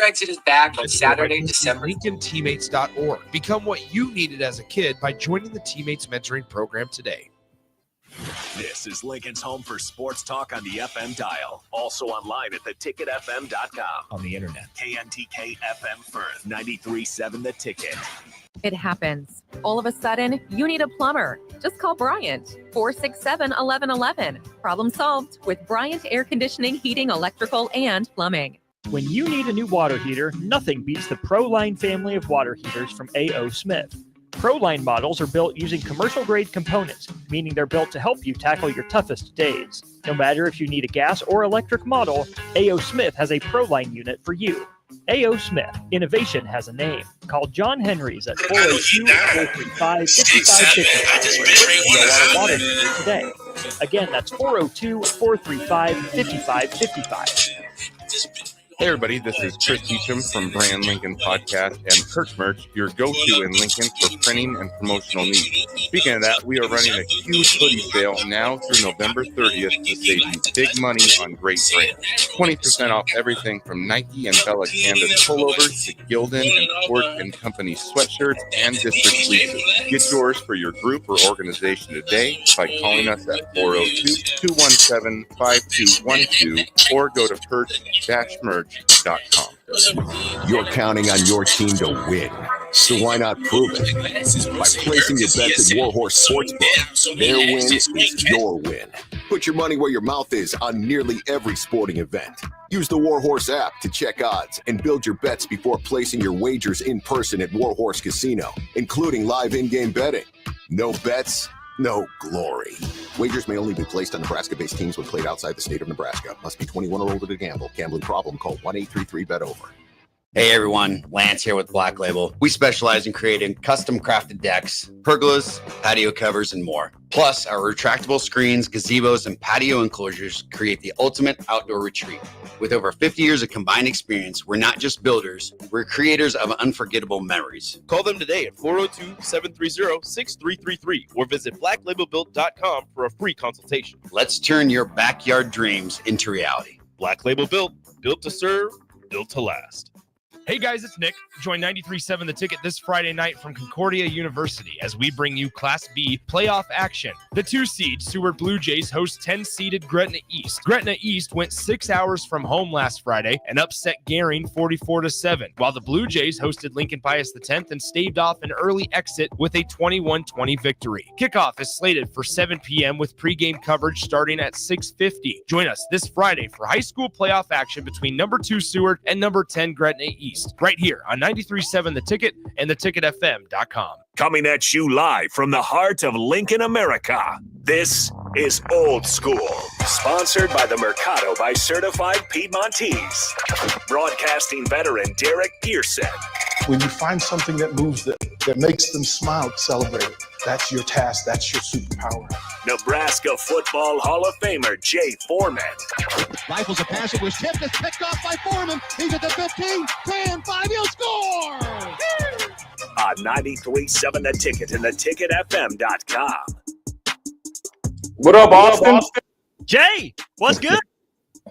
Exit is back on Saturday, December. LincolnTeammates.org. Become what you needed as a kid by joining the Teammates Mentoring Program today. This is Lincoln's home for sports talk on the FM dial. Also online at theticketfm.com. On the internet. KNTK FM Firth, 93.7 The Ticket. It happens. All of a sudden, you need a plumber. Just call Bryant, 467-1111. Problem solved with Bryant Air Conditioning, Heating, Electrical, and Plumbing. When you need a new water heater, nothing beats the ProLine family of water heaters from A.O. Smith. ProLine models are built using commercial-grade components, meaning they're built to help you tackle your toughest days. No matter if you need a gas or electric model, A.O. Smith has a ProLine unit for you. A.O. Smith, innovation has a name. Call John Henry's at 402-435-5555 water heater today. Again, that's 402-435-5555. Hey everybody, this is Chris Beecham from Brand Lincoln Podcast and Perch Merch, your go-to in Lincoln for printing and promotional needs. Speaking of that, we are running a huge hoodie sale now through November 30th to save you big money on great brands. 20% off everything from Nike and Bella Canvas pullovers to Gildan and Ford and Company sweatshirts and district fleeces. Get yours for your group or organization today by calling us at 402-217-5212 or go to perch-merch.com. You're counting on your team to win, so why not prove it? By placing your bets at Warhorse Sportsbook, their win is your win. Put your money where your mouth is on nearly every sporting event. Use the Warhorse app to check odds and build your bets before placing your wagers in person at Warhorse Casino, including live in-game betting. No bets, no glory. Wagers may only be placed on Nebraska-based teams when played outside the state of Nebraska. Must be 21 or older to gamble. Gambling problem? Call 1-833-BET-OVER. Hey everyone, Lance here with Black Label. We specialize in creating custom crafted decks, pergolas, patio covers, and more. Plus, our retractable screens, gazebos, and patio enclosures create the ultimate outdoor retreat. With over 50 years of combined experience, we're not just builders, we're creators of unforgettable memories. Call them today at 402-730-6333 or visit blacklabelbuilt.com for a free consultation. Let's turn your backyard dreams into reality. Black Label Built, built to serve, built to last. Hey guys, it's Nick. Join 93.7 The Ticket this Friday night from Concordia University as we bring you Class B playoff action. The 2-seed Seward Blue Jays host 10-seeded Gretna East. Gretna East went 6 hours from home last Friday and upset Gering 44-7, while the Blue Jays hosted Lincoln Pius X and staved off an early exit with a 21-20 victory. Kickoff is slated for 7 p.m. with pregame coverage starting at 6:50. Join us this Friday for high school playoff action between number 2 Seward and number 10 Gretna East. Right here on 93.7 The Ticket and theticketfm.com. Coming at you live from the heart of Lincoln, America. This is Old School, sponsored by the Mercado by Certified Piedmontese. Broadcasting veteran Derek Pearson. When you find something that moves them, that makes them smile, celebrate it. That's your task. That's your superpower. Nebraska Football Hall of Famer Jay Foreman. Rifles a pass. It was tipped. It's picked off by Foreman. He's at the 15, 10, 5. He'll score! On 93.7 The Ticket and theticketfm.com. What up, Austin? Jay, what's good?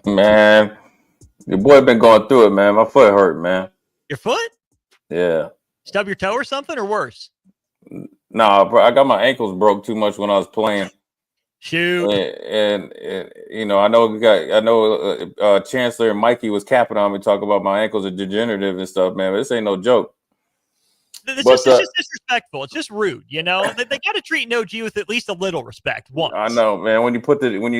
Man, your boy been going through it, man. My foot hurt, man. Your foot? Yeah. Stub your toe or something, or worse? Nah, bro, I got my ankles broke too much when I was playing. Shoot. And you know, I know Chancellor and Mikey was capping on me, talking about my ankles are degenerative and stuff, man. But this ain't no joke. It's just disrespectful. It's just rude, you know. They got to treat an OG with at least a little respect once. I know, man. When you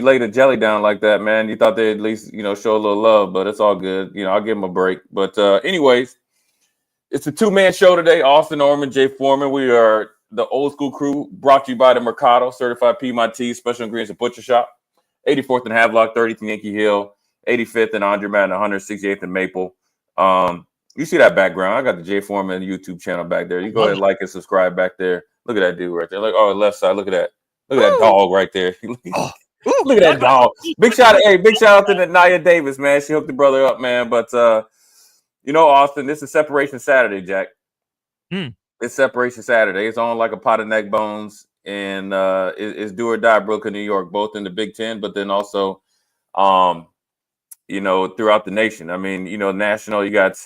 lay the jelly down like that, man, you thought they'd at least, you know, show a little love, but it's all good. You know, I'll give them a break. But anyways, it's a 2-man show today. Austin, Oerman, Jay Foreman. We are the Old School crew, brought to you by the Mercado, Certified Piedmontese, Special Ingredients and Butcher Shop, 84th and Havelock, 30th and Yankee Hill, 85th and Andre Madden, 168th and Maple. You see that background? I got the Jay Foreman YouTube channel back there. You go ahead and like and subscribe back there. Look at that dude right there. Like, oh, left side. Look at that. Look at that dog right there. Look at that dog. Big shout out to Naya Davis, man. She hooked the brother up, man. But you know, Austin, this is Separation Saturday, Jack. It's Separation Saturday. It's on like a pot of neck bones, and it's do or die Brooklyn, New York, both in the Big Ten, but then also, you know, throughout the nation. I mean, you know, national. You got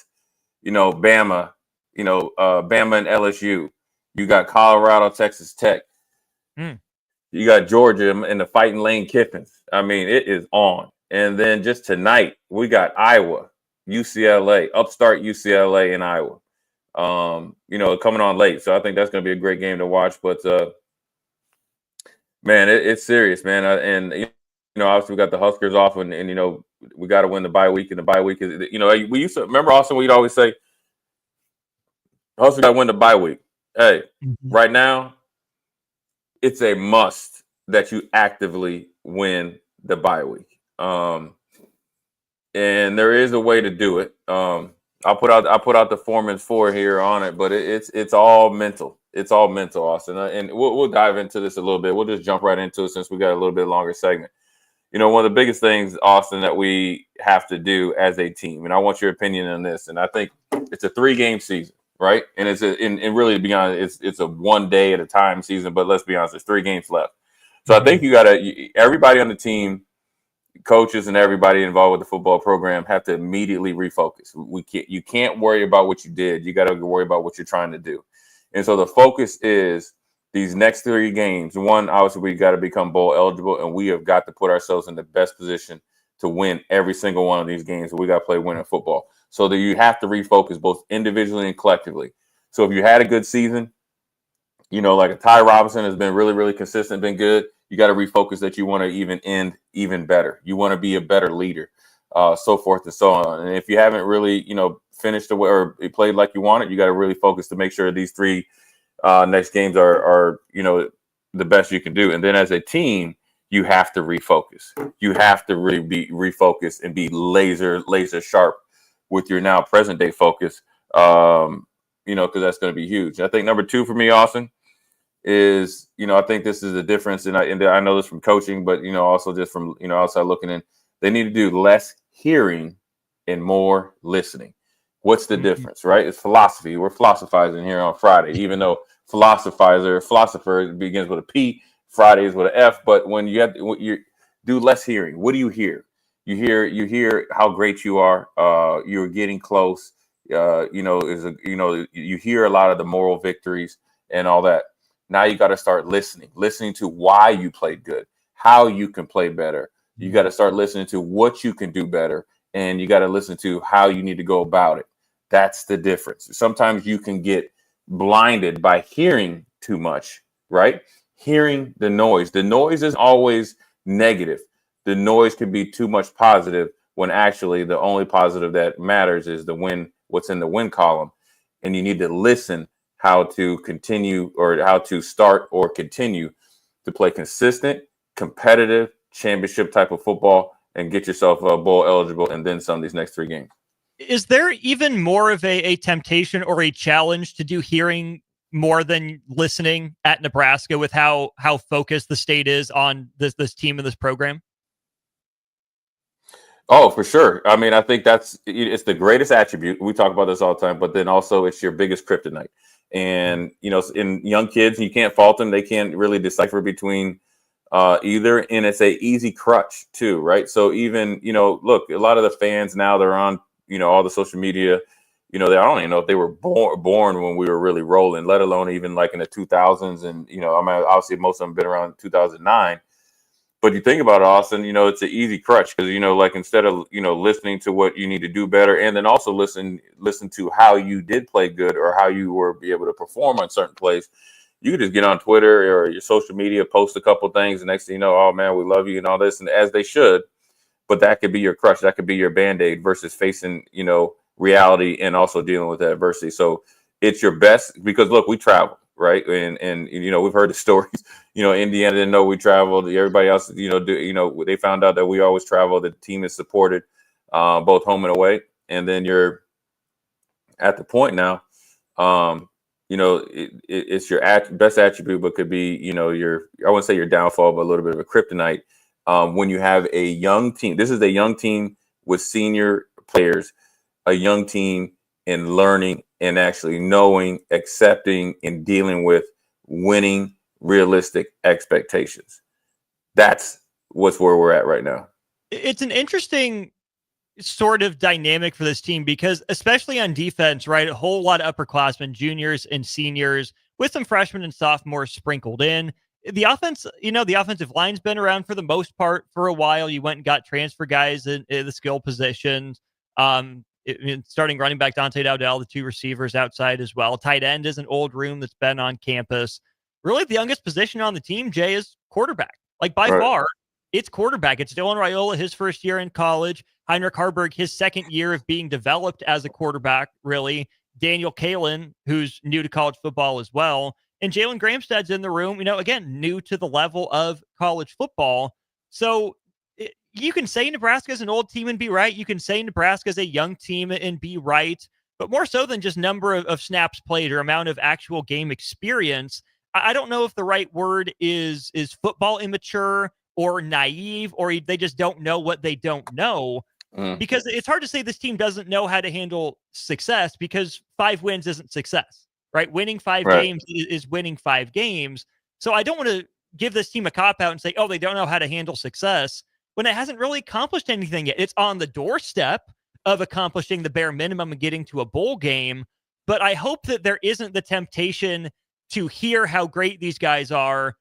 Bama, Bama and LSU. You got Colorado, Texas Tech. You got Georgia and the fighting Lane Kiffins. I mean, it is on. And then just tonight, we got Iowa, UCLA, upstart UCLA in Iowa. Coming on late. So I think that's going to be a great game to watch. But, man, it's serious, man. Obviously we got the Huskers off and we got to win the bye week. And the bye week is, we used to remember also we'd always say, Huskers got to win the bye week. Hey, right now, it's a must that you actively win the bye week. And there is a way to do it. I'll put out the Foreman 4 here on it, but it's all mental. It's all mental, Austin. And we'll dive into this a little bit. We'll just jump right into it since we got a little bit longer segment. One of the biggest things, Austin, that we have to do as a team, and I want your opinion on this, and I think it's a 3-game season, right? And and really, to be honest, it's a 1 day at a time season, but let's be honest, there's 3 games left. So I think everybody on the team, coaches and everybody involved with the football program have to immediately refocus. You can't worry about what you did. You got to worry about what you're trying to do. And so the focus is these next 3 games. One, obviously, we got to become bowl eligible, and we have got to put ourselves in the best position to win every single one of these games. We got to play winning football. So that you have to refocus both individually and collectively. So if you had a good season, like a Ty Robinson has been really, really consistent, been good. You got to refocus that you want to end even better. You want to be a better leader, so forth and so on. And if you haven't really, finished the way or played like you wanted, you got to really focus to make sure these 3 next games are the best you can do. And then as a team, you have to refocus. You have to really be refocused and be laser sharp with your now present day focus, because that's going to be huge. I think number 2 for me, Austin, is, I think this is the difference. And I know this from coaching, but, also just from, outside looking in, they need to do less hearing and more listening. What's the difference, right? It's philosophy. We're philosophizing here on Friday, even though philosopher begins with a P, Friday is with an F. But when you do less hearing, what do you hear? You hear how great you are. You're getting close. You hear a lot of the moral victories and all that. Now you got to start listening to why you played good, how you can play better. You got to start listening to what you can do better, and you got to listen to how you need to go about it. That's the difference. Sometimes you can get blinded by hearing too much, right? Hearing the noise. The noise is always negative. The noise can be too much positive when actually the only positive that matters is what's in the win column. And you need to listen how to continue or how to start or continue to play consistent, competitive, championship type of football and get yourself bowl eligible and then some of these next 3 games. Is there even more of a temptation or a challenge to do hearing more than listening at Nebraska with how focused the state is on this team and this program? Oh, for sure. I mean, I think it's the greatest attribute. We talk about this all the time, but then also it's your biggest kryptonite. And, in young kids, you can't fault them. They can't really decipher between either. And it's a easy crutch too, right? So even, look, a lot of the fans now, they're on, all the social media, I don't even know if they were born when we were really rolling, let alone even like in the 2000s. And, obviously most of them been around 2009. But you think about it, Austin, it's an easy crutch because, like instead of, listening to what you need to do better and then also listen to how you did play good or how you were be able to perform on certain plays, you could just get on Twitter or your social media, post a couple things. And next thing you know, oh, man, we love you and all this. And as they should. But that could be your crutch. That could be your Band-Aid versus facing, reality and also dealing with adversity. So it's your best because, look, we travel. Right. And we've heard the stories, Indiana didn't know we traveled. Everybody else, they found out that we always travel. The team is supported both home and away. And then you're at the point now, it's your best attribute, but could be, I wouldn't say your downfall, but a little bit of a kryptonite. When you have a young team, this is a young team with senior players, a young team in learning and actually knowing, accepting, and dealing with winning realistic expectations. That's where we're at right now. It's an interesting sort of dynamic for this team because especially on defense, right? A whole lot of upperclassmen, juniors and seniors with some freshmen and sophomores sprinkled in. The offense, the offensive line's been around for the most part for a while. You went and got transfer guys in the skill positions. Starting running back Dante Dowdell, the two receivers outside as well. Tight end is an old room that's been on campus. Really, the youngest position on the team, Jay, is quarterback. Like by far, it's quarterback. It's Dylan Raiola, his first year in college. Heinrich Harburg, his second year of being developed as a quarterback, really. Daniel Kalen, who's new to college football as well. And Jalen Gramstad's in the room, again, new to the level of college football. So you can say Nebraska's an old team and be right. You can say Nebraska's a young team and be right. But more so than just number of snaps played or amount of actual game experience, I don't know if the right word is football immature or naive, or they just don't know what they don't know. Because it's hard to say this team doesn't know how to handle success because 5 wins isn't success. Right? Winning 5 games is winning 5 games. So I don't want to give this team a cop-out and say, oh, they don't know how to handle success when it hasn't really accomplished anything yet. It's on the doorstep of accomplishing the bare minimum and getting to a bowl game. But I hope that there isn't the temptation to hear how great these guys are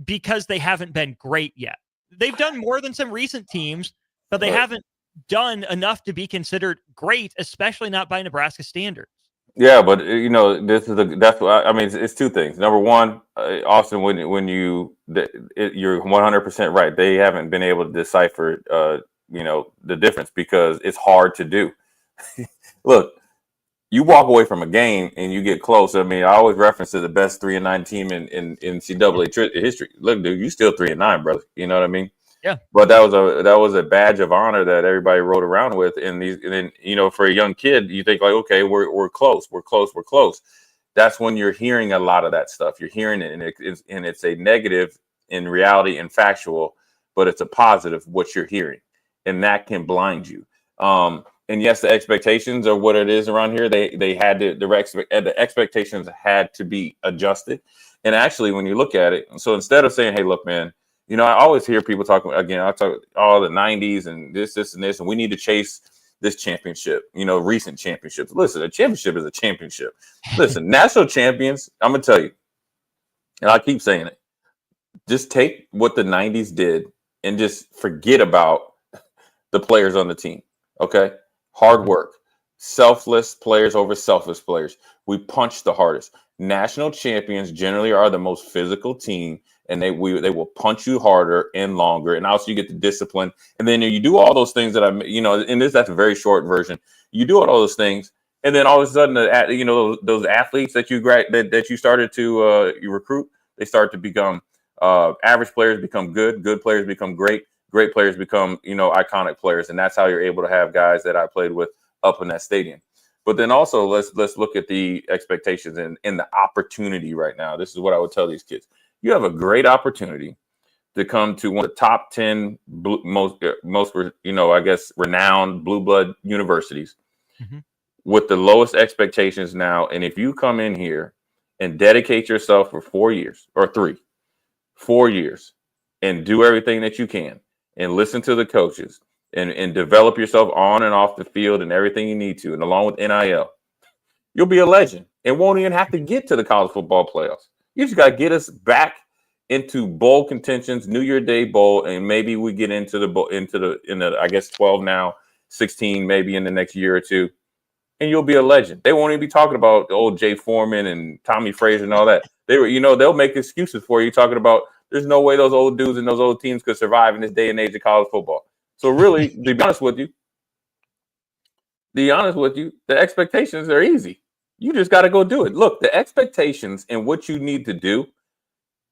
because they haven't been great yet. They've done more than some recent teams, but they haven't done enough to be considered great, especially not by Nebraska standards. Yeah, but that's what I mean. It's 2 things. Number one, Austin, when you're 100% right. They haven't been able to decipher, the difference because it's hard to do. Look, you walk away from a game and you get close. I mean, I always reference to the best 3-9 team in NCAA history. Look, dude, you still 3-9, brother. You know what I mean? Yeah. But that was a badge of honor that everybody rode around with. And then for a young kid, you think like, okay, we're close. That's when you're hearing a lot of that stuff. You're hearing it, and it's a negative in reality and factual, but it's a positive what you're hearing, and that can blind you. And yes, the expectations are what it is around here. They had to the expectations had to be adjusted. And actually, when you look at it, so instead of saying, hey, look, man. I always hear people talking again. I talk all the 90s and this, and we need to chase this championship, recent championships. Listen, a championship is a championship. Listen, national champions, I'm going to tell you, and I keep saying it, just take what the 90s did and just forget about the players on the team, okay? Hard work, selfless players over selfless players. We punch the hardest. National champions generally are the most physical team, and they will punch you harder and longer, and also you get the discipline. And then you do all those things that that's a very short version. You do all those things, and then all of a sudden, those athletes that you started to you recruit, they start to become average players become good players become great players become iconic players, and that's how you're able to have guys that I played with up in that stadium. But then also let's look at the expectations and the opportunity right now. This is what I would tell these kids. You have a great opportunity to come to one of the top 10 most renowned blue blood universities with the lowest expectations now. And if you come in here and dedicate yourself for 4 years or 4 years and do everything that you can and listen to the coaches and develop yourself on and off the field and everything you need to, and along with NIL, you'll be a legend and won't even have to get to the college football playoffs. You just got to get us back into bowl contentions, New Year Day bowl, and maybe we get into the I guess 12 now, 16 maybe in the next year or two, and you'll be a legend. They won't even be talking about the old Jay Foreman and Tommy Frazier and all that. They'll make excuses for you talking about there's no way those old dudes and those old teams could survive in this day and age of college football. So really, to be honest with you, the expectations are easy. You just got to go do it. Look, the expectations and what you need to do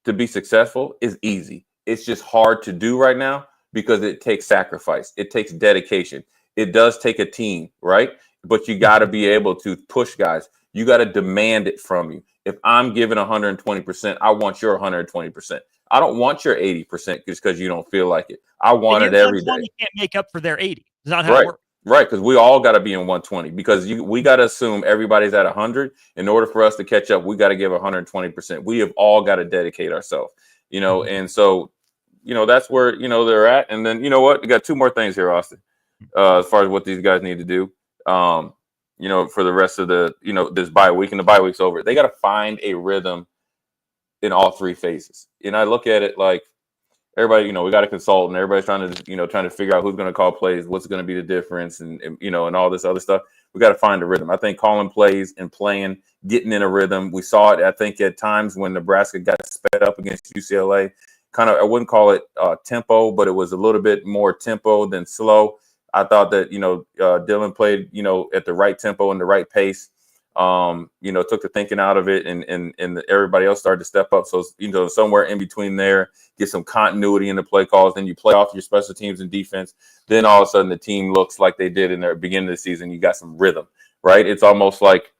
to be successful is easy. It's just hard to do right now because it takes sacrifice. It takes dedication. It does take a team, right? But you got to be able to push guys. You got to demand it from you. If I'm giving 120%, I want your 120%. I don't want your 80% just because you don't feel like it. I want it every day. You can't make up for their 80. It's not how it works. Right, because we all got to be in 120 because we got to assume everybody's at 100. In order for us to catch up, we got to give 120%. We have all got to dedicate ourselves, and so, that's where, they're at. And then, you know what? We got 2 more things here, Austin. as far as what these guys need to do. For the rest of the, this bye week, and the bye week's over. They got to find a rhythm in all three phases. And I look at it like everybody, we got a consultant. Everybody's trying to figure out who's going to call plays, what's going to be the difference, and all this other stuff. We got to find a rhythm. I think calling plays and playing, getting in a rhythm. We saw it, I think, at times when Nebraska got sped up against UCLA. Kind of, I wouldn't call it tempo, but it was a little bit more tempo than slow. I thought that, Dylan played, at the right tempo and the right pace. Took the thinking out of it, and everybody else started to step up. So, somewhere in between there, get some continuity in the play calls. Then you play off your special teams and defense. Then all of a sudden the team looks like they did in the beginning of the season. You got some rhythm, right? It's almost like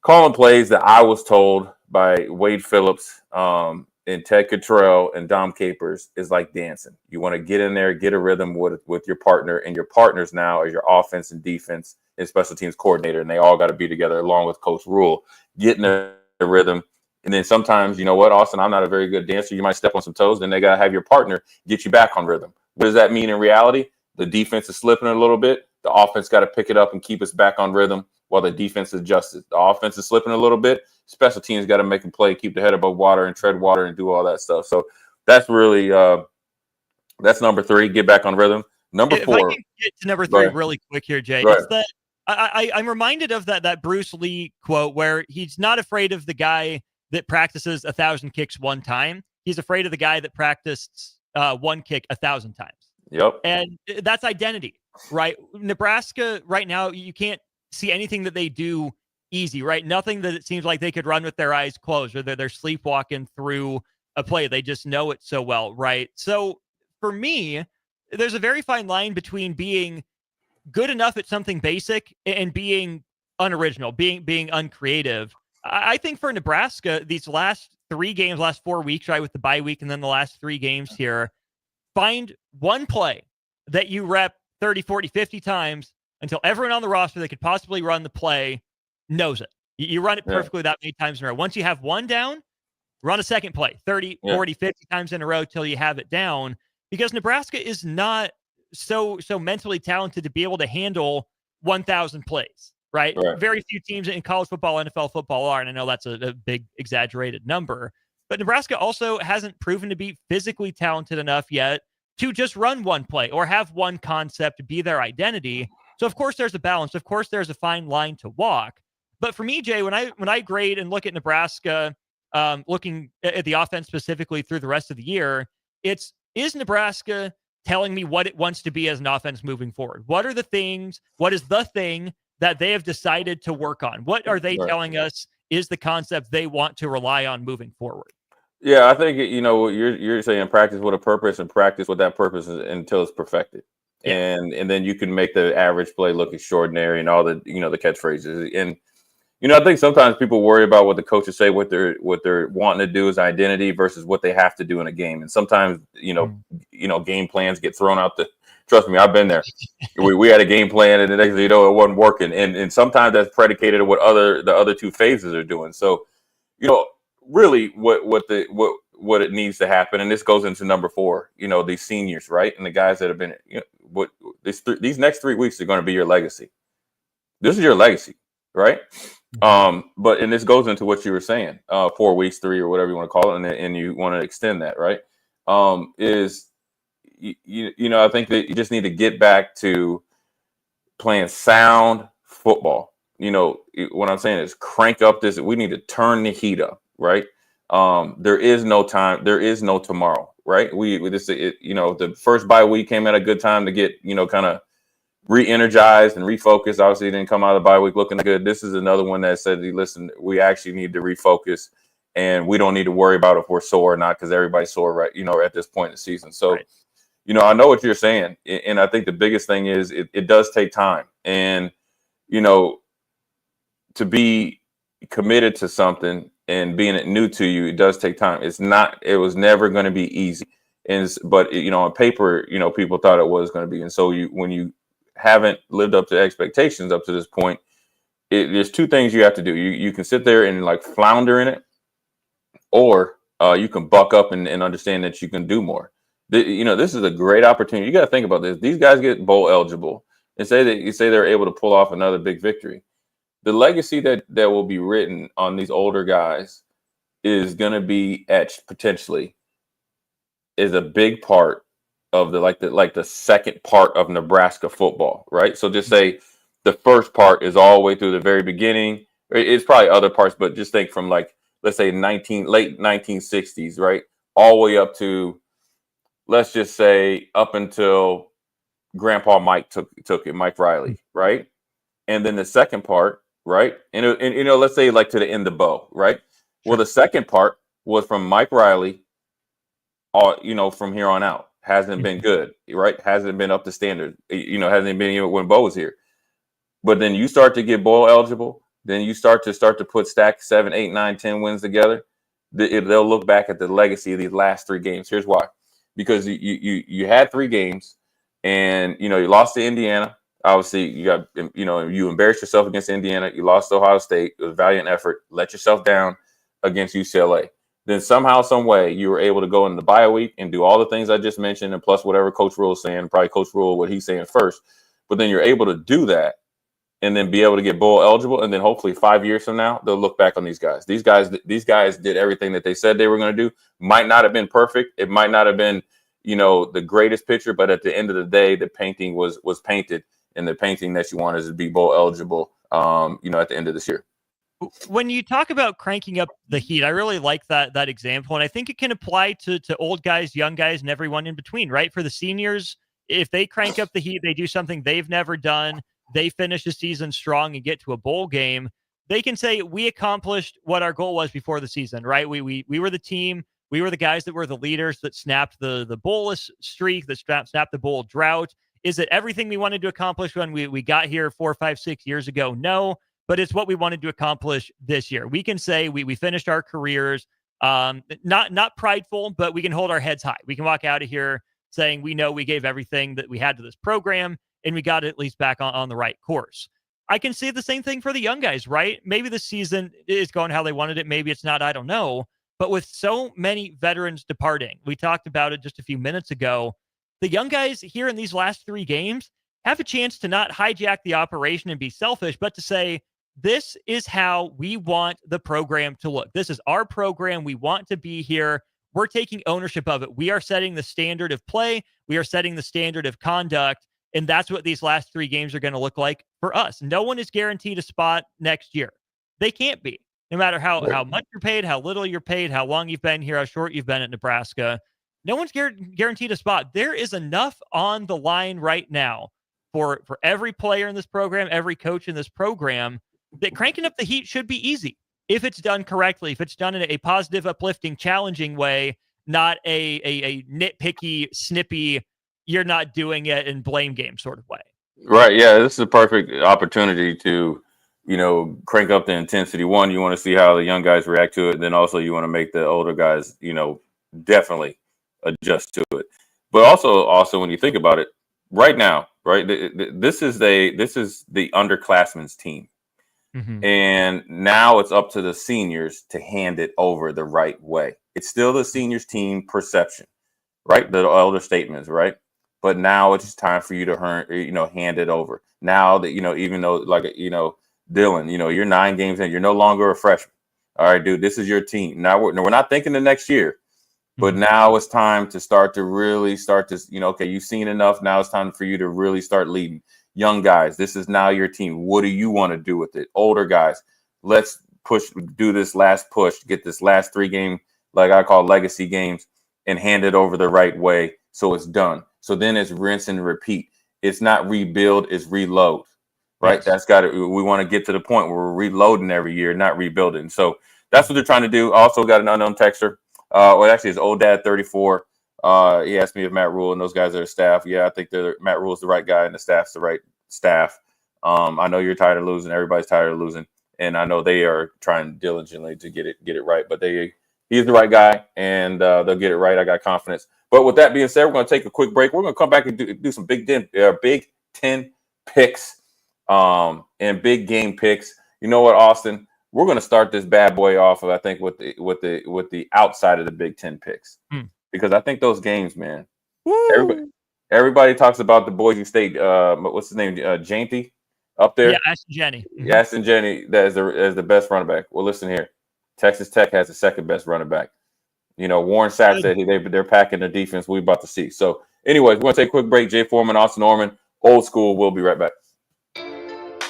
calling plays that I was told by Wade Phillips, and Ted Cottrell and Dom Capers is like dancing. You want to get in there, get a rhythm with your partner, and your partners now are your offense and defense and special teams coordinator, and they all got to be together along with Coach Rule, getting a rhythm. And then sometimes, you know what, Austin, I'm not a very good dancer. You might step on some toes. Then they got to have your partner get you back on rhythm. What does that mean in reality? The defense is slipping a little bit. The offense got to pick it up and keep us back on rhythm while the defense adjusts. The offense is slipping a little bit. Special teams got to make a play, keep the head above water and tread water and do all that stuff. So that's really that's number 3. Get back on rhythm. Number 4. If I can get to number 3 really quick here, Jay. It's that I'm reminded of that Bruce Lee quote where he's not afraid of the guy that practices 1,000 kicks one time. He's afraid of the guy that practiced one kick 1,000 times. Yep. And that's identity, right? Nebraska right now, you can't see anything that they do easy, right? Nothing that it seems like they could run with their eyes closed or they're sleepwalking through a play. They just know it so well, right? So for me, there's a very fine line between being good enough at something basic and being unoriginal, being uncreative. I think for Nebraska, these last 3 games, last 4 weeks, right, with the bye week and then the last 3 games here, find one play that you rep 30, 40, 50 times until everyone on the roster that could possibly run the play knows it. You run it perfectly that many times in a row. Once you have one down, run a second play 30, 40, 50 times in a row till you have it down, because Nebraska is not so mentally talented to be able to handle 1,000 plays, right? Very few teams in college football, NFL football are, and I know that's a big exaggerated number, but Nebraska also hasn't proven to be physically talented enough yet to just run one play or have one concept be their identity. So of course there's a balance. Of course there's a fine line to walk. But for me, Jay, when I grade and look at Nebraska, looking at the offense specifically through the rest of the year, is Nebraska telling me what it wants to be as an offense moving forward? What is the thing that they have decided to work on? What are they telling us is the concept they want to rely on moving forward? Yeah, I think you're saying practice with a purpose and practice with that purpose until it's perfected. Yeah. And then you can make the average play look extraordinary and all the the catchphrases. And I think sometimes people worry about what the coaches say, what they're wanting to do is identity versus what they have to do in a game. And sometimes game plans get thrown out. Trust me, I've been there. we had a game plan, and the next thing you know, it wasn't working. And sometimes that's predicated on what the other 2 phases are doing. So, really, what it needs to happen, and this goes into number 4. These seniors, right, and the guys that have been. These next 3 weeks are going to be your legacy. This is your legacy, right? But this goes into what you were saying, 4 weeks, 3 or whatever you want to call it, and you want to extend that, right? I think that you just need to get back to playing sound football. What I'm saying is crank up this. We need to turn the heat up, right? There is no time. There is no tomorrow, right? The first bye week came at a good time to get, kind of re-energized and refocused. Obviously, didn't come out of the bye week looking good. This is another one that said, listen, we actually need to refocus, and we don't need to worry about if we're sore or not, because everybody's sore, right? At this point in the season. So, I know what you're saying, and I think the biggest thing is it does take time, and to be committed to something and being it new to you, it does take time. It was never going to be easy, but on paper, people thought it was going to be, and so when you haven't lived up to expectations up to this point, there's 2 things you have to do. You can sit there and like flounder in it, or you can buck up and understand that you can do more. This is a great opportunity. You got to think about this. These guys get bowl eligible, and say they're able to pull off another big victory. The legacy that will be written on these older guys is going to be etched potentially. Is a big part of the second part of Nebraska football, right? So just say the first part is all the way through the very beginning. It's probably other parts, but just think from let's say late 1960s, right, all the way up to, let's just say, up until Grandpa Mike took it, Mike Riley, right? And then the second part, right? And let's say to the end of Bo, right? Well, the second part was from Mike Riley, from here on out. Hasn't been good, right? Hasn't been up to standard. Hasn't been even when Bo was here. But then you start to get bowl eligible. Then you start to put stack 7, 8, 9, 10 wins together. They'll look back at the legacy of these last 3 games. Here's why: because you had 3 games, and you lost to Indiana. Obviously, you embarrassed yourself against Indiana. You lost to Ohio State. It was a valiant effort. Let yourself down against UCLA. Then somehow, some way, you were able to go in the bye week and do all the things I just mentioned, and plus whatever Coach Rule is saying, probably Coach Rule, what he's saying first. But then you're able to do that and then be able to get bowl eligible. And then hopefully 5 years from now, they'll look back on these guys. These guys did everything that they said they were going to do. Might not have been perfect. It might not have been, the greatest picture, but at the end of the day, the painting was painted, and the painting that you want is to be bowl eligible, at the end of this year. When you talk about cranking up the heat, I really like that example. And I think it can apply to old guys, young guys, and everyone in between, right? For the seniors, if they crank up the heat, they do something they've never done, they finish the season strong and get to a bowl game, they can say, we accomplished what our goal was before the season, right? We were the team. We were the guys that were the leaders that snapped the bowlless streak, that snapped the bowl drought. Is it everything we wanted to accomplish when we got here 4, 5, 6 years ago? No. But it's what we wanted to accomplish this year. We can say we finished our careers, not prideful, but we can hold our heads high. We can walk out of here saying we know we gave everything that we had to this program, and we got it at least back on the right course. I can say the same thing for the young guys, right? Maybe the season is going how they wanted it. Maybe it's not. I don't know. But with so many veterans departing, we talked about it just a few minutes ago, the young guys here in these last 3 games have a chance to not hijack the operation and be selfish, but to say, this is how we want the program to look. This is our program. We want to be here. We're taking ownership of it. We are setting the standard of play. We are setting the standard of conduct. And that's what these last 3 games are going to look like for us. No one is guaranteed a spot next year. They can't be. No matter how much you're paid, how little you're paid, how long you've been here, how short you've been at Nebraska. No one's guaranteed a spot. There is enough on the line right now for every player in this program, every coach in this program, that cranking up the heat should be easy if it's done correctly, if it's done in a positive, uplifting, challenging way, not a nitpicky, snippy, you're not doing it and blame game sort of way. Right. Yeah. This is a perfect opportunity to, crank up the intensity. One, you want to see how the young guys react to it. And then also you want to make the older guys, definitely adjust to it. But also when you think about it right now, right, this is the underclassmen's team. Mm-hmm. And now it's up to the seniors to hand it over the right way. It's still the seniors team perception, right? The elder statements, right? But now it's time for you to hand it over. Now that, even though Dylan, you're 9 games in, you're no longer a freshman. All right, dude, this is your team. Now we're not thinking the next year, but now it's time to really start to, okay, you've seen enough. Now it's time for you to really start leading. Young guys, this is now your team. What do you want to do with it? Older guys, let's do this last push, get this last 3 game, like I call legacy games, and hand it over the right way so it's done. So then it's rinse and repeat. It's not rebuild, it's reload, right? Yes. We want to get to the point where we're reloading every year, not rebuilding. So that's what they're trying to do. Also got an unknown texter. Actually, it's old dad 34. He asked me if Matt Rule and those guys are staff. Yeah, I think Matt Rule's the right guy and the staff's the right staff. I know you're tired of losing. Everybody's tired of losing. And I know they are trying diligently to get it right. But he's the right guy, and they'll get it right. I got confidence. But with that being said, we're going to take a quick break. We're going to come back and do some Big Ten picks and big game picks. You know what, Austin? We're going to start this bad boy off, I think, with the outside of the Big Ten picks. Because I think those games, man, Everybody talks about the Boise State. What's his name? Janty up there. Yeah, Ashton Jenny. Yeah, Ashton Jenny as the best running back. Well, listen here, Texas Tech has the second best running back. Warren Sapp said they're packing the defense. We're about to see. So, anyways, we're gonna take a quick break. Jay Foreman, Austin Oerman, Old School. We'll be right back.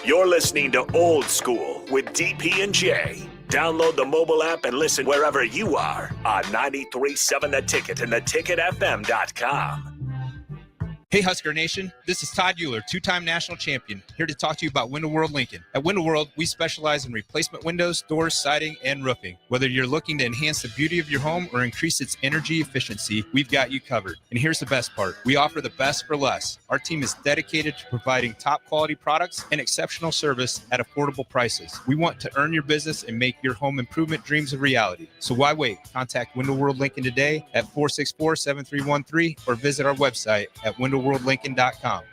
You're listening to Old School with DP and J. Download the mobile app and listen wherever you are on 93.7 The Ticket and theticketfm.com. Hey Husker Nation, this is Todd Euler, two-time national champion, here to talk to you about Window World Lincoln. At Window World, we specialize in replacement windows, doors, siding, and roofing. Whether you're looking to enhance the beauty of your home or increase its energy efficiency, we've got you covered. And here's the best part. We offer the best for less. Our team is dedicated to providing top quality products and exceptional service at affordable prices. We want to earn your business and make your home improvement dreams a reality. So why wait? Contact Window World Lincoln today at 464-7313 or visit our website at windowworldlincoln.com.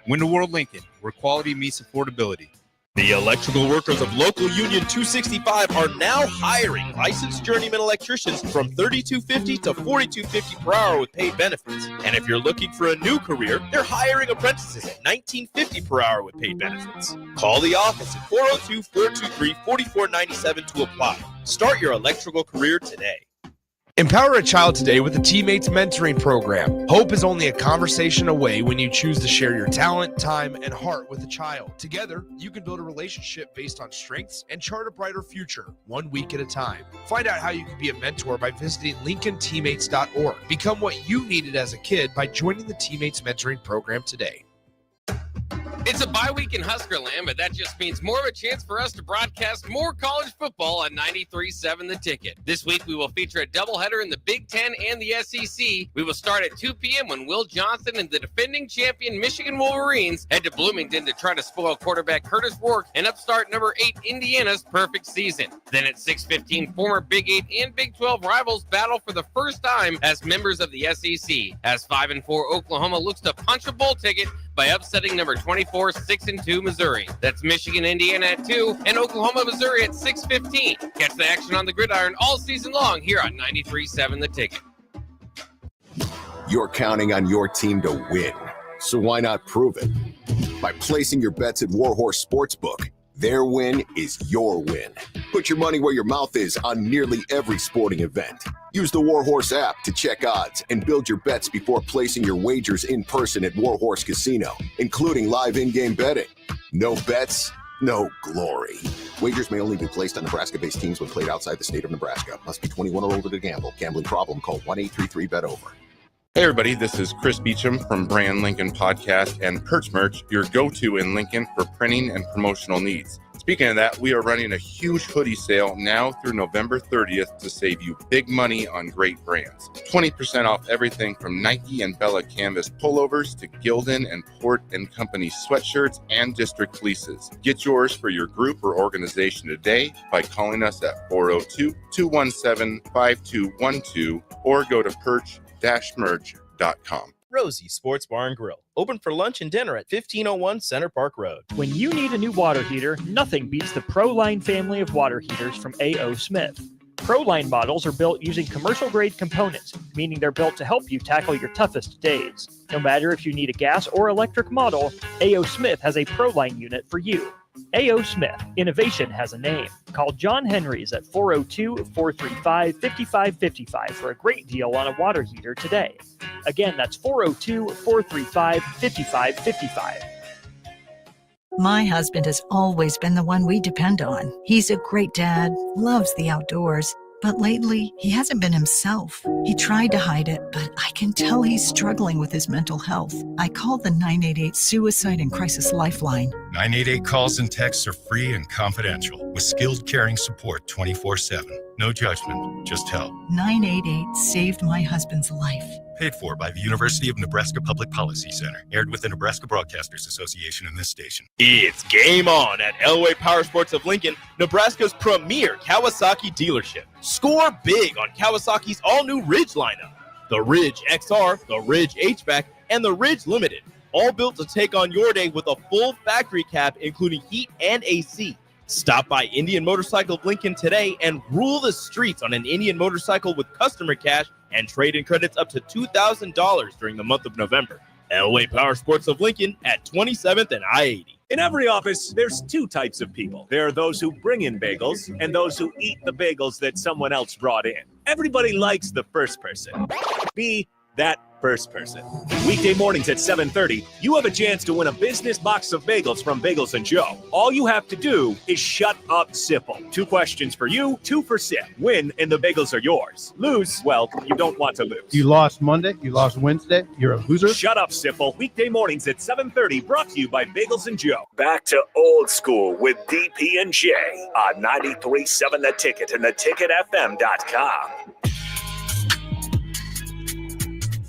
Window World Lincoln, where quality meets affordability. The electrical workers of Local Union 265 are now hiring licensed journeyman electricians from $32.50 to $42.50 per hour with paid benefits. And if you're looking for a new career, they're hiring apprentices at $19.50 per hour with paid benefits. Call the office at 402-423-4497 to apply. Start your electrical career today. Empower a child today with the Teammates Mentoring Program. Hope is only a conversation away when you choose to share your talent, time, and heart with a child. Together, you can build a relationship based on strengths and chart a brighter future, 1 week at a time. Find out how you can be a mentor by visiting LincolnTeammates.org. Become what you needed as a kid by joining the Teammates Mentoring Program today. It's a bye week in Huskerland, but that just means more of a chance for us to broadcast more college football on 93.7 The Ticket. This week, we will feature a doubleheader in the Big Ten and the SEC. We will start at 2 p.m. when Will Johnson and the defending champion Michigan Wolverines head to Bloomington to try to spoil quarterback Curtis Rourke and upstart number 8 Indiana's perfect season. Then at 6:15, former Big 8 and Big 12 rivals battle for the first time as members of the SEC, as 5-4 Oklahoma looks to punch a bowl ticket by upsetting number 24, 6-2 Missouri. That's Michigan, Indiana at 2, and Oklahoma, Missouri at 6:15. Catch the action on the gridiron all season long here on 93.7 The Ticket. You're counting on your team to win, so why not prove it? By placing your bets at Warhorse Sportsbook. Their win is your win. Put your money where your mouth is on nearly every sporting event. Use the Warhorse app to check odds and build your bets before placing your wagers in person at Warhorse Casino, including live in-game betting. No bets, no glory. Wagers may only be placed on Nebraska-based teams when played outside the state of Nebraska. Must be 21 or older to gamble. Gambling problem? Call 1-833-BET-OVER. Hey everybody, this is Chris Beecham from Brand Lincoln Podcast and Perch Merch, your go-to in Lincoln for printing and promotional needs. Speaking of that, we are running a huge hoodie sale now through November 30th to save you big money on great brands. 20% off everything from Nike and Bella Canvas pullovers to Gildan and Port & Company sweatshirts and district fleeces. Get yours for your group or organization today by calling us at 402-217-5212 or go to perch-merch.com. Rosie Sports Bar and Grill, open for lunch and dinner at 1501 Center Park Road. When you need a new water heater, nothing beats the ProLine family of water heaters from A.O. Smith. ProLine models are built using commercial-grade components, meaning they're built to help you tackle your toughest days. No matter if you need a gas or electric model, A.O. Smith has a ProLine unit for you. A.O. Smith, innovation has a name. Call John Henry's at 402-435-5555 for a great deal on a water heater today. Again, that's 402-435-5555. My husband has always been the one we depend on. He's a great dad, loves the outdoors, but lately he hasn't been himself. He tried to hide it, but I can tell he's struggling with his mental health. I called the 988 Suicide and Crisis Lifeline. 988 calls and texts are free and confidential with skilled caring support 24/7. No judgment, just help. 988 saved my husband's life. Paid for by the University of Nebraska Public Policy Center. Aired with the Nebraska Broadcasters Association and this station. It's game on at Elway Power Sports of Lincoln, Nebraska's premier Kawasaki dealership. Score big on Kawasaki's all-new Ridge lineup. The Ridge XR, the Ridge HVAC, and the Ridge Limited. All built to take on your day with a full factory cab, including heat and AC. Stop by Indian Motorcycle of Lincoln today and rule the streets on an Indian motorcycle with customer cash and trade-in credits up to $2,000 during the month of November. Elway Power Sports of Lincoln at 27th and I-80. In every office, there's two types of people. There are those who bring in bagels and those who eat the bagels that someone else brought in. Everybody likes the first person. Be that first person. Weekday mornings at 7:30, you have a chance to win a business box of bagels from Bagels & Joe. All you have to do is shut up, Sipple. 2 questions for you, 2 for Sip. Win, and the bagels are yours. Lose, well, you don't want to lose. You lost Monday, you lost Wednesday, you're a loser. Shut up, Sipple. Weekday mornings at 7:30, brought to you by Bagels & Joe. Back to old school with DP and J on 93.7 The Ticket and theticketfm.com.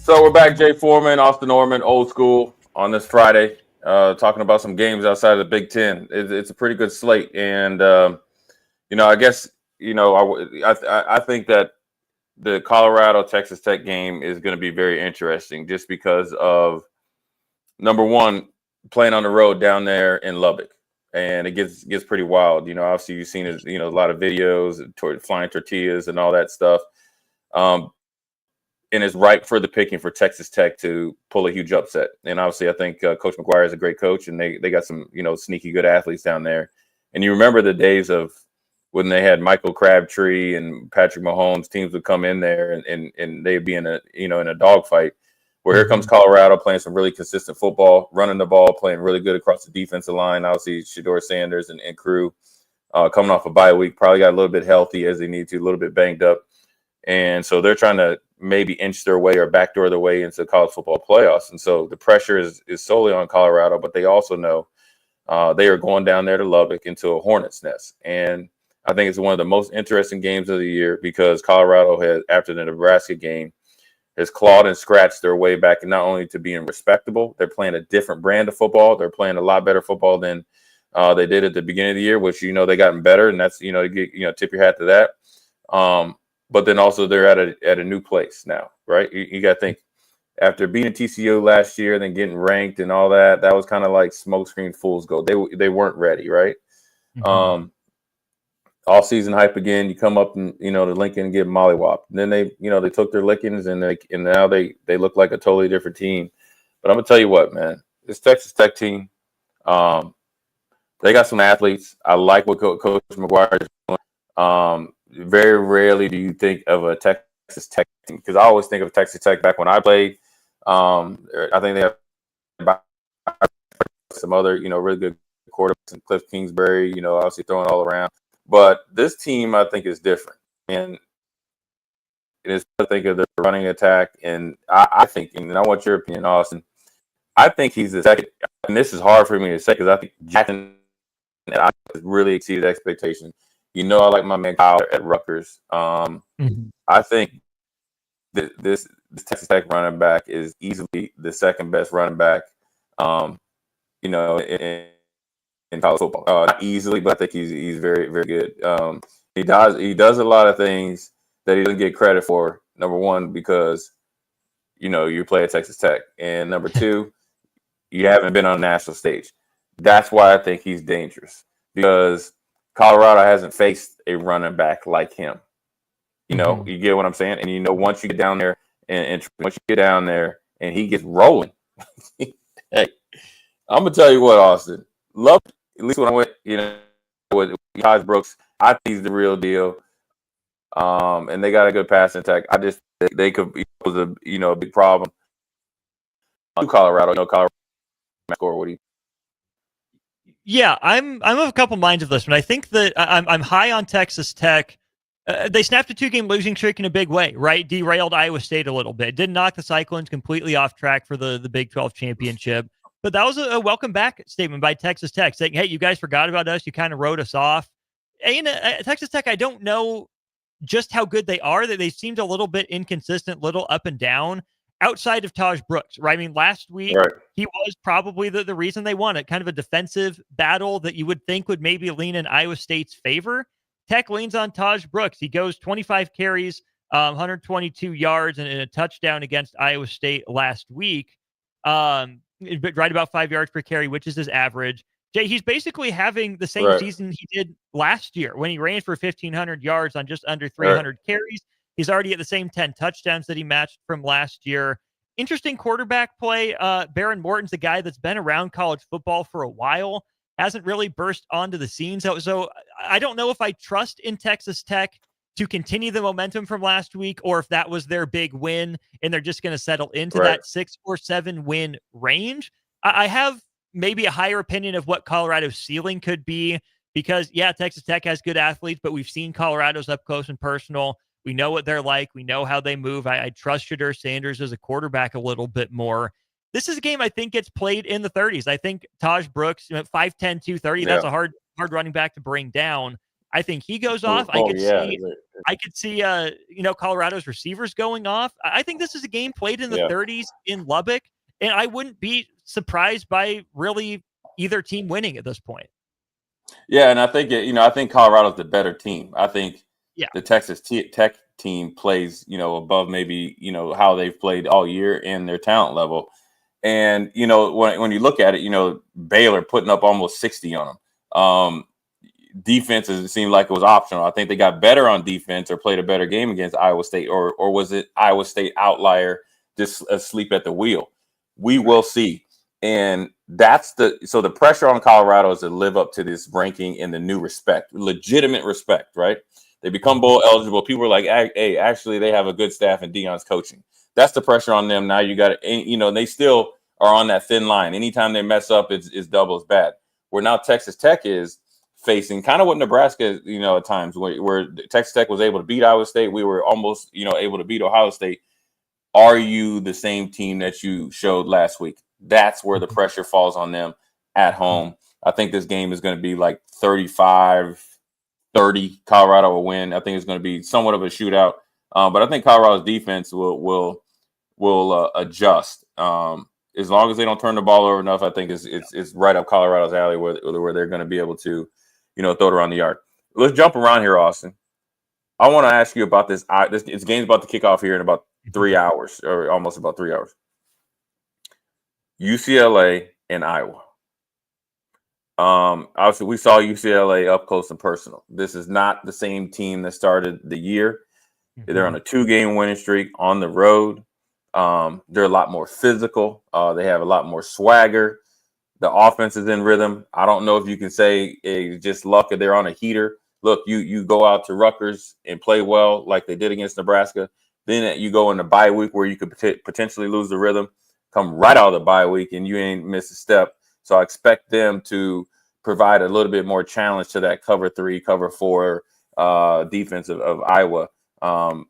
So we're back, Jay Foreman, Austin Oerman, old school on this Friday, talking about some games outside of the Big Ten. It's a pretty good slate, and I guess I think that the Colorado Texas Tech game is going to be very interesting, just because of number one, playing on the road down there in Lubbock, and it gets pretty wild. Obviously you've seen it, a lot of videos toward flying tortillas and all that stuff. And it's ripe for the picking for Texas Tech to pull a huge upset. And obviously, I think Coach McGuire is a great coach, and they got some, sneaky good athletes down there. And you remember the days of when they had Michael Crabtree and Patrick Mahomes, teams would come in there and they'd be in a dogfight. Where here comes Colorado playing some really consistent football, running the ball, playing really good across the defensive line. Obviously, Shedeur Sanders and crew coming off a bye week, probably got a little bit healthy as they need to, a little bit banged up. And so they're trying to maybe inch their way or backdoor their way into college football playoffs. And so the pressure is solely on Colorado, but they also know they are going down there to Lubbock into a hornet's nest. And I think it's one of the most interesting games of the year, because Colorado has, after the Nebraska game, has clawed and scratched their way back, and not only to being respectable, they're playing a different brand of football. They're playing a lot better football than they did at the beginning of the year, which, they gotten better. And that's, tip your hat to that. But then also they're at a new place now, right? You got to think, after beating TCU last year, then getting ranked and all that, that was kind of like smokescreen fool's gold. They weren't ready, right? Mm-hmm. All season hype again. You come up and to Lincoln and get mollywopped. Then they took their lickings and now they look like a totally different team. But I'm gonna tell you what, man, this Texas Tech team, they got some athletes. I like what Coach McGuire is doing. Very rarely do you think of a Texas Tech team, because I always think of Texas Tech back when I played. I think they have some other, really good quarterbacks, and Cliff Kingsbury, obviously throwing all around. But this team, I think, is different. And it is, I think, of the running attack. And I think, and I want your opinion, Austin, I think he's the second. And this is hard for me to say, because I think Jackson really exceeded expectations. I like my man Kyle at Rutgers. I think that this Texas Tech running back is easily the second best running back, in college football. Not easily, but I think he's very, very good. He does a lot of things that he doesn't get credit for. Number one, because you play at Texas Tech, and number two, you haven't been on a national stage. That's why I think he's dangerous, because Colorado hasn't faced a running back like him. You get what I'm saying? And once you get down there and once you get down there and he gets rolling, hey, I'm gonna tell you what, Austin. Love, at least when I went, with Taj Brooks, I think he's the real deal. And they got a good passing attack. I just think they could be a big problem. Colorado, Colorado score. What do you? Yeah, I'm of a couple minds of this, but I think that I'm high on Texas Tech. They snapped a 2-game losing streak in a big way, right? Derailed Iowa State a little bit. Didn't knock the Cyclones completely off track for the Big 12 championship. But that was a welcome back statement by Texas Tech, saying, hey, you guys forgot about us. You kind of wrote us off. And Texas Tech, I don't know just how good they are. That they seemed a little bit inconsistent, little up and down. Outside of Taj Brooks, right? I mean, last week, he was probably the reason they won it. Kind of a defensive battle that you would think would maybe lean in Iowa State's favor. Tech leans on Taj Brooks. He goes 25 carries, 122 yards, and a touchdown against Iowa State last week. Right about 5 yards per carry, which is his average. Jay, he's basically having the same season he did last year when he ran for 1,500 yards on just under 300 carries. He's already at the same 10 touchdowns that he matched from last year. Interesting quarterback play. Baron Morton's a guy that's been around college football for a while, hasn't really burst onto the scene. So I don't know if I trust in Texas Tech to continue the momentum from last week, or if that was their big win and they're just going to settle into that 6 or 7 win range. I have maybe a higher opinion of what Colorado's ceiling could be because, Texas Tech has good athletes, but we've seen Colorado's up close and personal. We know what they're like. We know how they move. I trust Shadur Sanders as a quarterback a little bit more. This is a game I think gets played in the 30s. I think Taj Brooks, 5'10", 230, that's a hard running back to bring down. I think he goes off. I could see Colorado's receivers going off. I think this is a game played in the 30s in Lubbock, and I wouldn't be surprised by really either team winning at this point. Yeah, and I think I think Colorado's the better team. I think the Texas Tech team plays above maybe how they've played all year and their talent level. And when you look at it, Baylor putting up almost 60 on them. Defenses, it seemed like it was optional. I think they got better on defense or played a better game against Iowa State, or was it Iowa State outlier just asleep at the wheel? We will see. And so the pressure on Colorado is to live up to this ranking in the new respect, legitimate respect, right? They become bowl eligible. People are like, hey, actually, they have a good staff and Deion's coaching. That's the pressure on them. Now you got to, they still are on that thin line. Anytime they mess up, it's double as bad. Where now Texas Tech is facing kind of what Nebraska, at times where Texas Tech was able to beat Iowa State. We were almost, able to beat Ohio State. Are you the same team that you showed last week? That's where the pressure falls on them at home. I think this game is going to be like 35-30. Colorado will win. I think it's going to be somewhat of a shootout. But I think Colorado's defense will adjust. As long as they don't turn the ball over enough, I think it's right up Colorado's alley where they're going to be able to, throw it around the yard. Let's jump around here, Austin. I want to ask you about this. This game's about to kick off here in about 3 hours, or almost about 3 hours. UCLA and Iowa. Obviously, we saw UCLA up close and personal. This is not the same team that started the year. They're on a 2-game winning streak on the road. They're a lot more physical. They have a lot more swagger. The offense is in rhythm. I don't know if you can say it's just luck that they're on a heater. Look, you go out to Rutgers and play well like they did against Nebraska. Then you go in the bye week where you could potentially lose the rhythm. Come right out of the bye week and you ain't miss a step. So I expect them to provide a little bit more challenge to that cover 3, cover 4 defense of Iowa.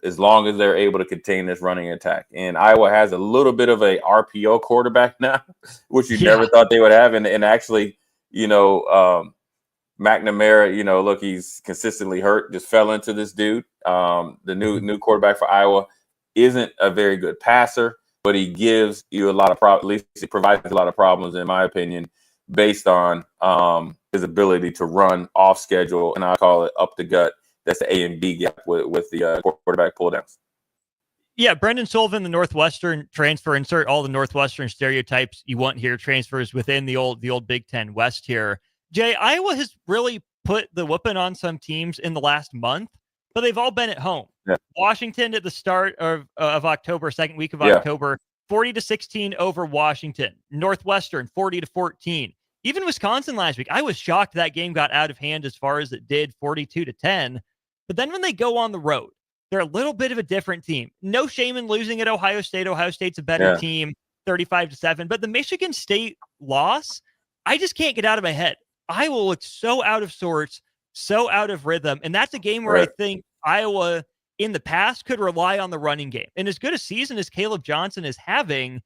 As long as they're able to contain this running attack. And Iowa has a little bit of a RPO quarterback now, which you never thought they would have. And actually, McNamara, look, he's consistently hurt, just fell into this dude. The new quarterback for Iowa isn't a very good passer, but he gives you a lot of problems. At least he provides a lot of problems, in my opinion, based on his ability to run off schedule. And I call it up the gut. That's the A and B gap with the quarterback pull downs. Yeah, Brendan Sullivan, the Northwestern transfer, insert all the Northwestern stereotypes you want here, transfers within the old Big Ten West here. Jay, Iowa has really put the whooping on some teams in the last month, but they've all been at home. Yeah. Washington at the start of October, second week of October, 40-16 over Washington. Northwestern, 40-14. Even Wisconsin last week, I was shocked that game got out of hand as far as it did, 42-10. But then when they go on the road, they're a little bit of a different team. No shame in losing at Ohio State. Ohio State's a better team, 35-7. But the Michigan State loss, I just can't get out of my head. Iowa looked so out of sorts, so out of rhythm. And that's a game where I think Iowa in the past could rely on the running game. And as good a season as Caleb Johnson is having,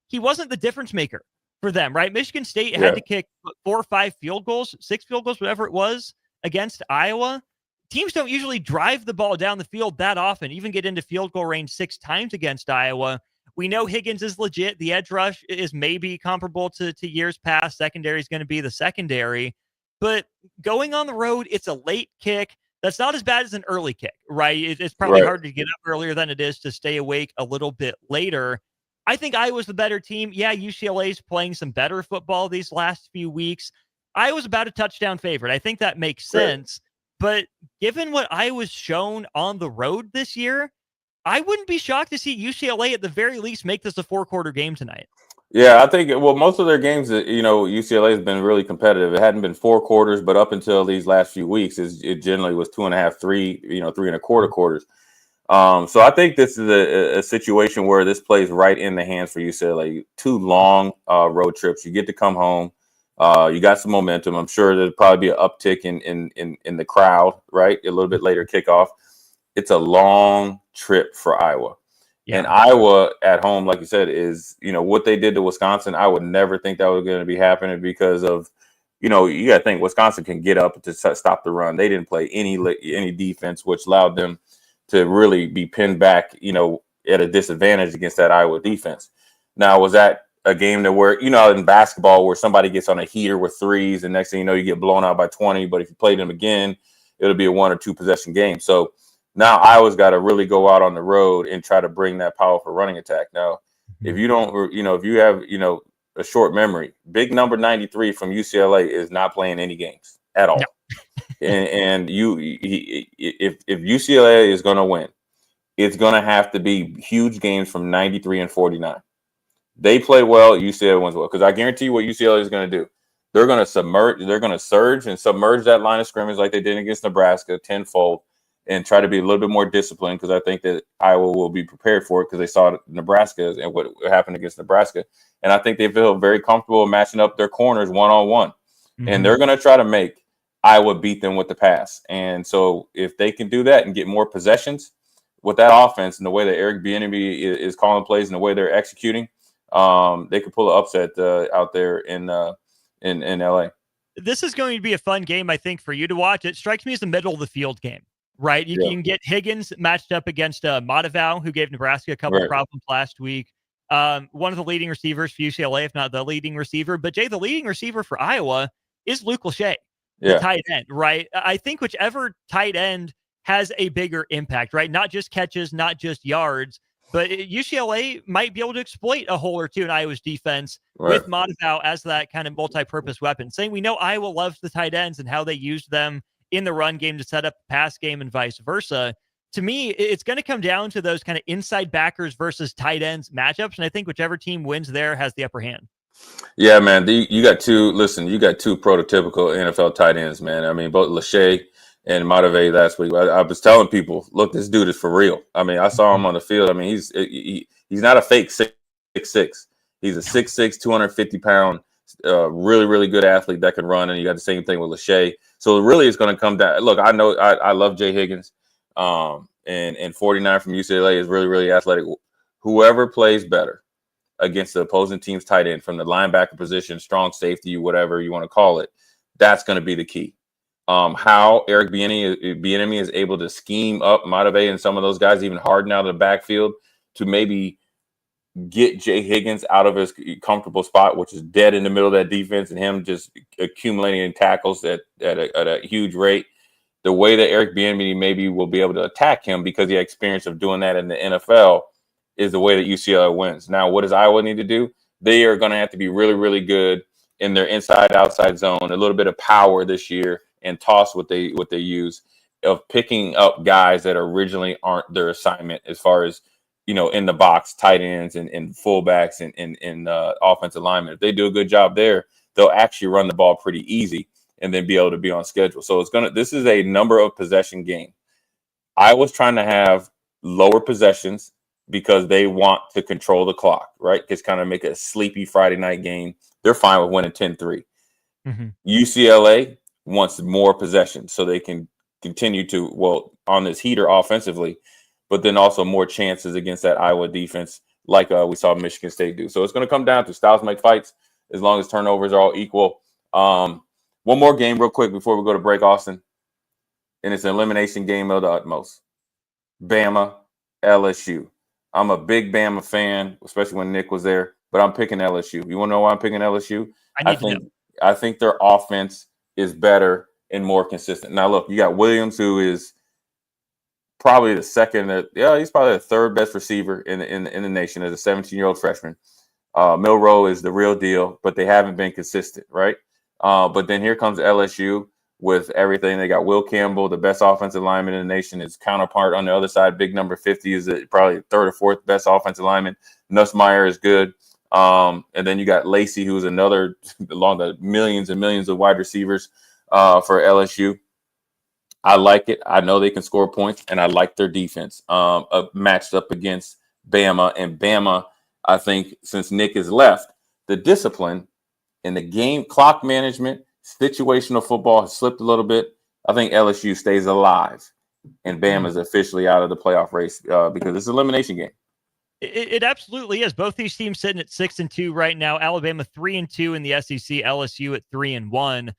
he wasn't the difference maker for them, right? Michigan State had to kick 4 or 5 field goals, 6 field goals, whatever it was, against Iowa. Teams don't usually drive the ball down the field that often, even get into field goal range 6 times against Iowa. We know Higgins is legit. The edge rush is maybe comparable to years past. Secondary is going to be the secondary. But going on the road, it's a late kick. That's not as bad as an early kick, right? It's probably harder to get up earlier than it is to stay awake a little bit later. I think Iowa's the better team. Yeah, UCLA's playing some better football these last few weeks. Iowa's about a touchdown favorite. I think that makes sense. But given what Iowa's shown on the road this year, I wouldn't be shocked to see UCLA at the very least make this a 4-quarter game tonight. Yeah, I think, well, most of their games, UCLA has been really competitive. It hadn't been 4 quarters, but up until these last few weeks, it generally was 2.5, 3, 3.25 quarters. So I think this is a situation where this plays right in the hands for UCLA. 2 long road trips. You get to come home. You got some momentum. I'm sure there'll probably be an uptick in the crowd, right? A little bit later kickoff. It's a long trip for Iowa. Yeah. And Iowa at home, like you said, is, what they did to Wisconsin. I would never think that was going to be happening because of, you got to think Wisconsin can get up to stop the run. They didn't play any defense, which allowed them to really be pinned back, at a disadvantage against that Iowa defense. Now, was that a game that where, in basketball where somebody gets on a heater with threes and next thing you know, you get blown out by 20, but if you play them again, it'll be a 1 or 2 possession game. So now Iowa's got to really go out on the road and try to bring that powerful running attack. Now, if you don't, if you have, a short memory, big number 93 from UCLA is not playing any games at all. No. and if UCLA is going to win, it's going to have to be huge games from 93 and 49. They play well, UCLA wins well. Because I guarantee you what UCLA is going to do. They're going to surge and submerge that line of scrimmage like they did against Nebraska tenfold and try to be a little bit more disciplined, because I think that Iowa will be prepared for it because they saw Nebraska and what happened against Nebraska. And I think they feel very comfortable matching up their corners one-on-one. Mm-hmm. And they're going to try to make Iowa beat them with the pass. And so if they can do that and get more possessions with that offense and the way that Eric Bieniemy is calling plays and the way they're executing, they could pull an upset out there in LA. This is going to be a fun game, I think, for you to watch. It strikes me as a middle of the field game, right? You can get Higgins matched up against Matavau, who gave Nebraska a couple of problems last week. One of the leading receivers for UCLA, if not the leading receiver. But Jay, the leading receiver for Iowa is Luke Lachey, the tight end, right? I think whichever tight end has a bigger impact, right? Not just catches, not just yards, but UCLA might be able to exploit a hole or two in Iowa's defense with Matavau as that kind of multi-purpose weapon. Saying we know Iowa loves the tight ends and how they used them in the run game to set up the pass game and vice versa. To me, it's going to come down to those kind of inside backers versus tight ends matchups. And I think whichever team wins there has the upper hand. Yeah, man. You got two prototypical NFL tight ends, man. I mean, both Lachey and Matavau last week. I was telling people, look, this dude is for real. I mean, I saw him on the field. I mean, he's not a fake 6'6". He's a 6'6", 250-pound, really, really good athlete that can run. And you got the same thing with Lachey. So really, it's going to come down. Look, I know I love Jay Higgins, and 49 from UCLA is really, really athletic. Whoever plays better against the opposing team's tight end from the linebacker position, strong safety, whatever you want to call it, that's going to be the key. How Eric Bieniemy is able to scheme up Matavau and some of those guys, even harden out of the backfield to maybe get Jay Higgins out of his comfortable spot, which is dead in the middle of that defense, and him just accumulating tackles at a huge rate. The way that Eric Bieniemy maybe will be able to attack him because he had experience of doing that in the NFL is the way that UCLA wins. Now, what does Iowa need to do? They are going to have to be really, really good in their inside-outside zone, a little bit of power this year, and toss what they use of picking up guys that originally aren't their assignment as far as, in the box, tight ends and fullbacks and offensive linemen. If they do a good job there, they'll actually run the ball pretty easy and then be able to be on schedule. So this is a number of possession game. Iowa's trying to have lower possessions because they want to control the clock, right? Just kind of make it a sleepy Friday night game. They're fine with winning 10-3. Mm-hmm. UCLA wants more possession so they can continue to, on this heater offensively, but then also more chances against that Iowa defense like we saw Michigan State do. So it's going to come down to styles make fights as long as turnovers are all equal. One more game real quick before we go to break, Austin, and it's an elimination game of the utmost. Bama, LSU. I'm a big Bama fan, especially when Nick was there, but I'm picking LSU. You want to know why I'm picking LSU? I think their offense is better and more consistent. Now, look, you got Williams, who is probably the he's probably the third best receiver in the nation as a 17-year-old freshman. Milroe is the real deal, but they haven't been consistent, right? But then here comes LSU with everything. They got Will Campbell, the best offensive lineman in the nation. His counterpart on the other side, big number 50, is probably third or fourth best offensive lineman. Nussmeier is good. And then you got Lacey, who's another along the millions and millions of wide receivers for LSU. I like it. I know they can score points, and I like their defense matched up against Bama. And Bama, I think, since Nick has left, the discipline and the game clock management, situational football has slipped a little bit. I think LSU stays alive, and Bama is officially out of the playoff race because it's an elimination game. It absolutely is. Both these teams sitting at 6-2 right now. Alabama 3-2 in the SEC. LSU at 3-1.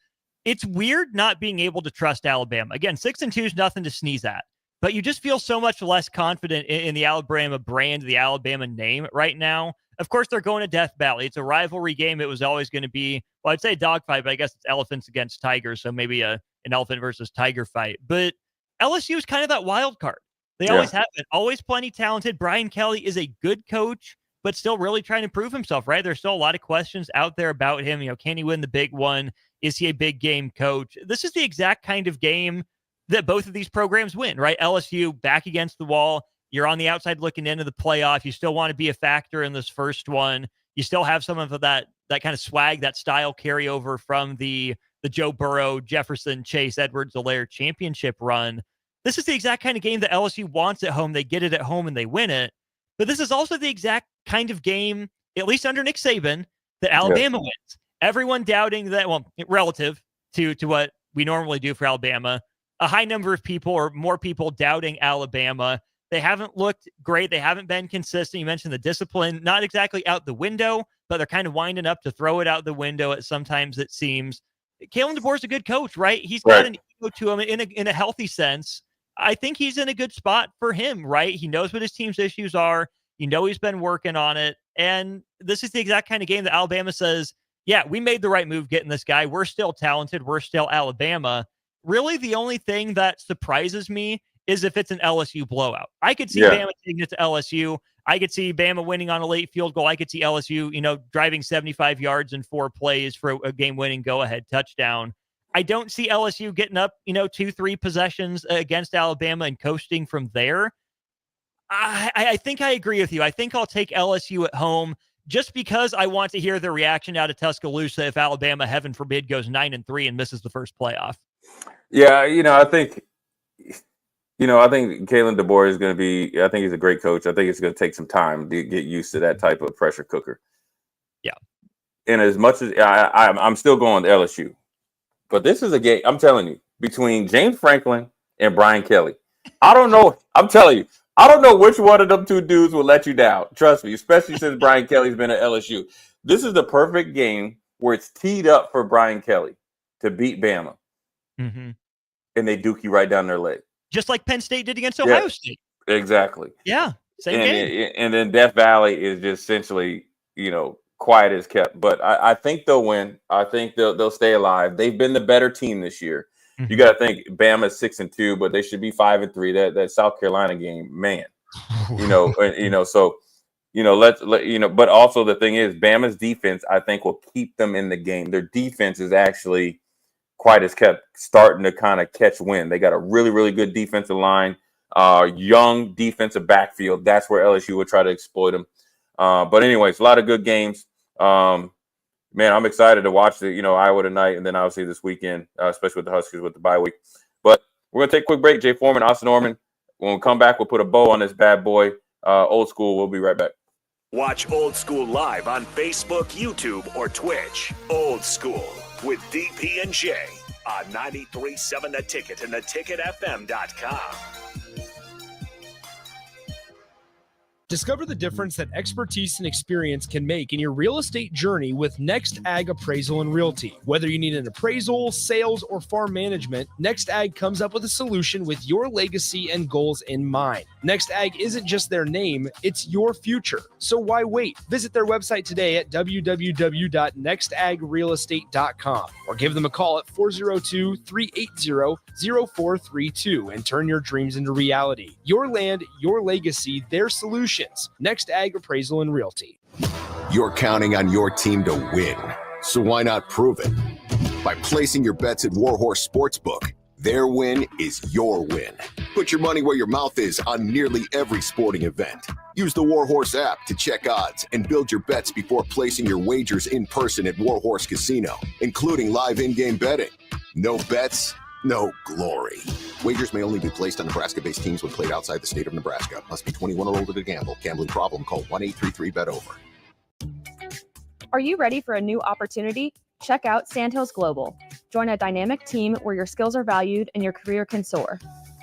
It's weird not being able to trust Alabama. Again, 6-2 is nothing to sneeze at, but you just feel so much less confident in the Alabama brand, the Alabama name right now. Of course, they're going to Death Valley. It's a rivalry game. It was always going to be, well, I'd say a dogfight, but I guess it's elephants against tigers, so maybe an elephant versus tiger fight. But LSU is kind of that wild card. They always have been, always plenty talented. Brian Kelly is a good coach, but still really trying to prove himself, right? There's still a lot of questions out there about him. You know, can he win the big one? Is he a big game coach? This is the exact kind of game that both of these programs win, right? LSU back against the wall. You're on the outside looking into the playoff. You still want to be a factor in this first one. You still have some of that kind of swag, that style carryover from the Joe Burrow, Jefferson, Chase, Edwards-Helaire championship run. This is the exact kind of game that LSU wants at home. They get it at home and they win it. But this is also the exact kind of game, at least under Nick Saban, that Alabama wins. Everyone doubting that, well, relative to what we normally do for Alabama, a high number of people or more people doubting Alabama. They haven't looked great. They haven't been consistent. You mentioned the discipline, not exactly out the window, but they're kind of winding up to throw it out the window at sometimes, it seems. Kalen DeBoer's a good coach, right? He's got an ego to him in a healthy sense. I think he's in a good spot for him, right? He knows what his team's issues are. You know he's been working on it. And this is the exact kind of game that Alabama says, yeah, we made the right move getting this guy. We're still talented. We're still Alabama. Really, the only thing that surprises me is if it's an LSU blowout. I could see Bama taking it to LSU. I could see Bama winning on a late field goal. I could see LSU, driving 75 yards in 4 plays for a game-winning go-ahead touchdown. I don't see LSU getting up, 2-3 possessions against Alabama and coasting from there. I think I agree with you. I think I'll take LSU at home just because I want to hear the reaction out of Tuscaloosa if Alabama, heaven forbid, goes 9-3 and misses the first playoff. Yeah, I think Kalen DeBoer is going to be, I think he's a great coach. I think it's going to take some time to get used to that type of pressure cooker. Yeah. And as much as I'm still going to LSU, but this is a game, I'm telling you, between James Franklin and Brian Kelly. I don't know. I'm telling you, I don't know which one of them two dudes will let you down. Trust me, especially since Brian Kelly's been at LSU. This is the perfect game where it's teed up for Brian Kelly to beat Bama. Mm-hmm. And they duke you right down their leg. Just like Penn State did against Ohio State. Exactly. Yeah, same game. And then Death Valley is just essentially, quiet as kept. But I think they'll win. I think they'll stay alive. They've been the better team this year. Mm-hmm. You got to think Bama's 6-2, but they should be 5-3. That South Carolina game, man. So but also the thing is, Bama's defense, I think, will keep them in the game. Their defense is actually quite as kept starting to kind of catch wind. They got a really, really good defensive line, young defensive backfield. That's where LSU would try to exploit them. But anyways, a lot of good games. Man, I'm excited to watch the, Iowa tonight, and then obviously this weekend, especially with the Huskers with the bye week. But we're going to take a quick break. Jay Foreman, Austin Oerman. When we come back, we'll put a bow on this bad boy. Old School, we'll be right back. Watch Old School live on Facebook, YouTube, or Twitch. Old School with DP and J on 93.7 The Ticket and theticketfm.com. Discover the difference that expertise and experience can make in your real estate journey with Next Ag Appraisal and Realty. Whether you need an appraisal, sales, or farm management, Next Ag comes up with a solution with your legacy and goals in mind. Next Ag isn't just their name, it's your future. So why wait? Visit their website today at www.nextagrealestate.com or give them a call at 402-380-0432 and turn your dreams into reality. Your land, your legacy, their solution. Next Ag Appraisal and Realty. You're counting on your team to win, so why not prove it? By placing your bets at Warhorse Sportsbook, their win is your win. Put your money where your mouth is on nearly every sporting event. Use the Warhorse app to check odds and build your bets before placing your wagers in person at Warhorse Casino, including live in-game betting. No bets, no glory. Wagers may only be placed on Nebraska-based teams when played outside the state of Nebraska. Must be 21 or older to gamble. Gambling problem? Call 1-833-BET-OVER. Are you ready for a new opportunity? Check out Sandhills Global. Join a dynamic team where your skills are valued and your career can soar.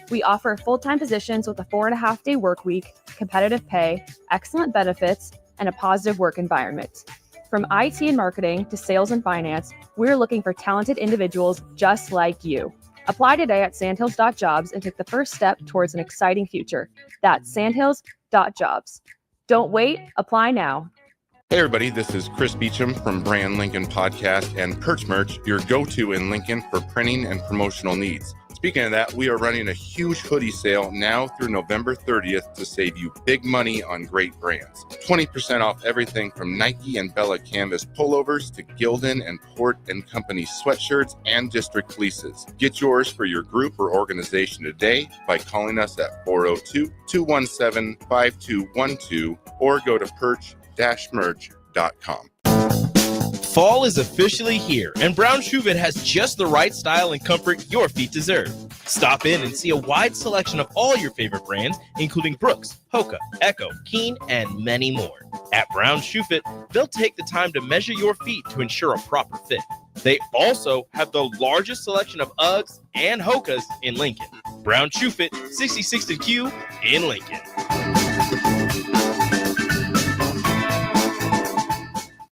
We offer full-time positions with a 4.5-day work week, competitive pay, excellent benefits, and a positive work environment. From IT and marketing to sales and finance, we're looking for talented individuals just like you. Apply today at sandhills.jobs and take the first step towards an exciting future. That's sandhills.jobs. Don't wait, apply now. Hey everybody, this is Chris Beecham from Brand Lincoln Podcast and Perch Merch, your go-to in Lincoln for printing and promotional needs. Speaking of that, we are running a huge hoodie sale now through November 30th to save you big money on great brands. 20% off everything from Nike and Bella Canvas pullovers to Gildan and Port & Company sweatshirts and district fleeces. Get yours for your group or organization today by calling us at 402-217-5212 or go to perch-merch.com. Fall is officially here, and Brown Shoe Fit has just the right style and comfort your feet deserve. Stop in and see a wide selection of all your favorite brands, including Brooks, Hoka, Echo, Keen, and many more. At Brown Shoe Fit, they'll take the time to measure your feet to ensure a proper fit. They also have the largest selection of Uggs and Hokas in Lincoln. Brown Shoe Fit, 66th and Q in Lincoln.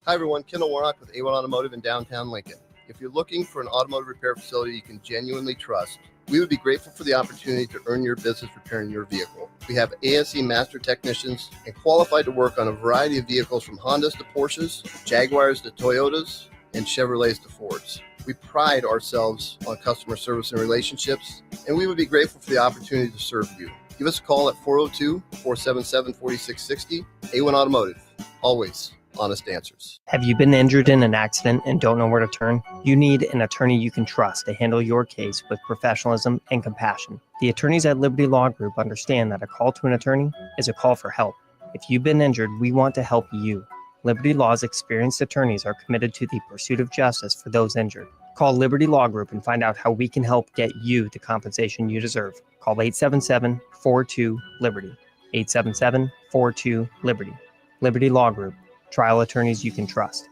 Hi everyone, Kendall Warnock with A1 Automotive in downtown Lincoln. If you're looking for an automotive repair facility you can genuinely trust, we would be grateful for the opportunity to earn your business repairing your vehicle. We have ASE master technicians and qualified to work on a variety of vehicles from Hondas to Porsches, Jaguars to Toyotas, and Chevrolets to Fords. We pride ourselves on customer service and relationships, and we would be grateful for the opportunity to serve you. Give us a call at 402-477-4660. A1 Automotive, always honest answers. Have you been injured in an accident and don't know where to turn? You need an attorney you can trust to handle your case with professionalism and compassion. The attorneys at Liberty Law Group understand that a call to an attorney is a call for help. If you've been injured, we want to help you. Liberty Law's experienced attorneys are committed to the pursuit of justice for those injured. Call Liberty Law Group and find out how we can help get you the compensation you deserve. Call 877-42-LIBERTY. 877-42-LIBERTY. Liberty Law Group. Trial attorneys you can trust.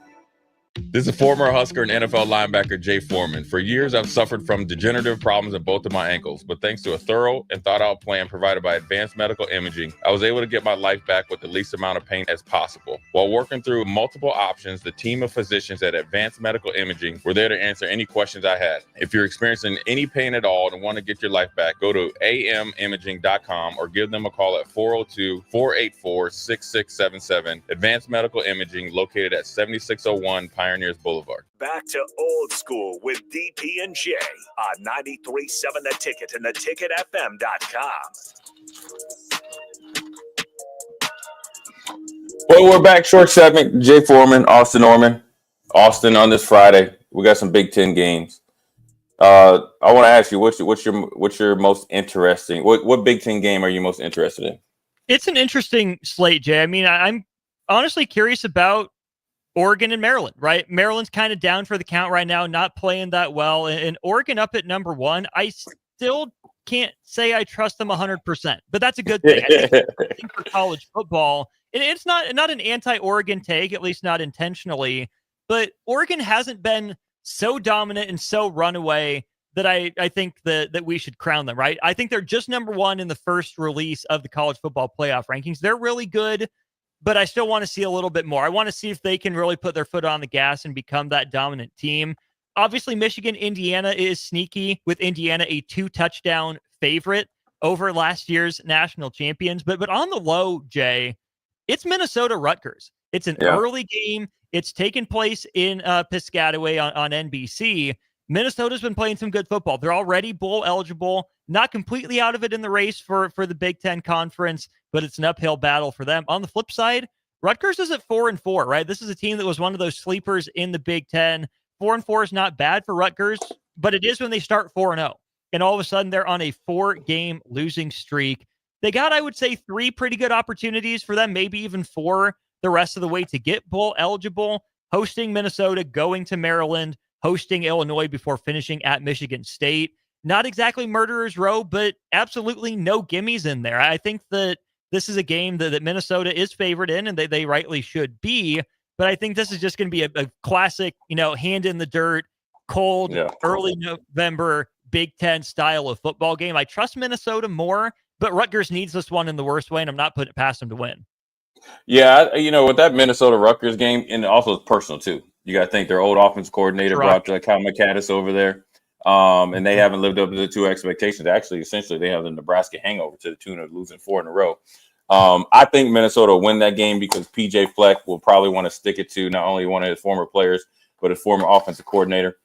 This is former Husker and NFL linebacker Jay Foreman. For years, I've suffered from degenerative problems in both of my ankles, but thanks to a thorough and thought-out plan provided by Advanced Medical Imaging, I was able to get my life back with the least amount of pain as possible. While working through multiple options, the team of physicians at Advanced Medical Imaging were there to answer any questions I had. If you're experiencing any pain at all and want to get your life back, go to amimaging.com or give them a call at 402-484-6677. Advanced Medical Imaging, located at 7601 Pioneers Boulevard. Back to old school with DP and J on 93.7 The Ticket and theticketfm.com. Well, we're back. Short segment. Jay Foreman, Austin Oerman. Austin on this Friday. We got some Big Ten games. I want to ask you, what's your most interesting? What Big Ten game are you most interested in? It's an interesting slate, Jay. I mean, I'm honestly curious about Oregon and Maryland, right? Maryland's kind of down for the count right now, not playing that well. And Oregon up at number one, I still can't say I trust them 100%, but that's a good thing. I think for college football, and it's not an anti-Oregon take, at least not intentionally, but Oregon hasn't been so dominant and so runaway that I think that we should crown them, right? I think they're just number one in the first release of the college football playoff rankings. They're really good, but I still want to see a little bit more. I want to see if they can really put their foot on the gas and become that dominant team. Obviously, Michigan, Indiana is sneaky, with Indiana a 2-touchdown favorite over last year's national champions. But on the low, Jay, it's Minnesota Rutgers. It's an early game. It's taken place in Piscataway on NBC. Minnesota's been playing some good football. They're already bowl eligible, not completely out of it in the race for the Big Ten Conference, but it's an uphill battle for them. On the flip side, Rutgers is at 4-4, right? This is a team that was one of those sleepers in the Big Ten 4-4 is not bad for Rutgers, but it is when they start 4-0. And all of a sudden, they're on a 4-game losing streak. They got, I would say, 3 pretty good opportunities for them, maybe even 4 the rest of the way to get bowl eligible. Hosting Minnesota, going to Maryland, hosting Illinois before finishing at Michigan State. Not exactly murderer's row, but absolutely no gimmies in there. I think that this is a game that Minnesota is favored in, and they rightly should be. But I think this is just going to be a classic, hand in the dirt, cold, early November, Big Ten style of football game. I trust Minnesota more, but Rutgers needs this one in the worst way, and I'm not putting it past them to win. Yeah, with that Minnesota Rutgers game, and also it's personal too. You got to think their old offense coordinator brought Cal McCaddis over there, and they haven't lived up to the 2 expectations. Actually, essentially, they have the Nebraska hangover to the tune of losing 4 in a row. I think Minnesota will win that game because PJ Fleck will probably want to stick it to not only one of his former players, but his former offensive coordinator.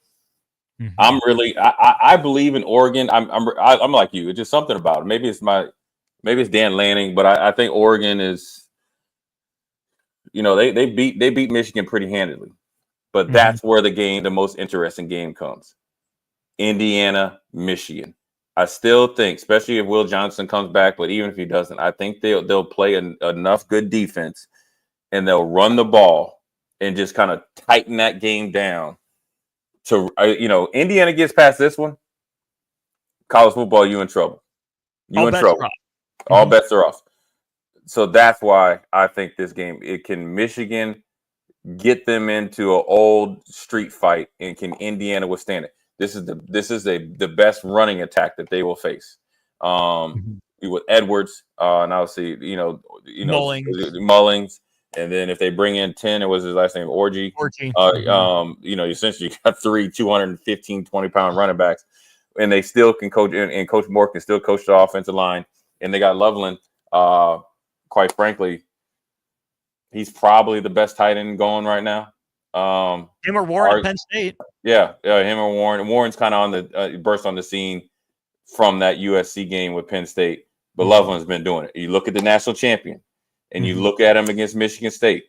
Mm-hmm. I believe in Oregon. I'm like you. It's just something about it. Maybe it's Dan Lanning, but I think Oregon is. They beat Michigan pretty handily, but that's where the most interesting game comes. Indiana, Michigan. I still think, especially if Will Johnson comes back, but even if he doesn't, I think they'll play enough good defense and they'll run the ball and just kind of tighten that game down. To Indiana gets past this one, college football, you in trouble. All bets are off. So that's why I think this game, can Michigan get them into an old street fight, and can Indiana withstand it? This is the best running attack that they will face. With Edwards, and obviously Mullings, and then if they bring in 10, it was his last name, Orgy. Essentially you got 3 215, 20-pound running backs, and they still can coach, and Coach Moore can still coach the offensive line, and they got Loveland. Quite frankly, he's probably the best tight end going right now. Him or Warren at Penn State. Yeah, him or Warren. Warren's kind of on the burst on the scene from that USC game with Penn State, but Loveland's been doing it. You look at the national champion, and you look at him against Michigan State.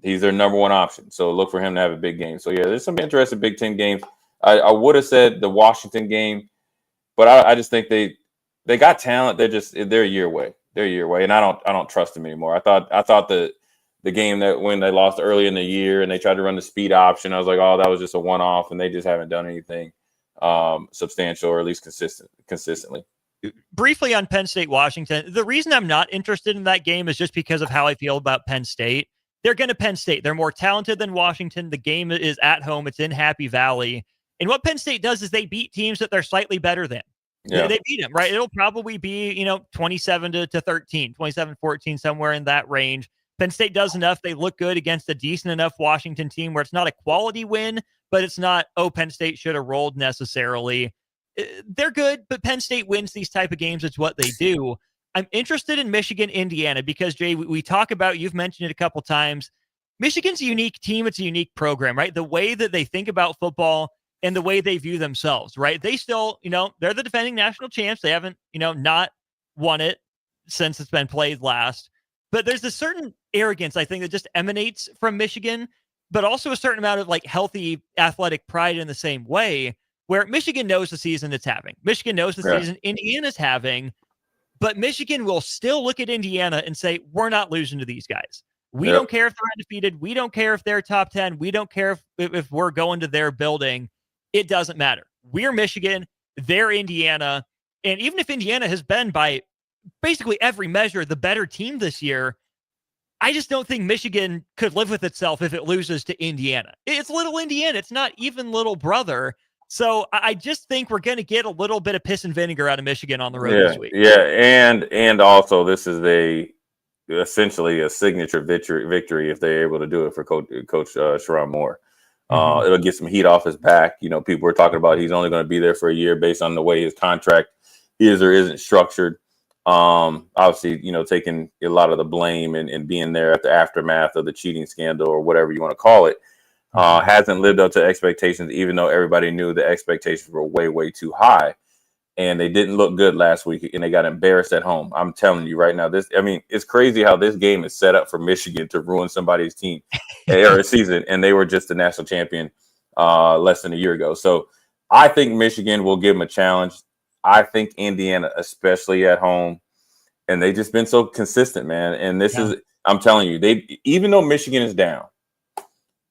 He's their number 1 option, so look for him to have a big game. So yeah, there's some interesting Big Ten games. I would have said the Washington game, but I just think they got talent. They're a year away. They're a year away, and I don't trust them anymore. I thought the game that when they lost early in the year and they tried to run the speed option, I was like, oh, that was just a one-off, and they just haven't done anything substantial or at least consistently. Briefly on Penn State, Washington, the reason I'm not interested in that game is just because of how I feel about Penn State. They're going to Penn State. They're more talented than Washington. The game is at home. It's in Happy Valley. And what Penn State does is they beat teams that they're slightly better than. Yeah. They beat them, right? It'll probably be, 27-13, 27-14, somewhere in that range. Penn State does enough. They look good against a decent enough Washington team where it's not a quality win, but it's not, Penn State should have rolled necessarily. They're good, but Penn State wins these type of games. It's what they do. I'm interested in Michigan, Indiana, because, Jay, we talk about, you've mentioned it a couple times, Michigan's a unique team. It's a unique program, right? The way that they think about football and the way they view themselves, right? They still, they're the defending national champs. They haven't, not won it since it's been played last. But there's a certain arrogance, I think, that just emanates from Michigan, but also a certain amount of healthy athletic pride in the same way, where Michigan knows the season it's having. Michigan knows the season Indiana's having, but Michigan will still look at Indiana and say, we're not losing to these guys. We don't care if they're undefeated. We don't care if they're top 10. We don't care if we're going to their building. It doesn't matter. We're Michigan. They're Indiana. And even if Indiana has been, by basically every measure, the better team this year, I just don't think Michigan could live with itself if it loses to Indiana. It's little Indiana. It's not even little brother. So I just think we're going to get a little bit of piss and vinegar out of Michigan on the road this week. Yeah, and also this is essentially a signature victory if they're able to do it for Coach Sherrone Moore. It'll get some heat off his back. People were talking about he's only going to be there for a year based on the way his contract is or isn't structured. Obviously, taking a lot of the blame and being there at the aftermath of the cheating scandal or whatever you want to call it, hasn't lived up to expectations, even though everybody knew the expectations were way, way too high. And they didn't look good last week, and they got embarrassed at home. I'm telling you right now, it's crazy how this game is set up for Michigan to ruin somebody's team or season, and they were just the national champion less than a year ago. So I think Michigan will give them a challenge. I think Indiana, especially at home, and they've just been so consistent, man. And this is, I'm telling you, even though Michigan is down,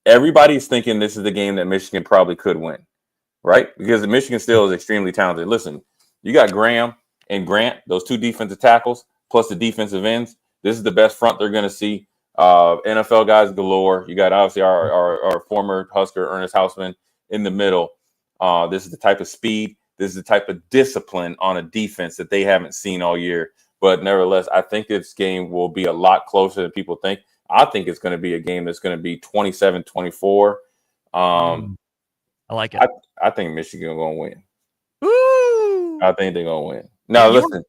everybody's thinking this is the game that Michigan probably could win, right? Because Michigan still is extremely talented. Listen, you got Graham and Grant, those two defensive tackles, plus the defensive ends. This is the best front they're going to see. NFL guys galore. You got obviously our former Husker, Ernest Hausman, in the middle. This is the type of speed. This is the type of discipline on a defense that they haven't seen all year. But nevertheless, I think this game will be a lot closer than people think. I think it's going to be a game that's going to be 27-24. I like it. I think Michigan is going to win. Woo! I think they're going to win. Now, listen,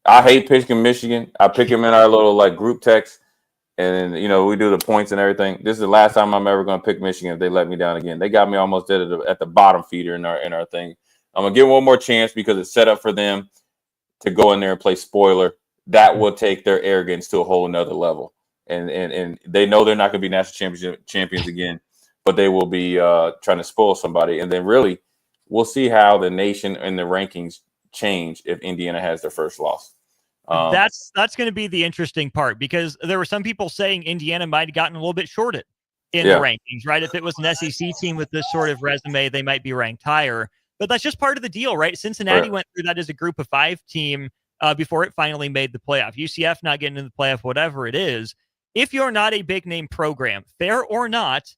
I hate picking Michigan. I pick them in our little group text, and we do the points and everything. This is the last time I'm ever going to pick Michigan if they let me down again. They got me almost dead at the bottom feeder in our thing. I'm going to give one more chance because it's set up for them to go in there and play spoiler. That will take their arrogance to a whole nother level. And they know they're not going to be national champions again, but they will be trying to spoil somebody. And then really, we'll see how the nation and the rankings change if Indiana has their first loss. That's going to be the interesting part, because there were some people saying Indiana might have gotten a little bit shorted in the rankings, right? If it was an SEC team with this sort of resume, they might be ranked higher. But that's just part of the deal, right? Cincinnati went through that as a group of 5 team before it finally made the playoff. UCF not getting into the playoff, whatever it is. If you're not a big name program, fair or not,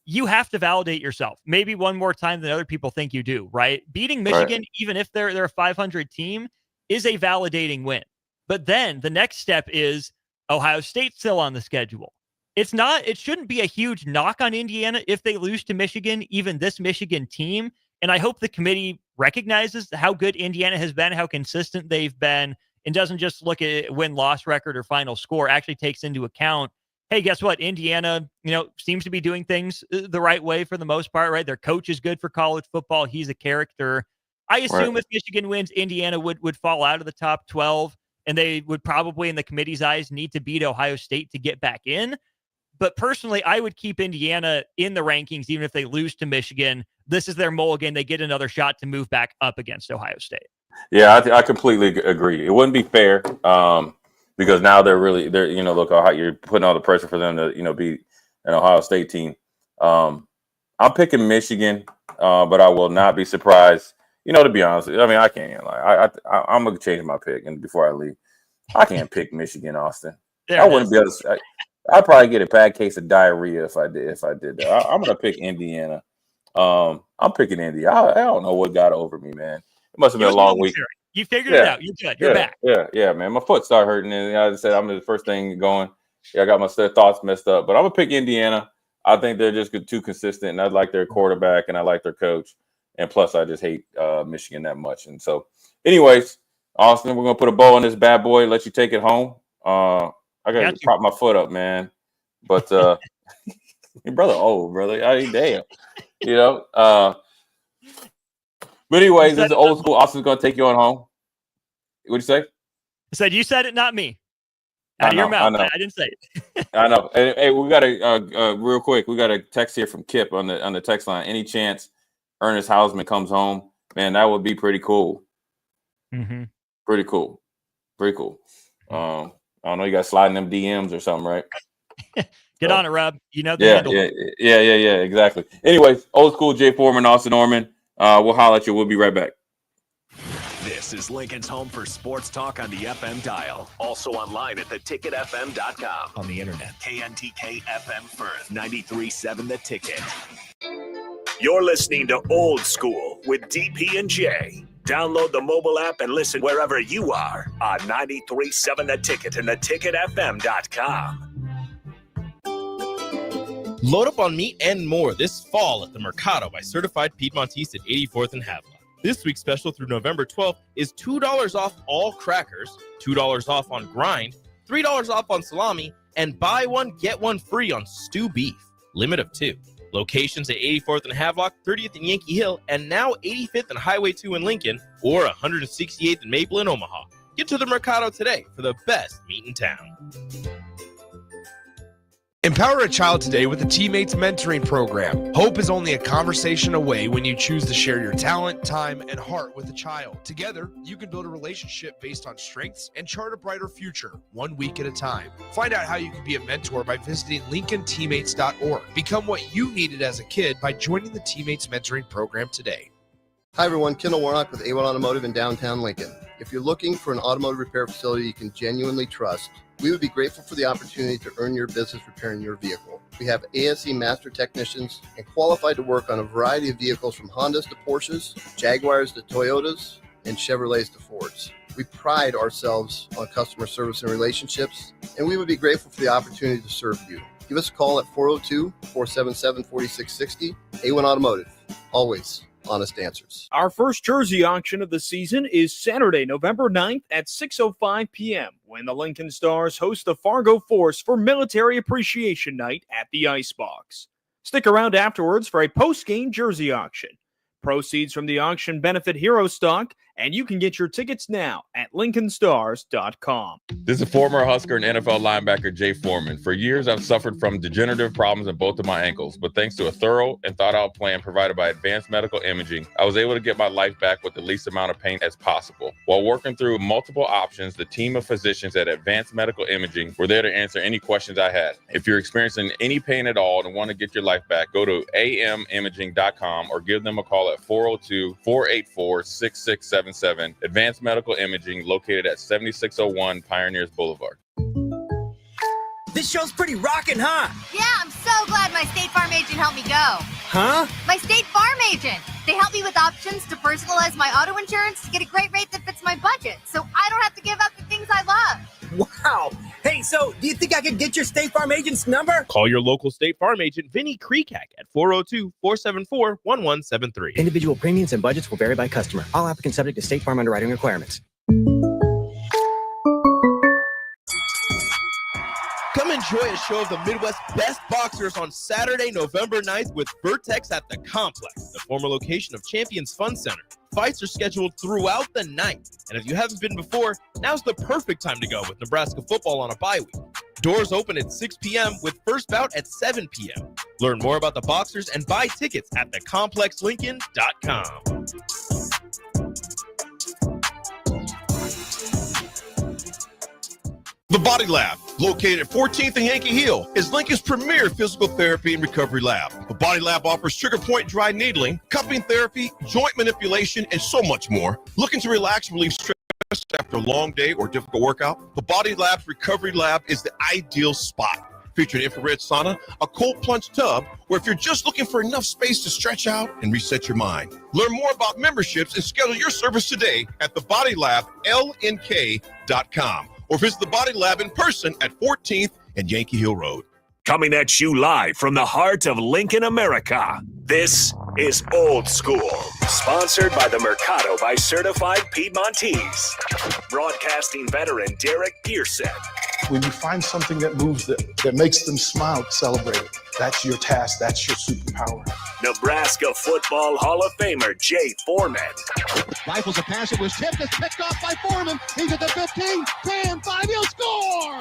you have to validate yourself maybe one more time than other people think you do, right? Beating Michigan, even if they're a 500 team, is a validating win. But then the next step is Ohio State still on the schedule. It shouldn't be a huge knock on Indiana if they lose to Michigan, even this Michigan team. And I hope the committee recognizes how good Indiana has been, how consistent they've been, and doesn't just look at win-loss record or final score, actually takes into account, hey, guess what? Indiana, seems to be doing things the right way for the most part, right? Their coach is good for college football. He's a character. I assume if Michigan wins, Indiana would fall out of the top 12, and they would probably, in the committee's eyes, need to beat Ohio State to get back in. But personally, I would keep Indiana in the rankings, even if they lose to Michigan. This is their mulligan. They get another shot to move back up against Ohio State. Yeah, I completely agree. It wouldn't be fair because now they're look, you're putting all the pressure for them to, beat an Ohio State team. I'm picking Michigan, but I will not be surprised. To be honest, I mean, I can't lie. I'm going to change my pick, and before I leave, I can't pick Michigan, Austin. I wouldn't be able to. I'd probably get a bad case of diarrhea if I did that. I'm going to pick Indiana. I'm picking Indy. I don't know what got over me, man. It must have been a long week. You figured it out. You're good. You're back. Yeah, man. My foot started hurting, and I said I'm the first thing going. I got my thoughts messed up, but I'm gonna pick Indiana. I think they're just too consistent, and I like their quarterback, and I like their coach, and plus I just hate Michigan that much. And so, anyways, Austin, we're gonna put a bow on this bad boy. Let you take it home. I gotta prop my foot up, man. But your brother, brother, I mean, damn. But anyways, this is old school. Austin's gonna take you on home. What'd you say? I said you said it, not me. Out of your mouth. I didn't say it. I know. Hey, we got a real quick. We got a text here from Kip on the text line. Any chance Ernest Hausman comes home? Man, that would be pretty cool. Mm-hmm. Pretty cool. I don't know. You got sliding them DMs or something, right? Get on it, Rob. You know the handle. Yeah. Exactly. Anyways, old school Jay Foreman, Austin Oerman. We'll holler at you. We'll be right back. This is Lincoln's home for sports talk on the FM dial. Also online at theticketfm.com. On the internet. KNTK FM Firth, 93.7 The Ticket. You're listening to Old School with DP and J. Download the mobile app and listen wherever you are on 93.7 The Ticket and theticketfm.com. Load up on meat and more this fall at the Mercado by Certified Piedmontese at 84th and Havelock. This week's special through November 12th is $2 off all crackers, $2 off on grind, $3 off on salami, and buy one, get one free on stew beef. Limit of 2. Locations at 84th and Havelock, 30th and Yankee Hill, and now 85th and Highway 2 in Lincoln, or 168th and Maple in Omaha. Get to the Mercado today for the best meat in town. Empower a child today with the Teammates Mentoring Program. Hope is only a conversation away when you choose to share your talent, time, and heart with a child. Together, you can build a relationship based on strengths and chart a brighter future, 1 week at a time. Find out how you can be a mentor by visiting LincolnTeammates.org. Become what you needed as a kid by joining the Teammates Mentoring Program today. Hi everyone, Kendall Warnock with A1 Automotive in downtown Lincoln. If you're looking for an automotive repair facility you can genuinely trust, we would be grateful for the opportunity to earn your business repairing your vehicle. We have ASE master technicians and qualified to work on a variety of vehicles from Hondas to Porsches, Jaguars to Toyotas, and Chevrolets to Fords. We pride ourselves on customer service and relationships, and we would be grateful for the opportunity to serve you. Give us a call at 402-477-4660. A1 Automotive, always honest answers. Our first jersey auction of the season is Saturday, November 9th at 6:05 p.m. when the Lincoln Stars host the Fargo Force for Military Appreciation Night at the Icebox. Stick around afterwards for a post-game jersey auction. Proceeds from the auction benefit Hero Stock, and you can get your tickets now at LincolnStars.com. This is former Husker and NFL linebacker Jay Foreman. For years, I've suffered from degenerative problems in both of my ankles, but thanks to a thorough and thought-out plan provided by Advanced Medical Imaging, I was able to get my life back with the least amount of pain as possible. While working through multiple options, the team of physicians at Advanced Medical Imaging were there to answer any questions I had. If you're experiencing any pain at all and want to get your life back, go to amimaging.com or give them a call at 402-484-6677. Advanced Medical Imaging, located at 7601 Pioneers Boulevard. This show's pretty rockin', huh? Yeah, I'm so glad my State Farm agent helped me go. Huh? My State Farm agent. They help me with options to personalize my auto insurance to get a great rate that fits my budget, so I don't have to give up the things I love. Wow. Hey, so do you think I could get your State Farm agent's number? Call your local State Farm agent, Vinny Kreekak, at 402-474-1173. Individual premiums and budgets will vary by customer. All applicants subject to State Farm underwriting requirements. Come enjoy a show of the Midwest's best boxers on Saturday, November 9th with Vertex at the Complex, the former location of Champions Fun Center. Fights are scheduled throughout the night, and if you haven't been before, now's the perfect time to go with Nebraska football on a bye week. Doors open at 6 p.m. with first bout at 7 p.m. Learn more about the boxers and buy tickets at thecomplexlincoln.com. The Body Lab, located at 14th and Yankee Hill, is Lincoln's premier physical therapy and recovery lab. The Body Lab offers trigger point dry needling, cupping therapy, joint manipulation, and so much more. Looking to relax and relieve stress after a long day or difficult workout? The Body Lab's recovery lab is the ideal spot. Featuring infrared sauna, a cold plunge tub, or if you're just looking for enough space to stretch out and reset your mind. Learn more about memberships and schedule your service today at thebodylablnk.com. or visit the Body Lab in person at 14th and Yankee Hill Road. Coming at you live from the heart of Lincoln, America. This is Old School, sponsored by the Mercado by Certified Piedmontese. Broadcasting veteran Derek Gearset. When you find something that moves them, that makes them smile, celebrate it. That's your task. That's your superpower. Nebraska Football Hall of Famer Jay Foreman. Rifles a pass. It was tipped. It's picked off by Foreman. He's at the 15, 10, 5. He'll score!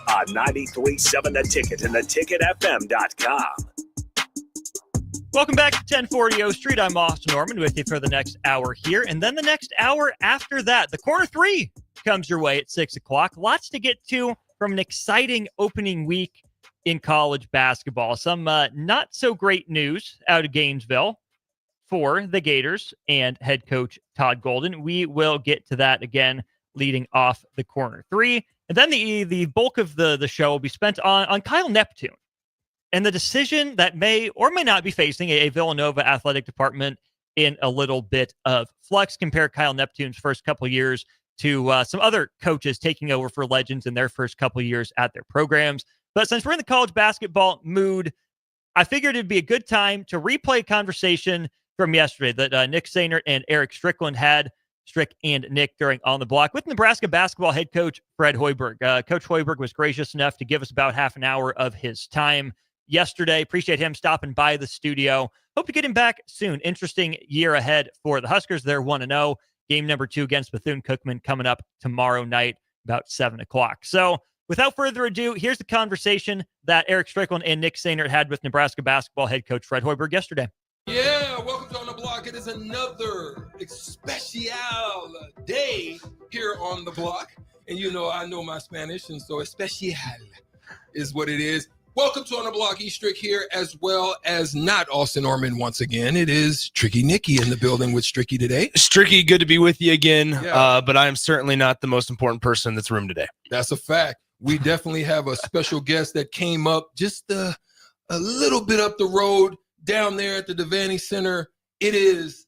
On 93.7 The Ticket and theticketfm.com. Welcome back to 1040 O Street. I'm Austin Oerman with you for the next hour here. And then the next hour after that, the Corner 3 comes your way at 6 o'clock. Lots to get to from an exciting opening week in college basketball. Some not so great news out of Gainesville for the Gators and head coach Todd Golden. We will get to that again leading off the Corner 3. And then the bulk of the show will be spent on Kyle Neptune and the decision that may or may not be facing a Villanova athletic department in a little bit of flux. Compare Kyle Neptune's first couple of years to some other coaches taking over for Legends in their first couple of years at their programs. But since we're in the college basketball mood, I figured it'd be a good time to replay a conversation from yesterday that Nick Sainert and Eric Strickland had, Strick and Nick, during On the Block with Nebraska basketball head coach Fred Hoiberg. Coach Hoiberg was gracious enough to give us about half an hour of his time yesterday. Appreciate him stopping by the studio. Hope to get him back soon. Interesting year ahead for the Huskers. They're 1-0. Game number 2 against Bethune-Cookman coming up tomorrow night about 7 o'clock. So Without further ado, here's the conversation that Eric Strickland and Nick Sainert had with Nebraska basketball head coach Fred Hoiberg yesterday. Yeah, welcome to On the Block. It is another special day here on the block. And I know my Spanish, and so especial is what it is. Welcome to On the Block. Strick here, as well as not Austin Oerman once again. It is Tricky Nicky in the building with Stricky today. Stricky, good to be with you again, Yeah. but I am certainly not the most important person in this room today. That's a fact. We definitely have a special guest that came up just a little bit up the road down there at the Devaney Center. It is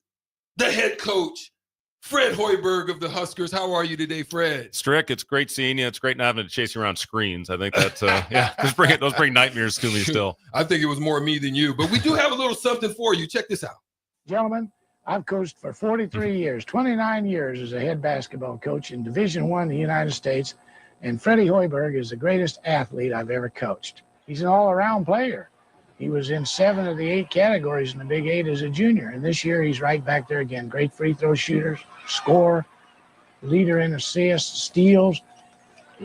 the head coach, Fred Hoiberg of the Huskers. How are you today, Fred? Strick, it's great seeing you. It's great not having to chase you around screens. I think that's those bring nightmares to me still. I think it was more me than you, but we do have a little something for you. Check this out. Gentlemen, I've coached for 43 years, 29 years as a head basketball coach in Division I in the United States, and Freddie Hoiberg is the greatest athlete I've ever coached. He's an all-around player. He was in 7 of the 8 categories in the Big 8 as a junior, and this year he's right back there again. Great free throw shooter, scorer, leader in assists, steals,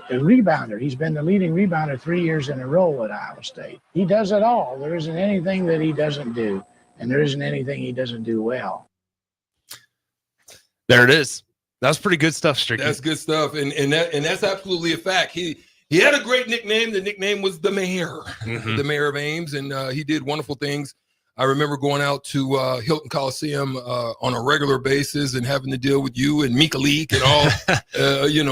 a rebounder. He's been the leading rebounder 3 years in a row at Iowa State. He does it all. There isn't anything that he doesn't do, and there isn't anything he doesn't do well. There it is. That was pretty good stuff, Stricky. That's good stuff, and that's absolutely a fact. He had a great nickname. The nickname was the Mayor, the Mayor of Ames, and he did wonderful things. I remember going out to Hilton Coliseum on a regular basis and having to deal with you and Mika Leak and all,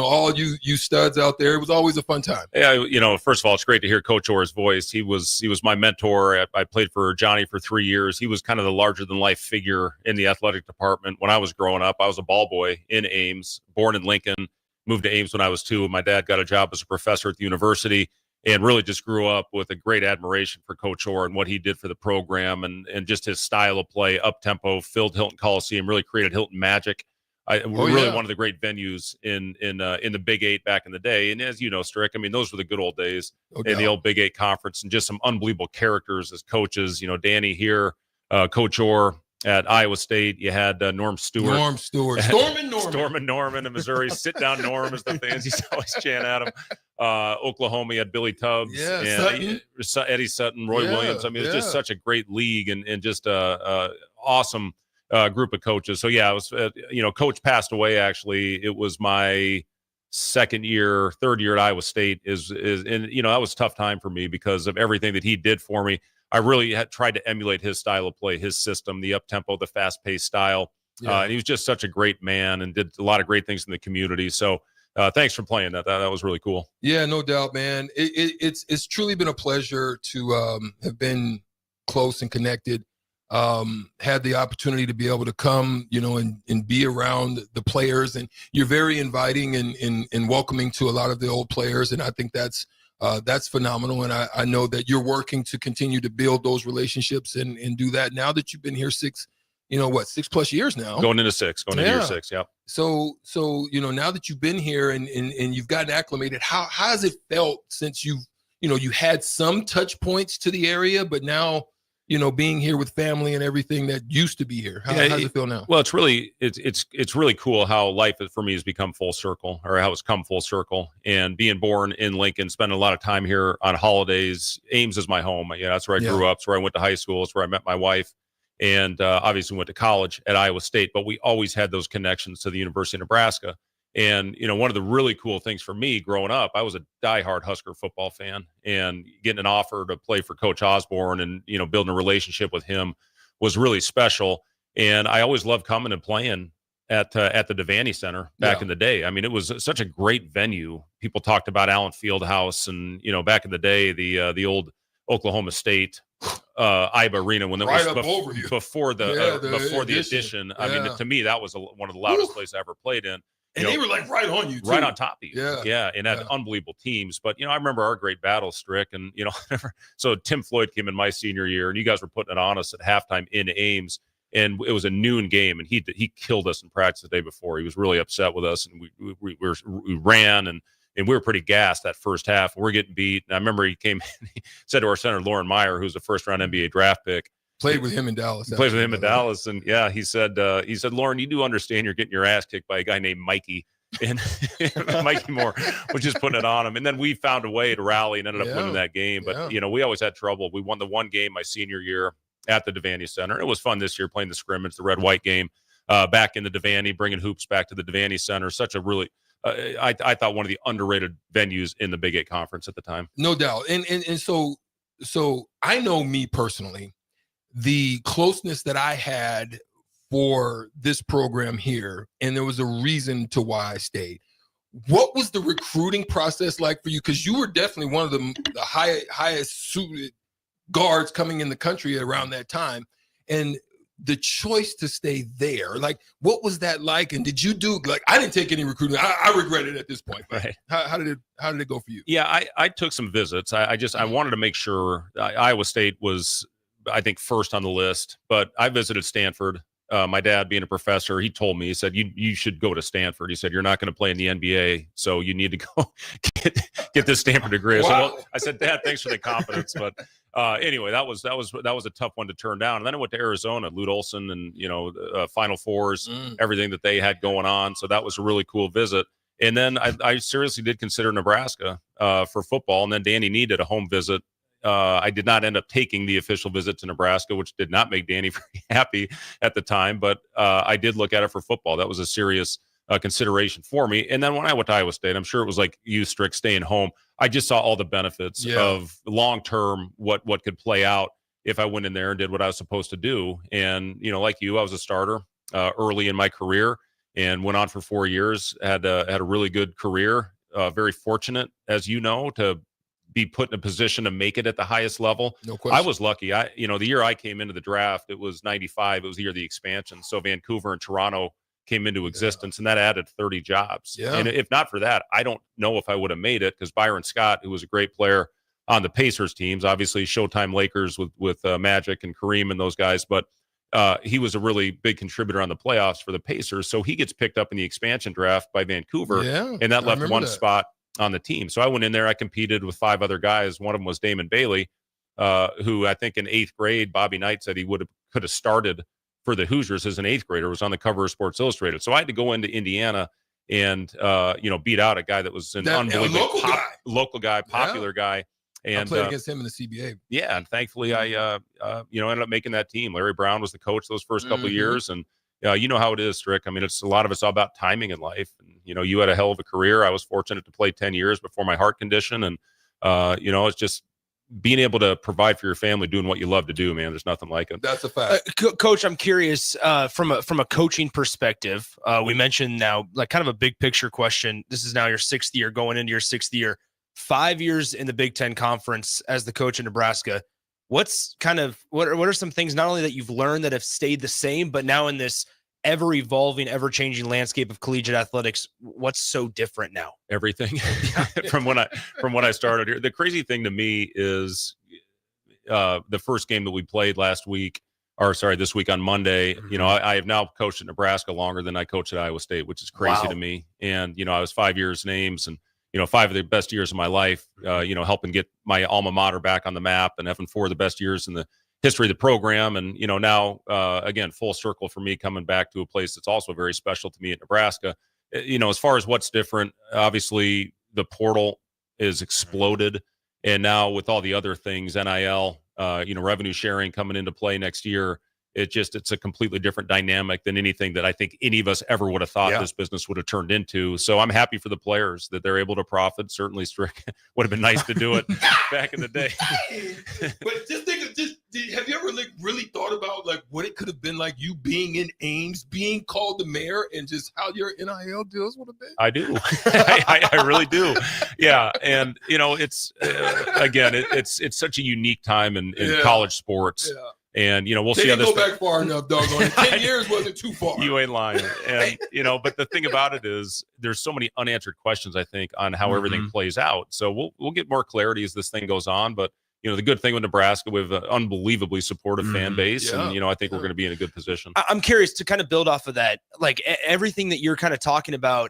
all you studs out there. It was always a fun time. Yeah, first of all, it's great to hear Coach Orr's voice. He was my mentor. I played for Johnny for 3 years. He was kind of the larger-than-life figure in the athletic department. When I was growing up, I was a ball boy in Ames, born in Lincoln, moved to Ames when I was 2. My dad got a job as a professor at the university, and really just grew up with a great admiration for Coach Orr and what he did for the program and just his style of play, up-tempo, filled Hilton Coliseum, really created Hilton Magic. Really one of the great venues in the Big 8 back in the day. And as you know, Strick, I mean, those were the good old days in the old Big 8 conference, and just some unbelievable characters as coaches. Danny here, Coach Orr. At Iowa State, you had Norm Stewart. Stormin' Norman in Missouri. Sit down, Norm, as the fans used to always chant at him. Oklahoma, you had Billy Tubbs. And Eddie Sutton, Roy Williams. I mean, it's just such a great league and just a awesome group of coaches. So, yeah, it was, Coach passed away, actually. It was my third year at Iowa State. And that was a tough time for me because of everything that he did for me. I really had tried to emulate his style of play, his system, the up-tempo, the fast-paced style. And he was just such a great man and did a lot of great things in the community. So thanks for playing that. That was really cool. Yeah, no doubt, man. It's truly been a pleasure to have been close and connected. Had the opportunity to be able to come, and be around the players. And you're very inviting and welcoming to a lot of the old players. And I think that's phenomenal. And I know that you're working to continue to build those relationships and do that now that you've been here 6+ years now. Going into year 6. Yeah. So, now that you've been here and you've gotten acclimated, how has it felt since you had some touch points to the area, but now, being here with family and everything that used to be here, how does it feel now? Well, it's really cool how life for me has become full circle, or how it's come full circle. And being born in Lincoln, spending a lot of time here on holidays. Ames is my home. That's where I grew up. It's where I went to high school. It's where I met my wife, and obviously went to college at Iowa State. But we always had those connections to the University of Nebraska. And, one of the really cool things for me growing up, I was a diehard Husker football fan, and getting an offer to play for Coach Osborne and, building a relationship with him was really special. And I always loved coming and playing at the Devaney Center back in the day. I mean, it was such a great venue. People talked about Allen Fieldhouse and, back in the day, the old Oklahoma State IBA Arena when it was before the addition. I mean, to me, that was one of the loudest places I ever played in. And they were like right on you, too. Right on top of you. Yeah. And had unbelievable teams. But, I remember our great battle, Strick. And, so Tim Floyd came in my senior year, and you guys were putting it on us at halftime in Ames. And it was a noon game, and he killed us in practice the day before. He was really upset with us, and we ran, and we were pretty gassed that first half. We're getting beat. And I remember he came in, he said to our center, Lauren Meyer, who's a first-round NBA draft pick. Played with him in Dallas. And he said, Lauren, you do understand you're getting your ass kicked by a guy named Mikey. And Mikey Moore was just putting it on him. And then we found a way to rally and ended up winning that game. But, we always had trouble. We won the one game my senior year at the Devaney Center. It was fun this year playing the scrimmage, the red-white game, back in the Devaney, bringing hoops back to the Devaney Center. Such a really, I thought one of the underrated venues in the Big 8 Conference at the time. No doubt. And so I know me personally, the closeness that I had for this program here, and there was a reason to why I stayed. What was the recruiting process like for you? Because you were definitely one of the highest suited guards coming in the country around that time. And the choice to stay there, like, what was that like? And did you do, like, I didn't take any recruiting. I regret it at this point. But how did it go for you? Yeah, I took some visits. I wanted to make sure Iowa State was, I think, first on the list. But I visited Stanford. My dad, being a professor, he told me, he said, you should go to Stanford. He said, you're not going to play in the NBA, so you need to go get this Stanford degree. Wow. So, well, I said, Dad, thanks for the confidence. But anyway, that was a tough one to turn down. And then I went to Arizona, Lute Olson, and Final Fours, everything that they had going on. So that was a really cool visit. And then I seriously did consider Nebraska for football. And then Danny Nee did a home visit. I did not end up taking the official visit to Nebraska, which did not make Danny very happy at the time. But I did look at it for football. That was a serious consideration for me. And then when I went to Iowa State, I'm sure it was like you, Strick, staying home. I just saw all the benefits of long-term what could play out if I went in there and did what I was supposed to do. And, like you, I was a starter early in my career and went on for 4 years, had a really good career, very fortunate, as you know, to be put in a position to make it at the highest level. No question. I was lucky. The year I came into the draft, it was 95. It was the year of the expansion. So Vancouver and Toronto came into existence, and that added 30 jobs. Yeah. And if not for that, I don't know if I would have made it, because Byron Scott, who was a great player on the Pacers teams, obviously Showtime Lakers with Magic and Kareem and those guys, but he was a really big contributor on the playoffs for the Pacers. So he gets picked up in the expansion draft by Vancouver, and that left one spot on the team. So I went in there, I competed with 5 other guys. One of them was Damon Bailey, who I think in 8th grade, Bobby Knight said he could have started for the Hoosiers as an 8th grader, was on the cover of Sports Illustrated. So I had to go into Indiana and, beat out a guy that was an unbelievable local guy, popular guy. And I played against him in the CBA. Yeah. And thankfully I ended up making that team. Larry Brown was the coach those first couple of years. And you know how it is, Strick. I mean, a lot of it's all about timing in life. And, you had a hell of a career. I was fortunate to play 10 years before my heart condition. And, it's just being able to provide for your family, doing what you love to do, man. There's nothing like it. That's a fact. Coach, I'm curious, from a coaching perspective, we mentioned now, like, kind of a big picture question. This is now your 6th year, going into your 6th year, 5 years in the Big Ten Conference as the coach in Nebraska. What are some things not only that you've learned that have stayed the same, but now in this ever evolving, ever changing landscape of collegiate athletics, what's so different now? Everything from when I started here. The crazy thing to me is the first game that we played this week on Monday. I have now coached at Nebraska longer than I coached at Iowa State, which is crazy to me. And I was 5 years names, and 5 of the best years of my life, helping get my alma mater back on the map, and having 4 of the best years in the history of the program. And, now, again, full circle for me, coming back to a place that's also very special to me at Nebraska. As far as what's different, obviously the portal is exploded. And now with all the other things, NIL, revenue sharing coming into play next year, it's a completely different dynamic than anything that I think any of us ever would have thought this business would have turned into. So I'm happy for the players that they're able to profit. Certainly, Strick, would have been nice to do it back in the day. But have you ever really thought about like what it could have been like, you being in Ames, being called the mayor, and just how your NIL deals would have been? I do. I really do. Yeah. And, it's, again, it's such a unique time in college sports. Yeah. And, we'll see how this go back far enough, doggone. 10 years wasn't too far. You ain't lying. And, but the thing about it is there's so many unanswered questions, I think, on how everything plays out. So we'll get more clarity as this thing goes on. But, the good thing with Nebraska, we have an unbelievably supportive fan base. Yeah. And, I think we're going to be in a good position. I'm curious to kind of build off of that. Like, everything that you're kind of talking about,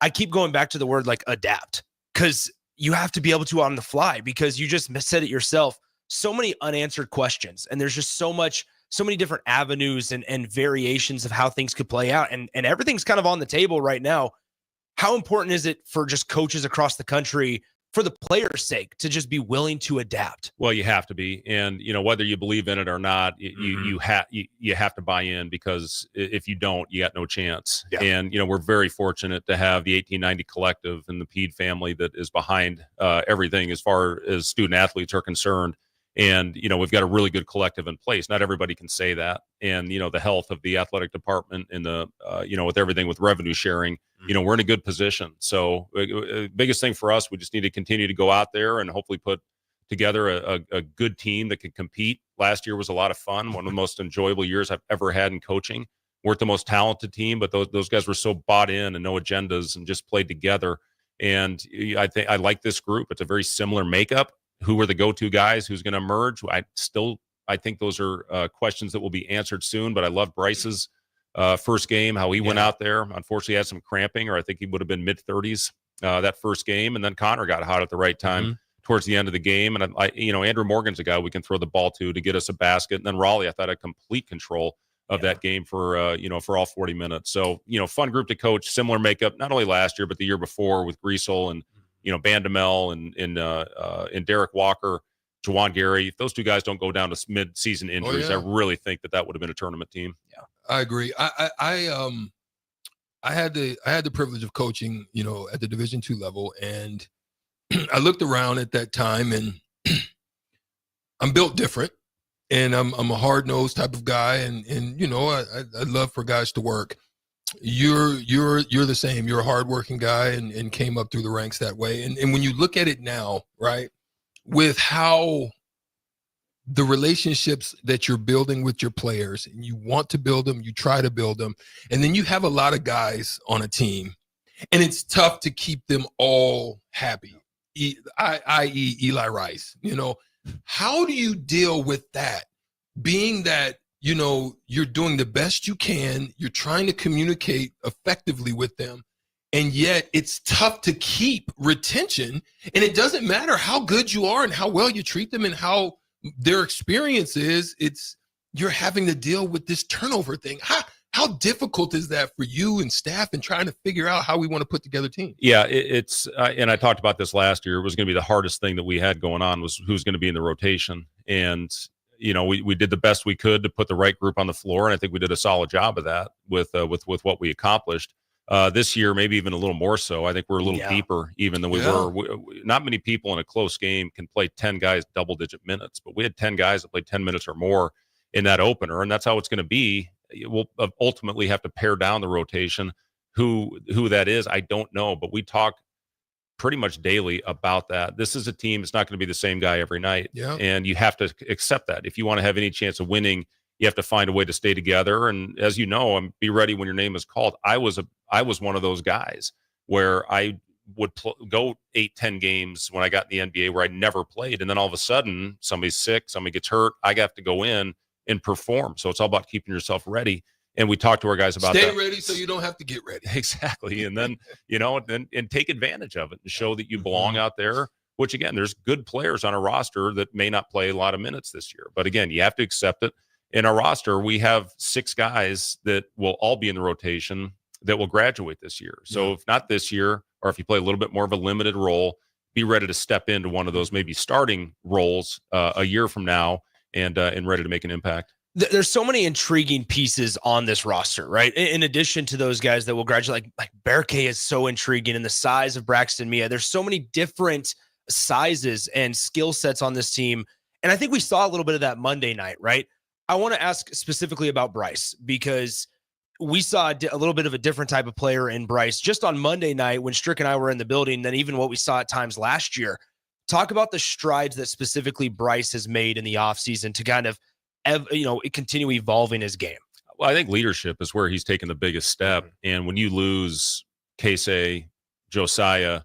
I keep going back to the word, like, adapt. Because you have to be able to on the fly, because you just said it yourself. So many unanswered questions, and there's just so many different avenues and variations of how things could play out. And everything's kind of on the table right now. how important is it for just coaches across the country, for the players' sake, to just be willing to adapt? Well, you have to be, and whether you believe in it or not, you have to buy in, because if you don't, you got no chance. Yeah. And we're very fortunate to have the 1890 collective and the Pede family that is behind everything as far as student athletes are concerned. And we've got a really good collective in place. Not everybody can say that. And the health of the athletic department and the with everything with revenue sharing, we're in a good position. So biggest thing for us, we just need to continue to go out there and hopefully put together a good team that can compete. Last year was a lot of fun, one of the most enjoyable years I've ever had in coaching. Weren't the most talented team, but those guys were so bought in and no agendas and just played together. And I think I like this group. It's a very similar makeup. Who are the go-to guys? Who's going to emerge? I think those are questions that will be answered soon. But I love Bryce's first game, how he went out there. Unfortunately, had some cramping, or I think he would have been mid-30s that first game. And then Connor got hot at the right time towards the end of the game. And Andrew Morgan's a guy we can throw the ball to get us a basket. And then Raleigh, I thought, had complete control of that game for all 40 minutes. So fun group to coach. Similar makeup, not only last year but the year before with Griesel and Bandamel and Derek Walker, Jawan Gary. If those two guys don't go down to mid-season injuries, I really think that would have been a tournament team. Yeah, I agree. I had the privilege of coaching, at the Division II level, and I looked around at that time, and I'm built different, and I'm a hard-nosed type of guy, and I love for guys to work. You're the same. You're a hardworking guy and came up through the ranks that way. And when you look at it now, right, with how the relationships that you're building with your players, and you want to build them, you try to build them, and then you have a lot of guys on a team, and it's tough to keep them all happy, i.e. Eli Rice. How do you deal with that, being that you're doing the best you can, you're trying to communicate effectively with them, and yet it's tough to keep retention, and it doesn't matter how good you are and how well you treat them and how their experience is, you're having to deal with this turnover thing. How difficult is that for you and staff and trying to figure out how we want to put together teams? Yeah, it's and I talked about this last year. It was going to be the hardest thing that we had going on was who's going to be in the rotation. And we did the best we could to put the right group on the floor, and I think we did a solid job of that with what we accomplished. This year, maybe even a little more so. I think we're a little deeper even than we were. Not many people in a close game can play 10 guys double-digit minutes, but we had 10 guys that played 10 minutes or more in that opener, and that's how it's going to be. We'll ultimately have to pare down the rotation. Who that is, I don't know, but we talk pretty much daily about that. This is a team. It's not going to be the same guy every night. Yeah. And you have to accept that. If you want to have any chance of winning, you have to find a way to stay together. And as you know, and be ready when your name is called. I was one of those guys where I would go 8-10 games when I got in the NBA where I never played. And then all of a sudden somebody's sick, somebody gets hurt. I have to go in and perform. So it's all about keeping yourself ready. And we talked to our guys about Stay that. ready so you don't have to get ready. Exactly. And then, and take advantage of it and show that you belong out there, which again, there's good players on a roster that may not play a lot of minutes this year. But again, you have to accept it. In our roster, we have 6 guys that will all be in the rotation that will graduate this year. So if not this year, or if you play a little bit more of a limited role, be ready to step into one of those maybe starting roles a year from now and ready to make an impact. There's so many intriguing pieces on this roster, right? In addition to those guys that will graduate, like Berkay is so intriguing, and the size of Braxton Mia. There's so many different sizes and skill sets on this team. And I think we saw a little bit of that Monday night, right? I want to ask specifically about Bryce, because we saw a little bit of a different type of player in Bryce just on Monday night when Strick and I were in the building than even what we saw at times last year. Talk about the strides that specifically Bryce has made in the offseason to kind of continue evolving his game. Well, I think leadership is where he's taken the biggest step. And when you lose Casey, Josiah,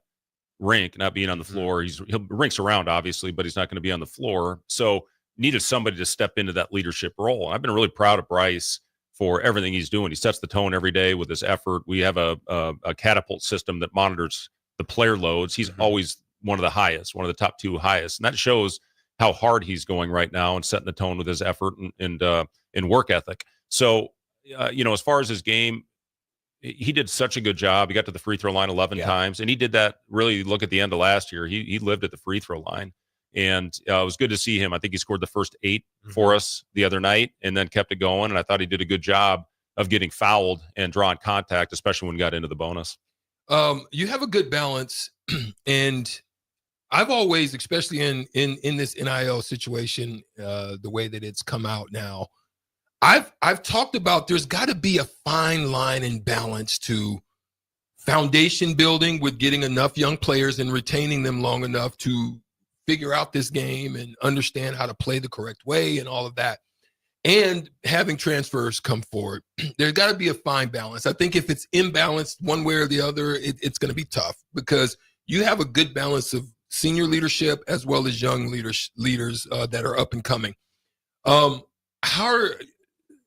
Rink not being on the floor, Rink's around obviously, but he's not going to be on the floor. So needed somebody to step into that leadership role. And I've been really proud of Bryce for everything he's doing. He sets the tone every day with his effort. We have a catapult system that monitors the player loads. He's always one of the highest, one of the top 2 highest. And that shows how hard he's going right now and setting the tone with his effort and work ethic. So, as far as his game, he did such a good job. He got to the free throw line 11 times, and he did that really. Look at the end of last year. He lived at the free throw line, and it was good to see him. I think he scored the first 8 for us the other night, and then kept it going. And I thought he did a good job of getting fouled and drawing contact, especially when he got into the bonus. You have a good balance, and I've always, especially in this NIL situation, the way that it's come out now, I've talked about there's got to be a fine line and balance to foundation building with getting enough young players and retaining them long enough to figure out this game and understand how to play the correct way and all of that, and having transfers come forward. There's got to be a fine balance. I think if it's imbalanced one way or the other, it's going to be tough, because you have a good balance of senior leadership as well as young leaders that are up and coming.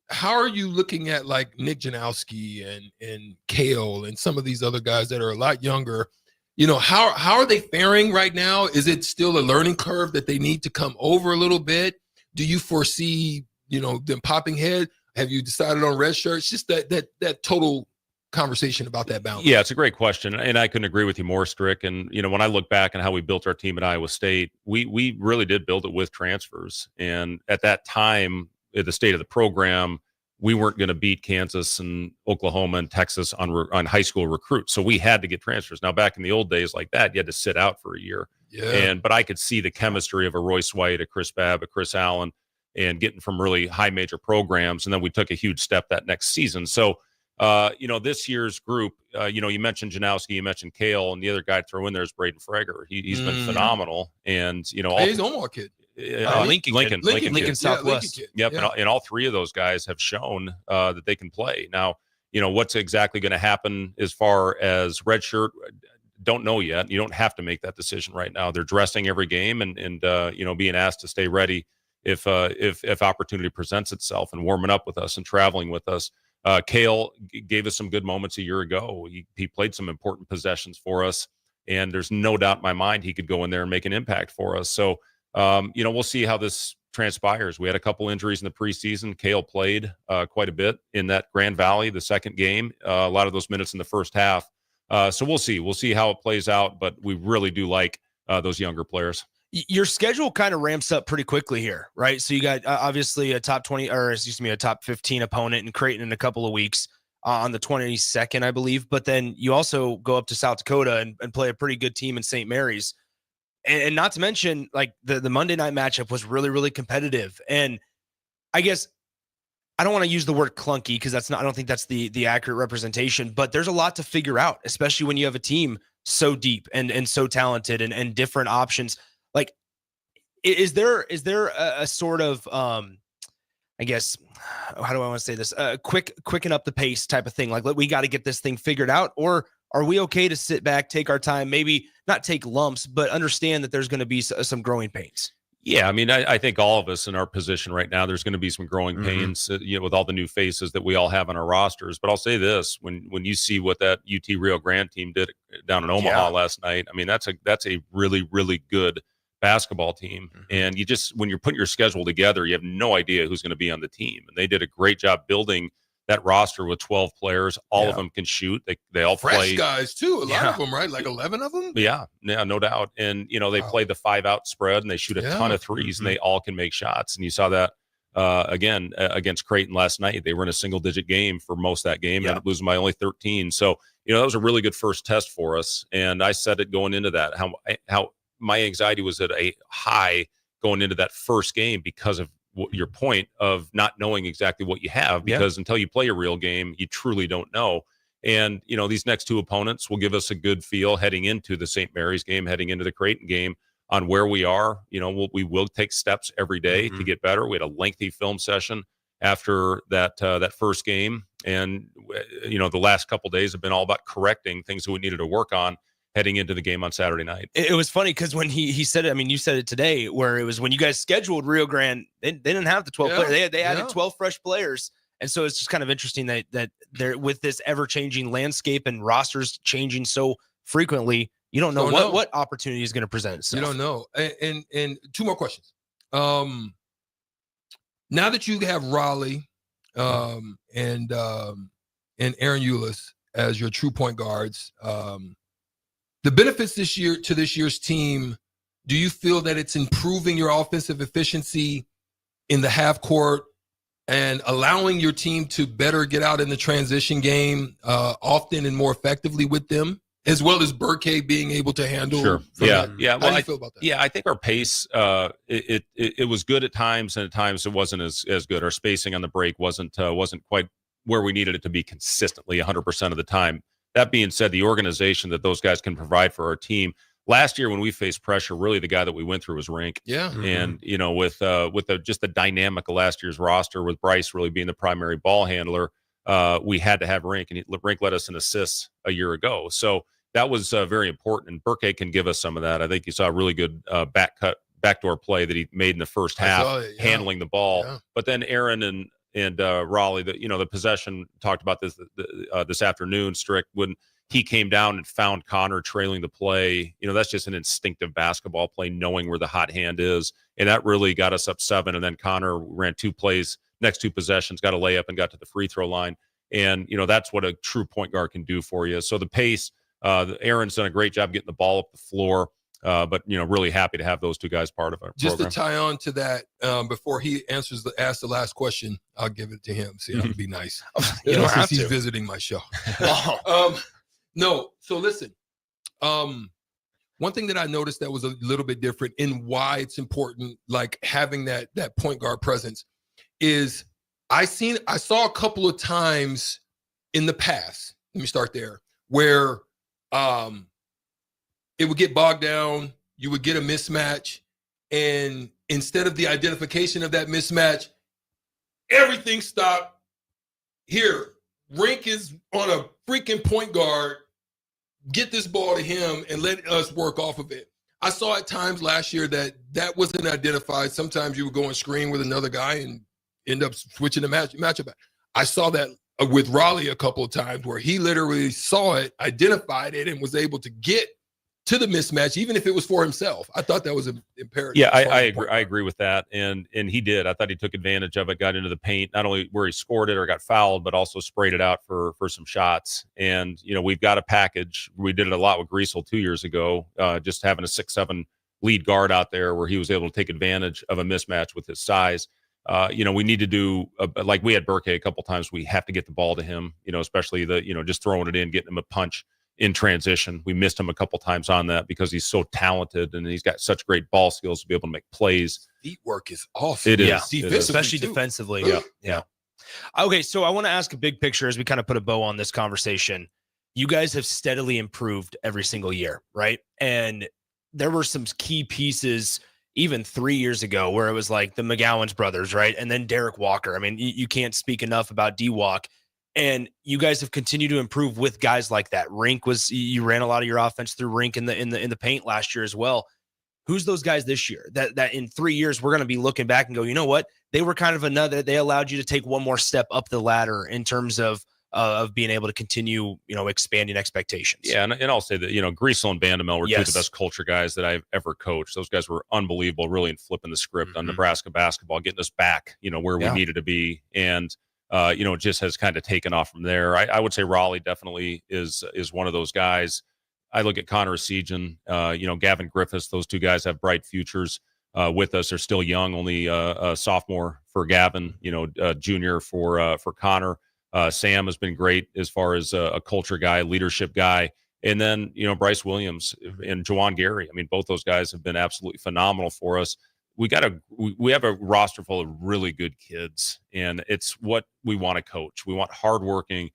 How are you looking at like Nick Janowski and Kale and some of these other guys that are a lot younger? You know, how are they faring right now? Is it still a learning curve that they need to come over a little bit? Do you foresee, them popping head? Have you decided on red shirts? Just that total conversation about that balance. Yeah, it's a great question, and I couldn't agree with you more, Strick. And when I look back on how we built our team at Iowa State, we really did build it with transfers. And at that time, at the state of the program, we weren't going to beat Kansas and Oklahoma and Texas on high school recruits, so we had to get transfers. Now, back in the old days like that, you had to sit out for a year. Yeah. But I could see the chemistry of a Royce White, a Chris Babb, a Chris Allen, and getting from really high major programs. And then we took a huge step that next season. So, this year's group, you mentioned Janowski, you mentioned Kale, and the other guy to throw in there is Braden Frager. He's been phenomenal. And, he's an Omaha kid. Lincoln Southwest. Yep. And all 3 of those guys have shown that they can play. Now, what's exactly going to happen as far as redshirt, don't know yet. You don't have to make that decision right now. They're dressing every game and being asked to stay ready if opportunity presents itself, and warming up with us and traveling with us. Kale gave us some good moments a year ago. He played some important possessions for us, and there's no doubt in my mind he could go in there and make an impact for us. So, we'll see how this transpires. We had a couple injuries in the preseason. Kale played quite a bit in that Grand Valley, the second game, a lot of those minutes in the first half. So we'll see. We'll see how it plays out, but we really do like those younger players. Your schedule kind of ramps up pretty quickly here, right? So you got obviously a top 15 opponent in Creighton in a couple of weeks on the 22nd, I believe. But then you also go up to South Dakota and play a pretty good team in St. Mary's. And not to mention, like, the Monday night matchup was really, really competitive. And I guess I don't want to use the word clunky, because I don't think that's the accurate representation, but there's a lot to figure out, especially when you have a team so deep and so talented and different options. Like, is there a sort of, I guess, how do I want to say this? Quicken up the pace type of thing. Like, we got to get this thing figured out, or are we okay to sit back, take our time, maybe not take lumps, but understand that there's going to be some growing pains? Yeah, I mean, I think all of us in our position right now, there's going to be some growing pains, with all the new faces that we all have on our rosters. But I'll say this: when you see what that UT Rio Grande team did down in Omaha last night, I mean, that's a really, really good basketball team. And when you're putting your schedule together, you have no idea who's going to be on the team. And they did a great job building that roster with 12 players. All of them can shoot. They all fresh play guys too. A lot of them, right? Like 11 of them. Yeah, no doubt. And they play the 5-out spread, and they shoot a ton of threes, and they all can make shots. And you saw that again against Creighton last night. They were in a single-digit game for most of that game, and ended up losing by only 13. So that was a really good first test for us. And I said it going into that, how my anxiety was at a high going into that first game because of your point of not knowing exactly what you have, because until you play a real game, you truly don't know. And, these next 2 opponents will give us a good feel heading into the St. Mary's game, heading into the Creighton game, on where we are. We will take steps every day to get better. We had a lengthy film session after that first game. And, the last couple of days have been all about correcting things that we needed to work on heading into the game on Saturday night. It was funny because when he said it, I mean, you said it today, where it was when you guys scheduled Rio Grande, they didn't have the 12 players. They added 12 fresh players. And so it's just kind of interesting that they're, with this ever-changing landscape and rosters changing so frequently, you don't know what opportunity is going to present itself. You don't know. And 2 more questions. Now that you have Raleigh and Aaron Eulis, as your true point guards. The benefits this year to this year's team, do you feel that it's improving your offensive efficiency in the half court and allowing your team to better get out in the transition game often and more effectively with them, as well as Burke being able to handle? Sure. Yeah. Yeah. How do you feel about that? Yeah, I think our pace, it was good at times, and at times it wasn't as good. Our spacing on the break wasn't quite where we needed it to be consistently 100% of the time. That being said, the organization that those guys can provide for our team. Last year when we faced pressure, really the guy that we went through was Rink. Yeah. And, with just the dynamic of last year's roster, with Bryce really being the primary ball handler, we had to have Rink, and Rink led us in assists a year ago. So that was very important, and Burke can give us some of that. I think you saw a really good backdoor play that he made in the first half, handling the ball. Yeah. But then Aaron and Raleigh, the possession, talked about this afternoon, Strick, when he came down and found Connor trailing the play. That's just an instinctive basketball play, knowing where the hot hand is. And that really got us up 7. And then Connor ran 2 plays, next 2 possessions, got a layup and got to the free throw line. And, that's what a true point guard can do for you. So the pace, Aaron's done a great job getting the ball up the floor. But really happy to have those 2 guys part of our Just program. to tie on to that, before he asks the last question, I'll give it to him. See, that would be nice. You don't have since he's to. visiting my show. No, so listen. One thing that I noticed that was a little bit different in why it's important, like having that point guard presence, is I saw a couple of times in the past. Let me start there, where it would get bogged down. You would get a mismatch, and instead of the identification of that mismatch, everything stopped. Here, Rink is on a freaking point guard. Get this ball to him and let us work off of it. I saw at times last year that wasn't identified. Sometimes you would go and screen with another guy and end up switching the matchup. I saw that with Raleigh a couple of times where he literally saw it, identified it, and was able to get to the mismatch, even if it was for himself. I thought that was imperative. Yeah, I agree with that, and he did. I thought he took advantage of it, got into the paint, not only where he scored it or got fouled, but also sprayed it out for some shots. And we've got a package. We did it a lot with Griesel 2 years ago, just having a 6'7" lead guard out there where he was able to take advantage of a mismatch with his size. We need to do like we had Burke a couple times. We have to get the ball to him, especially just throwing it in, getting him a punch in transition. We missed him a couple times on that because he's so talented and he's got such great ball skills to be able to make plays. Feet work is awesome. It is. Yeah. Especially defensively. Yeah. Okay, so I want to ask a big picture as we kind of put a bow on this conversation. You guys have steadily improved every single year, right? And there were some key pieces even 3 years ago where it was like the McGowan's brothers, right? And then Derek Walker. I mean, you can't speak enough about D-Walk. And you guys have continued to improve with guys like that. Rink you ran a lot of your offense through Rink in the paint last year as well. Who's those guys this year that in 3 years we're going to be looking back and go, you know what? They were kind of they allowed you to take one more step up the ladder in terms of being able to continue, expanding expectations. Yeah, and I'll say that, Griesel and Bandamel were 2 of the best culture guys that I've ever coached. Those guys were unbelievable, really in flipping the script on Nebraska basketball, getting us back, where we needed to be. And it just has kind of taken off from there. I would say Raleigh definitely is one of those guys. I look at Connor Sejan, Gavin Griffiths. Those 2 guys have bright futures with us. They're still young, only a sophomore for Gavin, junior for Connor. Sam has been great as far as a culture guy, leadership guy. And then, Bryce Williams and Juwan Gary. I mean, both those guys have been absolutely phenomenal for us. We have a roster full of really good kids, and it's what we want to coach. We want hardworking,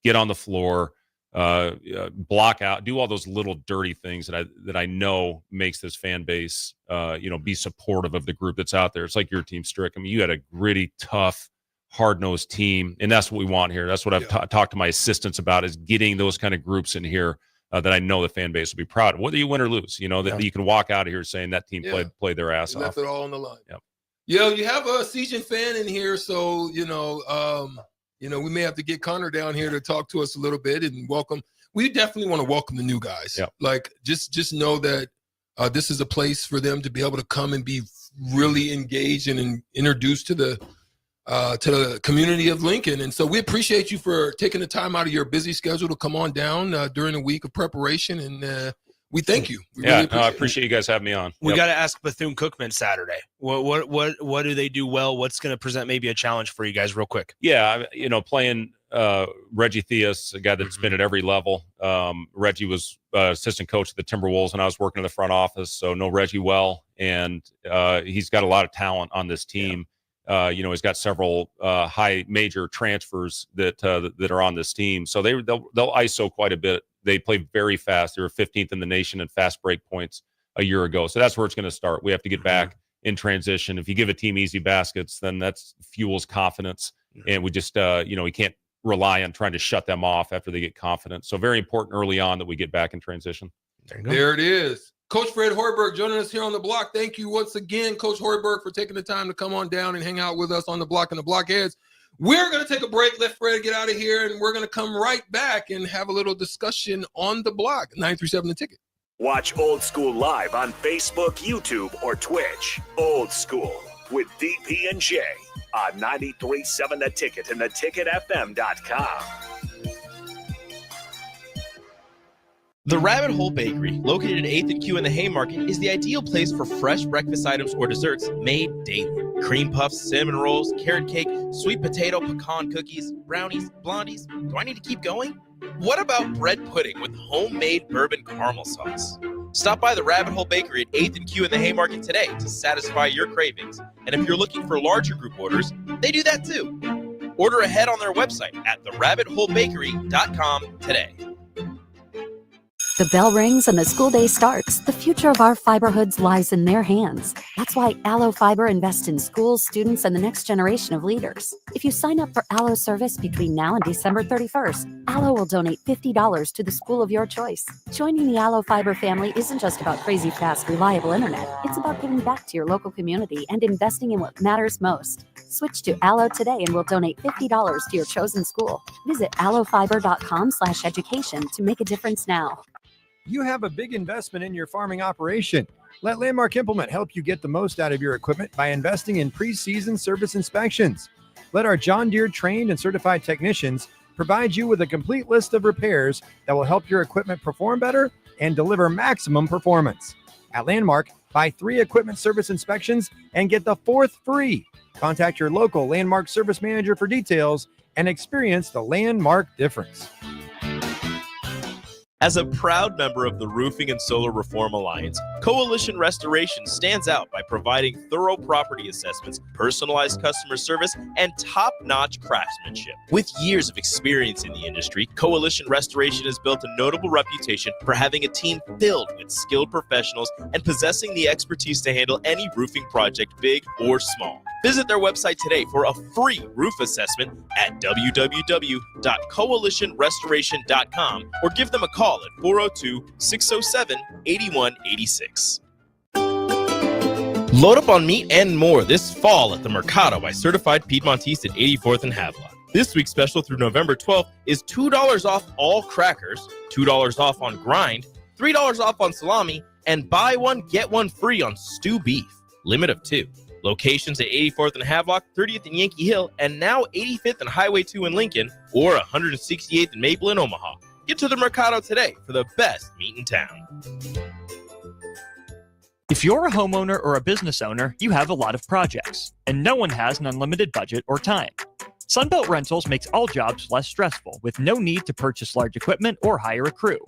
get on the floor, block out, do all those little dirty things that I know makes this fan base, be supportive of the group that's out there. It's like your team, Strick. I mean, you had a gritty, tough, hard-nosed team, and that's what we want here. That's what I've talked to my assistants about, is getting those kind of groups in here that I know the fan base will be proud of, whether you win or lose. That you can walk out of here saying that team played their ass off. Left it all on the line. Yep. You have a Sejan fan in here, so we may have to get Connor down here to talk to us a little bit and welcome. We definitely want to welcome the new guys. Yep. Like just know that this is a place for them to be able to come and be really engaged and introduced to the to the community of Lincoln. And so we appreciate you for taking the time out of your busy schedule to come on down during a week of preparation. And we thank you. I appreciate you guys having me on. We got to ask Bethune-Cookman Saturday. What do they do well? What's going to present maybe a challenge for you guys real quick? Yeah, playing Reggie Theus, a guy that's been at every level. Reggie was assistant coach of the Timberwolves, and I was working in the front office, so know Reggie well. And he's got a lot of talent on this team. He's got several high major transfers that are on this team. So they'll ISO quite a bit. They play very fast. They were 15th in the nation in fast break points a year ago. So that's where it's going to start. We have to get back in transition. If you give a team easy baskets, then that fuels confidence. And we just, we can't rely on trying to shut them off after they get confident. So very important early on that we get back in transition. There it is. Coach Fred Hoiberg joining us here on The Block. Thank you once again, Coach Hoiberg, for taking the time to come on down and hang out with us on The Block and The Blockheads. We're going to take a break, let Fred get out of here, and we're going to come right back and have a little discussion on The Block. 937 The Ticket. Watch Old School live on Facebook, YouTube, or Twitch. Old School with DP and J on 93.7 The Ticket and theticketfm.com. The Rabbit Hole Bakery, located at 8th and Q in the Haymarket, is the ideal place for fresh breakfast items or desserts made daily. Cream puffs, cinnamon rolls, carrot cake, sweet potato, pecan cookies, brownies, blondies. Do I need to keep going? What about bread pudding with homemade bourbon caramel sauce? Stop by the Rabbit Hole Bakery at 8th and Q in the Haymarket today to satisfy your cravings. And if you're looking for larger group orders, they do that too. Order ahead on their website at therabbitholebakery.com today. The bell rings and the school day starts. The future of our fiberhoods lies in their hands. That's why Allo Fiber invests in schools, students, and the next generation of leaders. If you sign up for Allo service between now and December 31st, Allo will donate $50 to the school of your choice. Joining the Allo Fiber family isn't just about crazy fast, reliable internet. It's about giving back to your local community and investing in what matters most. Switch to Allo today and we'll donate $50 to your chosen school. Visit allofiber.com/education to make a difference now. You have a big investment in your farming operation. Let Landmark Implement help you get the most out of your equipment by investing in pre-season service inspections. Let our John Deere trained and certified technicians provide you with a complete list of repairs that will help your equipment perform better and deliver maximum performance. At Landmark, buy 3 equipment service inspections and get the 4th free. Contact your local Landmark service manager for details and experience the Landmark difference. As a proud member of the Roofing and Solar Reform Alliance, Coalition Restoration stands out by providing thorough property assessments, personalized customer service, and top-notch craftsmanship. With years of experience in the industry, Coalition Restoration has built a notable reputation for having a team filled with skilled professionals and possessing the expertise to handle any roofing project, big or small. Visit their website today for a free roof assessment at www.coalitionrestoration.com or give them a call at 402-607-8186. Load up on meat and more this fall at the Mercado by Certified Piedmontese at 84th and Havelock. This week's special through November 12th is $2 off all crackers, $2 off on grind, $3 off on salami, and buy one, get one free on stew beef. Limit of 2. Locations at 84th and Havelock, 30th and Yankee Hill, and now 85th and Highway 2 in Lincoln, or 168th and Maple in Omaha. Get to the Mercado today for the best meat in town. If you're a homeowner or a business owner, you have a lot of projects, and no one has an unlimited budget or time. Sunbelt Rentals makes all jobs less stressful with no need to purchase large equipment or hire a crew.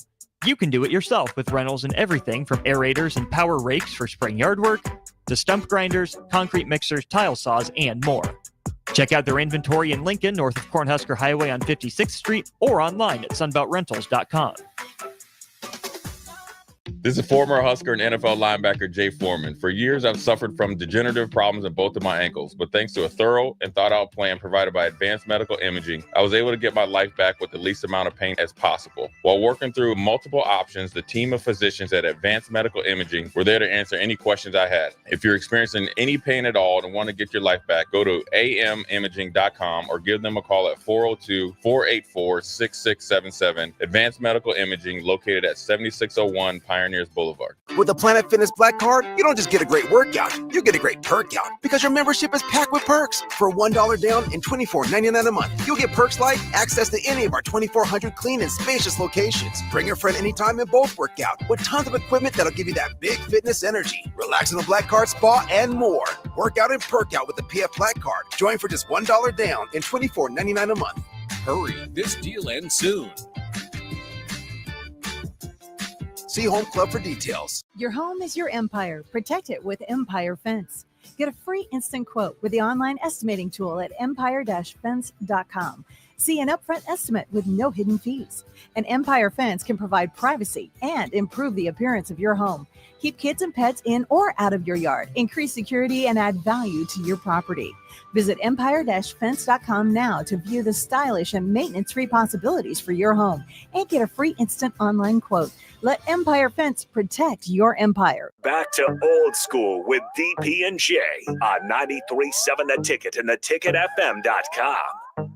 You can do it yourself with rentals in everything from aerators and power rakes for spring yard work to stump grinders, concrete mixers, tile saws, and more. Check out their inventory in Lincoln, north of Cornhusker Highway on 56th Street, or online at sunbeltrentals.com. This is former Husker and NFL linebacker Jay Foreman. For years, I've suffered from degenerative problems in both of my ankles, but thanks to a thorough and thought-out plan provided by Advanced Medical Imaging, I was able to get my life back with the least amount of pain as possible. While working through multiple options, the team of physicians at Advanced Medical Imaging were there to answer any questions I had. If you're experiencing any pain at all and want to get your life back, go to amimaging.com or give them a call at 402-484-6677. Advanced Medical Imaging, located at 7601 Pioneer Pioneers Boulevard. With the Planet Fitness Black Card, you don't just get a great workout, you get a great perk out because your membership is packed with perks. For $1 down and $24.99 a month, you'll get perks like access to any of our 2,400 clean and spacious locations. Bring your friend anytime and both work out with tons of equipment that'll give you that big fitness energy. Relax in the Black Card Spa and more. Work out and perk out with the PF Black Card. Join for just $1 down and $24.99 a month. Hurry, this deal ends soon. See Home Club for details. Your home is your empire. Protect it with Empire Fence. Get a free instant quote with the online estimating tool at empire-fence.com. See an upfront estimate with no hidden fees. An Empire Fence can provide privacy and improve the appearance of your home. Keep kids and pets in or out of your yard. Increase security and add value to your property. Visit empire-fence.com now to view the stylish and maintenance-free possibilities for your home and get a free instant online quote. Let Empire Fence protect your empire. Back to Old School with DP and J on 93.7 The Ticket and theticketfm.com.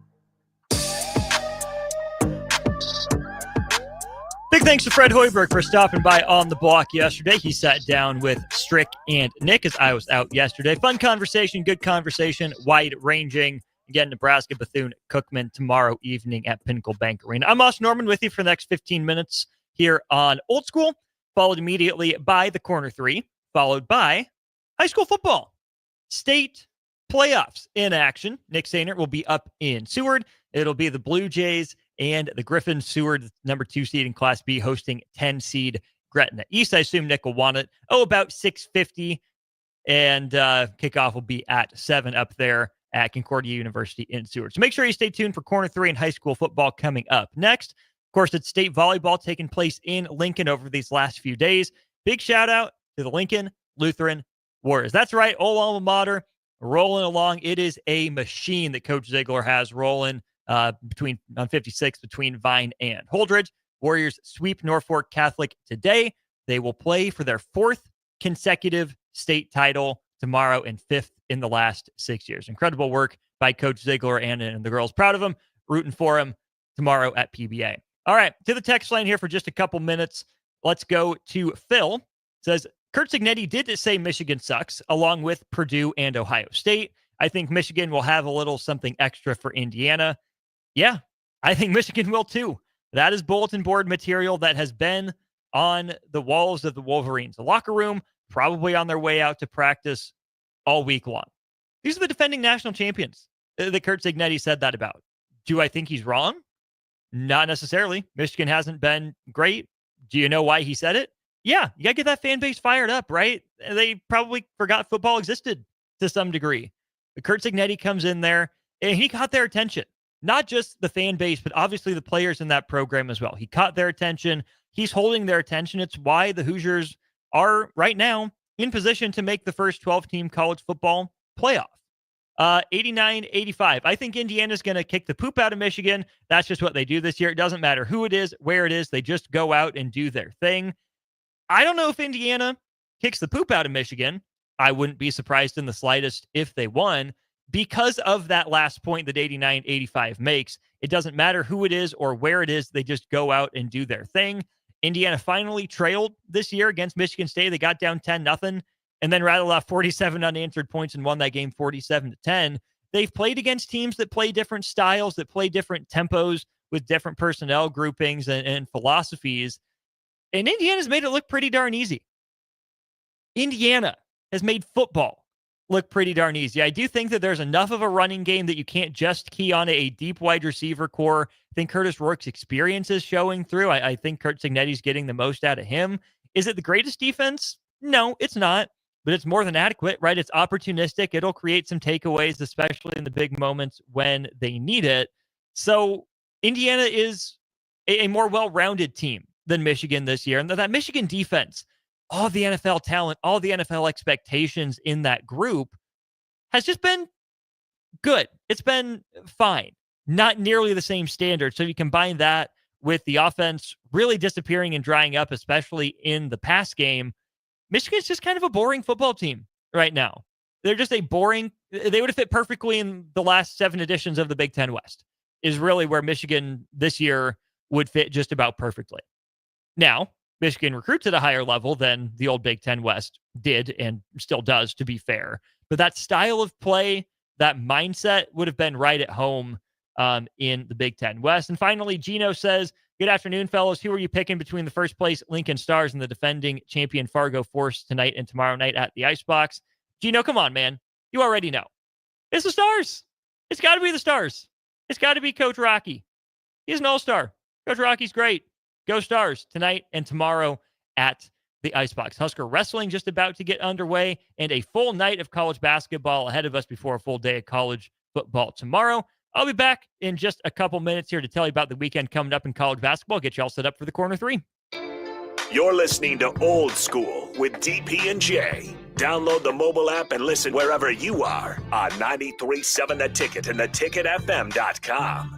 Big thanks to Fred Hoiberg for stopping by on the block yesterday. He sat down with Strick and Nick as I was out yesterday. Fun conversation, good conversation, wide-ranging. Again, Nebraska, Bethune, Cookman tomorrow evening at Pinnacle Bank Arena. I'm Austin Oerman with you for the next 15 minutes here on Old School, followed immediately by the Corner 3, followed by high school football. State playoffs in action. Nick Sainert will be up in Seward. It'll be the Blue Jays and the Griffin Seward, number 2 seed in Class B, hosting 10 seed Gretna East. I assume Nick will want it. About 6:50, and kickoff will be at 7 up there at Concordia University in Seward. So make sure you stay tuned for Corner 3 and high school football coming up next. Of course, it's state volleyball taking place in Lincoln over these last few days. Big shout out to the Lincoln Lutheran Warriors. That's right, old alma mater, rolling along. It is a machine that Coach Ziegler has rolling on 56 between Vine and Holdridge. Warriors sweep Norfolk Catholic today. They will play for their 4th consecutive state title tomorrow and 5th in the last 6 years. Incredible work by Coach Ziegler and the girls. Proud of him. Rooting for him tomorrow at PBA. All right, to the text line here for just a couple minutes. Let's go to Phil. It says, Kurt Cignetti did say Michigan sucks, along with Purdue and Ohio State. I think Michigan will have a little something extra for Indiana. Yeah, I think Michigan will too. That is bulletin board material that has been on the walls of the Wolverines, the locker room, probably on their way out to practice all week long. These are the defending national champions that Kurt Cignetti said that about. Do I think he's wrong? Not necessarily. Michigan hasn't been great. Do you know why he said it? Yeah, you got to get that fan base fired up, right? They probably forgot football existed to some degree. But Kurt Cignetti comes in there, and he caught their attention. Not just the fan base, but obviously the players in that program as well. He caught their attention. He's holding their attention. It's why the Hoosiers are right now in position to make the first 12-team college football playoff. 89-85. I think Indiana's going to kick the poop out of Michigan. That's just what they do this year. It doesn't matter who it is, where it is. They just go out and do their thing. I don't know if Indiana kicks the poop out of Michigan. I wouldn't be surprised in the slightest if they won. Because of that last point that 89-85 makes, it doesn't matter who it is or where it is. They just go out and do their thing. Indiana finally trailed this year against Michigan State. They got down 10-0 and then rattled off 47 unanswered points and won that game 47-10. They've played against teams that play different styles, that play different tempos with different personnel groupings and philosophies. And Indiana's made it look pretty darn easy. Indiana has made football look pretty darn easy. I do think that there's enough of a running game that you can't just key on a deep wide receiver core. I think Curtis Rourke's experience is showing through. I think Kurt Cignetti's getting the most out of him. Is it the greatest defense? No, it's not, but it's more than adequate, right? It's opportunistic. It'll create some takeaways, especially in the big moments when they need it. So Indiana is a more well-rounded team than Michigan this year. And that Michigan defense, all the NFL talent, all the NFL expectations in that group has just been good. It's been fine. Not nearly the same standard. So you combine that with the offense really disappearing and drying up, especially in the pass game, Michigan's just kind of a boring football team right now. They're just a boring, they would have fit perfectly in the last 7 editions of the Big Ten West, is really where Michigan this year would fit just about perfectly. Now, Michigan recruits at a higher level than the old Big Ten West did and still does, to be fair. But that style of play, that mindset would have been right at home in the Big Ten West. And finally, Gino says, good afternoon, fellows. Who are you picking between the first place Lincoln Stars and the defending champion Fargo Force tonight and tomorrow night at the Icebox? Gino, come on, man. You already know. It's the Stars. It's got to be the Stars. It's got to be Coach Rocky. He's an all-star. Coach Rocky's great. Go Stars tonight and tomorrow at the Icebox. Husker wrestling just about to get underway and a full night of college basketball ahead of us before a full day of college football tomorrow. I'll be back in just a couple minutes here to tell you about the weekend coming up in college basketball. Get you all set up for the Corner 3. You're listening to Old School with DP and J. Download the mobile app and listen wherever you are on 93.7 The Ticket and theticketfm.com.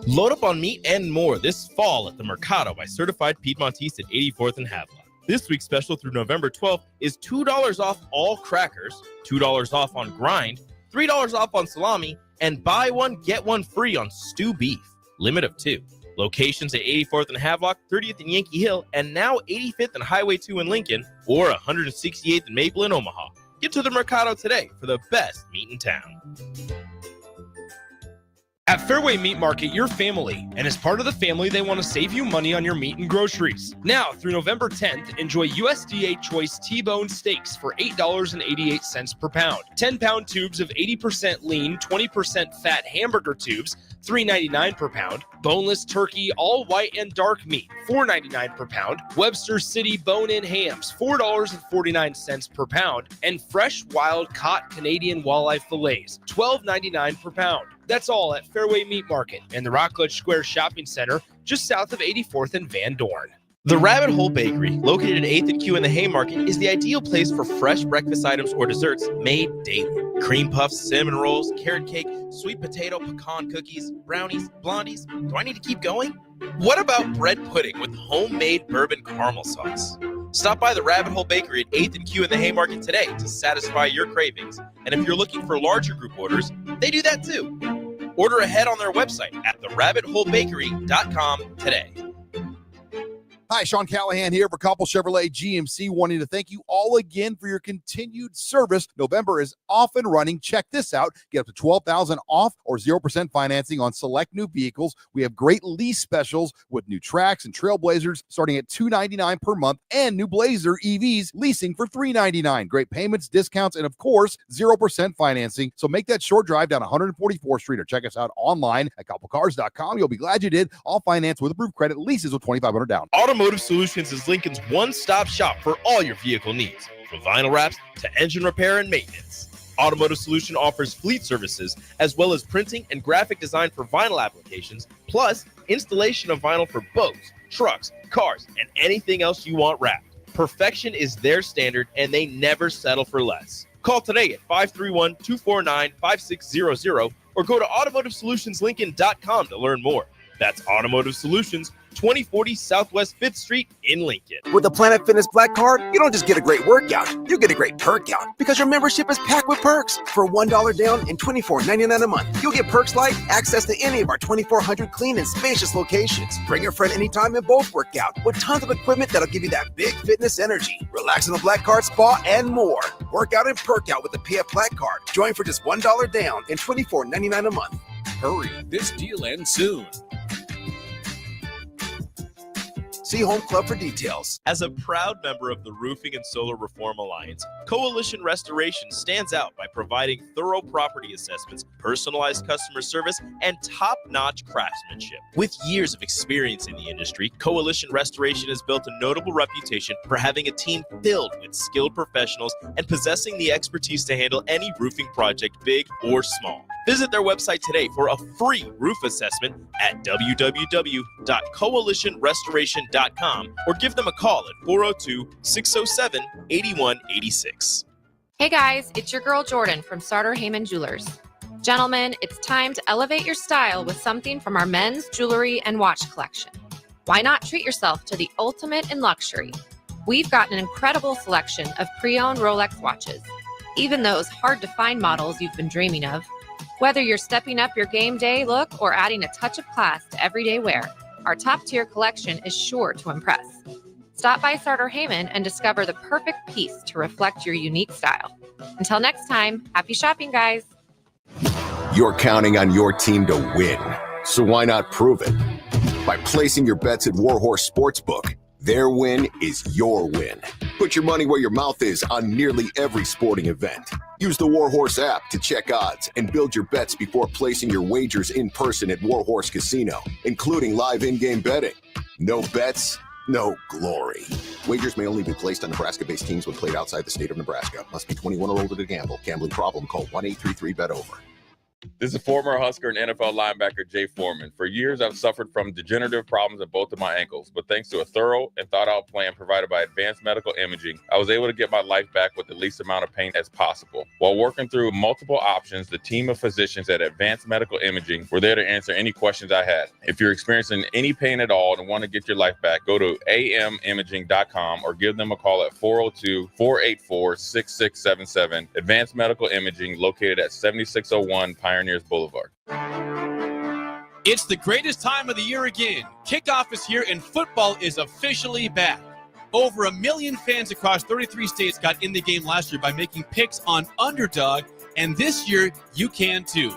Load up on meat and more this fall at the Mercado by Certified Piedmontese at 84th and Havelock. This week's special through November 12th is $2 off all crackers, $2 off on grind, $3 off on salami, and buy one, get one free on stew beef. Limit of 2. Locations at 84th and Havelock, 30th and Yankee Hill, and now 85th and Highway 2 in Lincoln, or 168th and Maple in Omaha. Get to the Mercado today for the best meat in town. At Fairway Meat Market, you're family, and as part of the family, they want to save you money on your meat and groceries. Now, through November 10th, enjoy USDA Choice T-Bone Steaks for $8.88 per pound. 10-pound tubes of 80% lean, 20% fat hamburger tubes, $3.99 per pound. Boneless turkey, all white and dark meat, $4.99 per pound. Webster City bone-in hams, $4.49 per pound. And fresh, wild-caught Canadian walleye fillets, $12.99 per pound. That's all at Fairway Meat Market and the Rockledge Square Shopping Center, just south of 84th and Van Dorn. The Rabbit Hole Bakery, located at 8th and Q in the Haymarket, is the ideal place for fresh breakfast items or desserts made daily. Cream puffs, cinnamon rolls, carrot cake, sweet potato, pecan cookies, brownies, blondies. Do I need to keep going? What about bread pudding with homemade bourbon caramel sauce? Stop by the Rabbit Hole Bakery at 8th and Q in the Haymarket today to satisfy your cravings. And if you're looking for larger group orders, they do that too. Order ahead on their website at therabbitholebakery.com today. Hi, Sean Callahan here for Koppel Chevrolet GMC, wanting to thank you all again for your continued service. November is off and running. Check this out. Get up to $12,000 off or 0% financing on select new vehicles. We have great lease specials with new Trax and Trailblazers starting at $299 per month and new Blazer EVs leasing for $399. Great payments, discounts, and of course, 0% financing. So make that short drive down 144th Street or check us out online at koppelcars.com. You'll be glad you did. All finance with approved credit, leases with $2,500 down. Automotive Solutions is Lincoln's one-stop shop for all your vehicle needs, from vinyl wraps to engine repair and maintenance. Automotive Solution offers fleet services as well as printing and graphic design for vinyl applications, plus installation of vinyl for boats, trucks, cars, and anything else you want wrapped. Perfection is their standard, and they never settle for less. Call today at 531-249-5600 or go to automotivesolutionslincoln.com to learn more. That's Automotive Solutions, 2040 Southwest 5th Street in Lincoln. With the Planet Fitness Black Card, you don't just get a great workout, you get a great perk out because your membership is packed with perks. For $1 down and $24.99 a month, you'll get perks like access to any of our 2,400 clean and spacious locations. Bring a friend anytime and both work out with tons of equipment that'll give you that big fitness energy. Relax in the Black Card spa and more. Work out and perk out with the PF Black Card. Join for just $1 down and $24.99 a month. Hurry, this deal ends soon. See Home Club for details. As a proud member of the Roofing and Solar Reform Alliance, Coalition Restoration stands out by providing thorough property assessments, personalized customer service, and top-notch craftsmanship. With years of experience in the industry, Coalition Restoration has built a notable reputation for having a team filled with skilled professionals and possessing the expertise to handle any roofing project, big or small. Visit their website today for a free roof assessment at www.coalitionrestoration.com or give them a call at 402-607-8186. Hey guys, it's your girl Jordan from Starter Heyman Jewelers. Gentlemen, it's time to elevate your style with something from our men's jewelry and watch collection. Why not treat yourself to the ultimate in luxury? We've got an incredible selection of pre-owned Rolex watches, even those hard-to-find models you've been dreaming of. Whether you're stepping up your game day look or adding a touch of class to everyday wear, Our top-tier collection is sure to impress. Stop by Sartor Heyman and discover the perfect piece to reflect your unique style. Until next time, happy shopping, guys. You're counting on your team to win, so why not prove it? By placing your bets at Warhorse Sportsbook. Their win is your win. Put your money where your mouth is on nearly every sporting event. Use the Warhorse app to check odds and build your bets before placing your wagers in person at Warhorse Casino, including live in-game betting. No bets, no glory. Wagers may only be placed on Nebraska-based teams when played outside the state of Nebraska. Must be 21 or older to gamble. Gambling problem? Call 1-833-BET-OVER. This is former Husker and NFL linebacker Jay Foreman. For years, I've suffered from degenerative problems in both of my ankles, but thanks to a thorough and thought-out plan provided by Advanced Medical Imaging, I was able to get my life back with the least amount of pain as possible. While working through multiple options, the team of physicians at Advanced Medical Imaging were there to answer any questions I had. If you're experiencing any pain at all and want to get your life back, go to amimaging.com or give them a call at 402-484-6677. Advanced Medical Imaging, located at 7601 Pioneers Boulevard. It's the greatest time of the year again. Kickoff is here and football is officially back. Over 1 million fans across 33 states got in the game last year by making picks on Underdog, and this year you can too.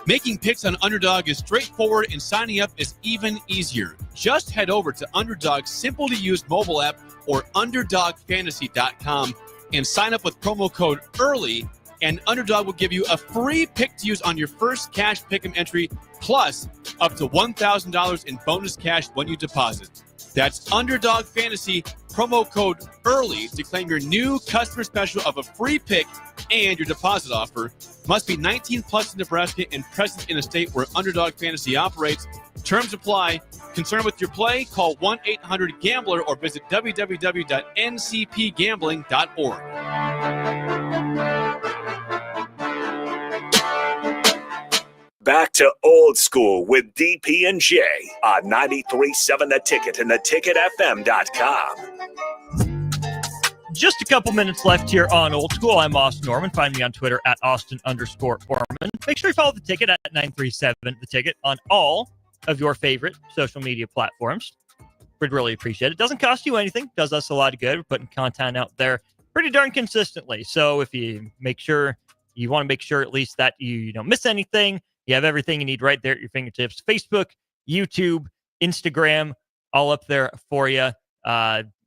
Making picks on Underdog is straightforward and signing up is even easier. Just head over to Underdog's simple-to-use mobile app or UnderdogFantasy.com and sign up with promo code EARLY, and Underdog will give you a free pick to use on your first cash pick'em entry, plus up to $1,000 in bonus cash when you deposit. That's Underdog Fantasy, promo code EARLY to claim your new customer special of a free pick and your deposit offer. Must be 19 plus in Nebraska and present in a state where Underdog Fantasy operates. Terms apply. Concerned with your play? Call 1-800-GAMBLER or visit www.ncpgambling.org. Back to Old School with DP and J on 93.7 The Ticket and theticketfm.com. Just a couple minutes left here on Old School. I'm Austin Oerman. Find me on Twitter at Austin_Oerman. Make sure you follow The Ticket at 937 The Ticket on all of your favorite social media platforms. We'd really appreciate it. Doesn't cost you anything. Does us a lot of good. We're putting content out there pretty darn consistently. So if you want to make sure at least that you don't miss anything, you have everything you need right there at your fingertips. Facebook, YouTube, Instagram, all up there for you.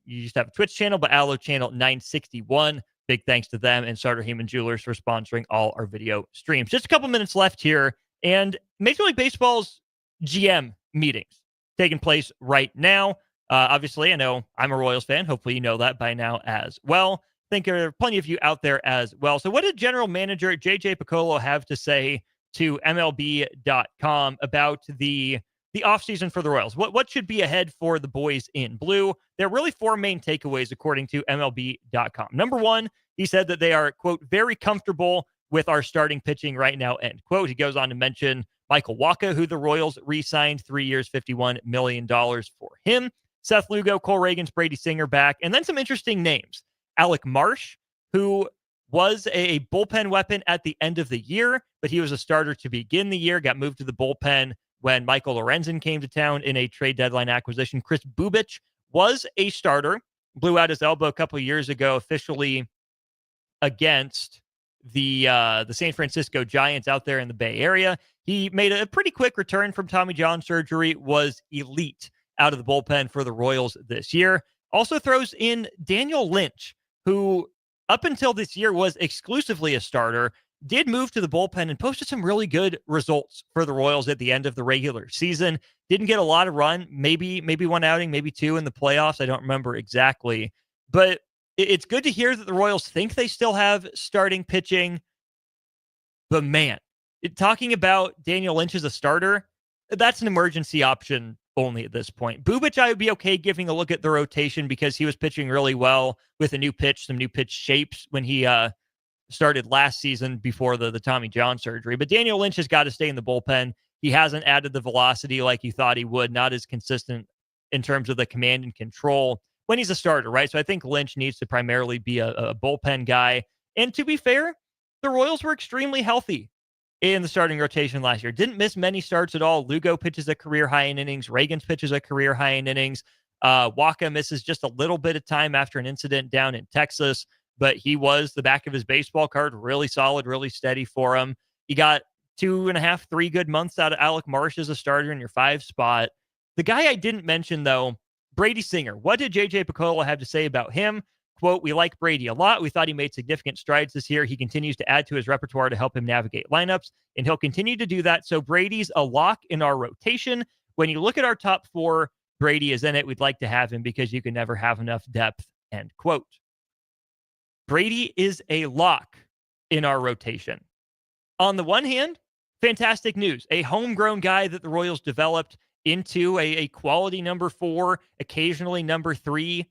You just have a Twitch channel, but Allo Channel 961. Big thanks to them and Sartor Heyman Jewelers for sponsoring all our video streams. Just a couple minutes left here, and Major League Baseball's GM meetings taking place right now. Obviously, I know I'm a Royals fan. Hopefully you know that by now as well. I think there are plenty of you out there as well. So what did General Manager J.J. Picollo have to say to MLB.com about the offseason for the Royals? What should be ahead for the boys in blue? There are really four main takeaways, according to MLB.com. Number one, he said that they are, quote, very comfortable with our starting pitching right now, end quote. He goes on to mention Michael Wacha, who the Royals re-signed 3 years, $51 million for him. Seth Lugo, Cole Reagans, Brady Singer back. And then some interesting names. Alec Marsh, who was a bullpen weapon at the end of the year, but he was a starter to begin the year, got moved to the bullpen when Michael Lorenzen came to town in a trade deadline acquisition. Chris Bubich was a starter, blew out his elbow a couple of years ago, officially against the San Francisco Giants out there in the Bay Area. He made a pretty quick return from Tommy John surgery, was elite out of the bullpen for the Royals this year. Also throws in Daniel Lynch, who up until this year was exclusively a starter, did move to the bullpen and posted some really good results for the Royals at the end of the regular season. Didn't get a lot of run, maybe one outing, maybe two in the playoffs. I don't remember exactly. But it's good to hear that the Royals think they still have starting pitching. But man, talking about Daniel Lynch as a starter, that's an emergency option only at this point. Bubich, I would be okay giving a look at the rotation because he was pitching really well with a new pitch, some new pitch shapes when he started last season before the Tommy John surgery. But Daniel Lynch has got to stay in the bullpen. He hasn't added the velocity like you thought he would, not as consistent in terms of the command and control when he's a starter, right? So I think Lynch needs to primarily be a bullpen guy. And to be fair, the Royals were extremely healthy in the starting rotation last year. Didn't miss many starts at all. Lugo pitches a career high in innings. Reagan's pitches a career high in innings. Waka misses just a little bit of time after an incident down in Texas, but he was the back of his baseball card, really solid, really steady for him. You got 2.5, 3 good months out of Alec Marsh as a starter in your 5 spot. The guy I didn't mention, though, Brady Singer. What did J.J. Picola have to say about him? Quote, "We like Brady a lot. We thought he made significant strides this year. He continues to add to his repertoire to help him navigate lineups, and he'll continue to do that. So Brady's a lock in our rotation. When you look at our top 4, Brady is in it. We'd like to have him because you can never have enough depth," end quote. Brady is a lock in our rotation. On the one hand, fantastic news. A homegrown guy that the Royals developed into a quality number 4, occasionally number 3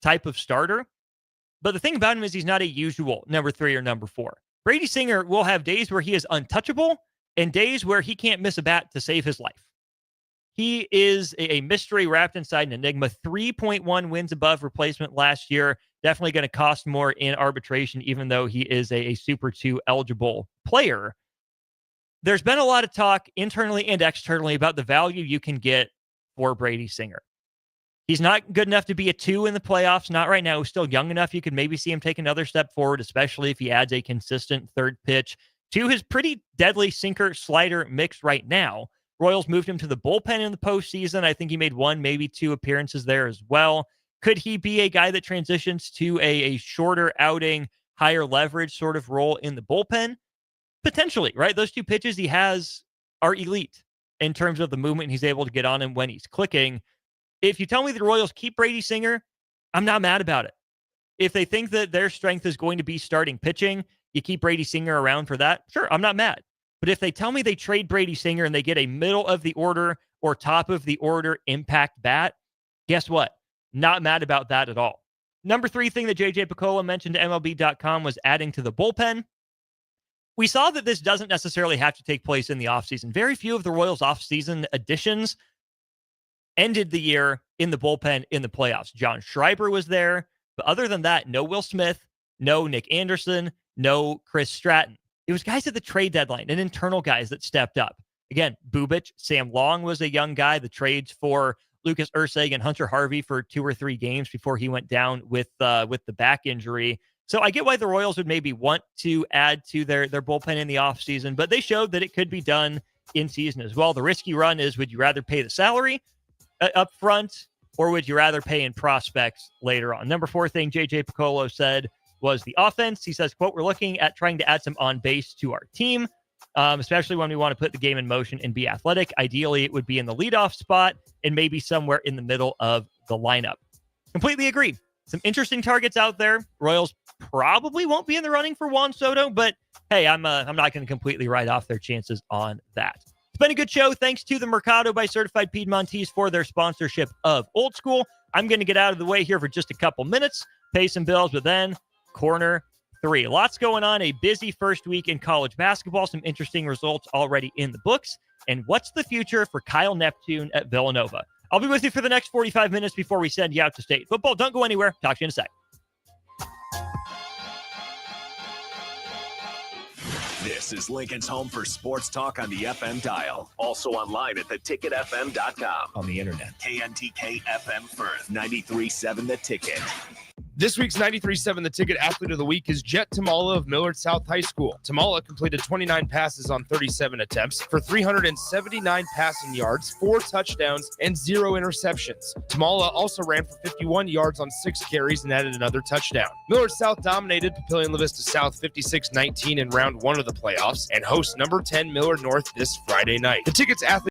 type of starter. But the thing about him is he's not a usual number 3 or number 4. Brady Singer will have days where he is untouchable and days where he can't miss a bat to save his life. He is a mystery wrapped inside an enigma. 3.1 wins above replacement last year. Definitely going to cost more in arbitration, even though he is a Super 2 eligible player. There's been a lot of talk internally and externally about the value you can get for Brady Singer. He's not good enough to be a 2 in the playoffs. Not right now. He's still young enough. You could maybe see him take another step forward, especially if he adds a consistent third pitch to his pretty deadly sinker slider mix right now. Royals moved him to the bullpen in the postseason. I think he made 1, maybe 2 appearances there as well. Could he be a guy that transitions to a shorter outing, higher leverage sort of role in the bullpen? Potentially, right? Those 2 pitches he has are elite in terms of the movement he's able to get on him when he's clicking. If you tell me the Royals keep Brady Singer, I'm not mad about it. If they think that their strength is going to be starting pitching, you keep Brady Singer around for that, sure, I'm not mad. But if they tell me they trade Brady Singer and they get a middle of the order or top of the order impact bat, guess what? Not mad about that at all. Number 3 thing that J.J. Picola mentioned to MLB.com was adding to the bullpen. We saw that this doesn't necessarily have to take place in the offseason. Very few of the Royals' offseason additions ended the year in the bullpen in the playoffs. John Schreiber was there, but other than that, no Will Smith, no Nick Anderson, no Chris Stratton. It was guys at the trade deadline and internal guys that stepped up. Again, Bubich, Sam Long was a young guy. The trades for Lucas Urseg and Hunter Harvey for 2 or 3 games before he went down with the back injury. So I get why the Royals would maybe want to add to their bullpen in the offseason, but they showed that it could be done in season as well. The risky run is, would you rather pay the salary up front, or would you rather pay in prospects later on? Number 4 thing J.J. Picola said was the offense. He says, quote, "We're looking at trying to add some on base to our team, especially when we want to put the game in motion and be athletic. Ideally, it would be in the leadoff spot and maybe somewhere in the middle of the lineup." Completely agree. Some interesting targets out there. Royals probably won't be in the running for Juan Soto, but hey, I'm not going to completely write off their chances on that. It's been a good show. Thanks to the Mercado by Certified Piedmontese for their sponsorship of Old School. I'm going to get out of the way here for just a couple minutes, pay some bills, but then Corner 3. Lots going on. A busy first week in college basketball. Some interesting results already in the books. And what's the future for Kyle Neptune at Villanova? I'll be with you for the next 45 minutes before we send you out to state football. Don't go anywhere. Talk to you in a sec. This is Lincoln's home for sports talk on the FM dial. Also online at theticketfm.com. On the internet. KNTK FM Firth, 93.7 The Ticket. This week's 93.7 The Ticket Athlete of the Week is Jet Tamala of Millard South High School. Tamala completed 29 passes on 37 attempts for 379 passing yards, 4 touchdowns, and 0 interceptions. Tamala also ran for 51 yards on 6 carries and added another touchdown. Millard South dominated Papillion La Vista South 56-19 in round 1 of the playoffs and hosts number 10 Millard North this Friday night. The Ticket's athlete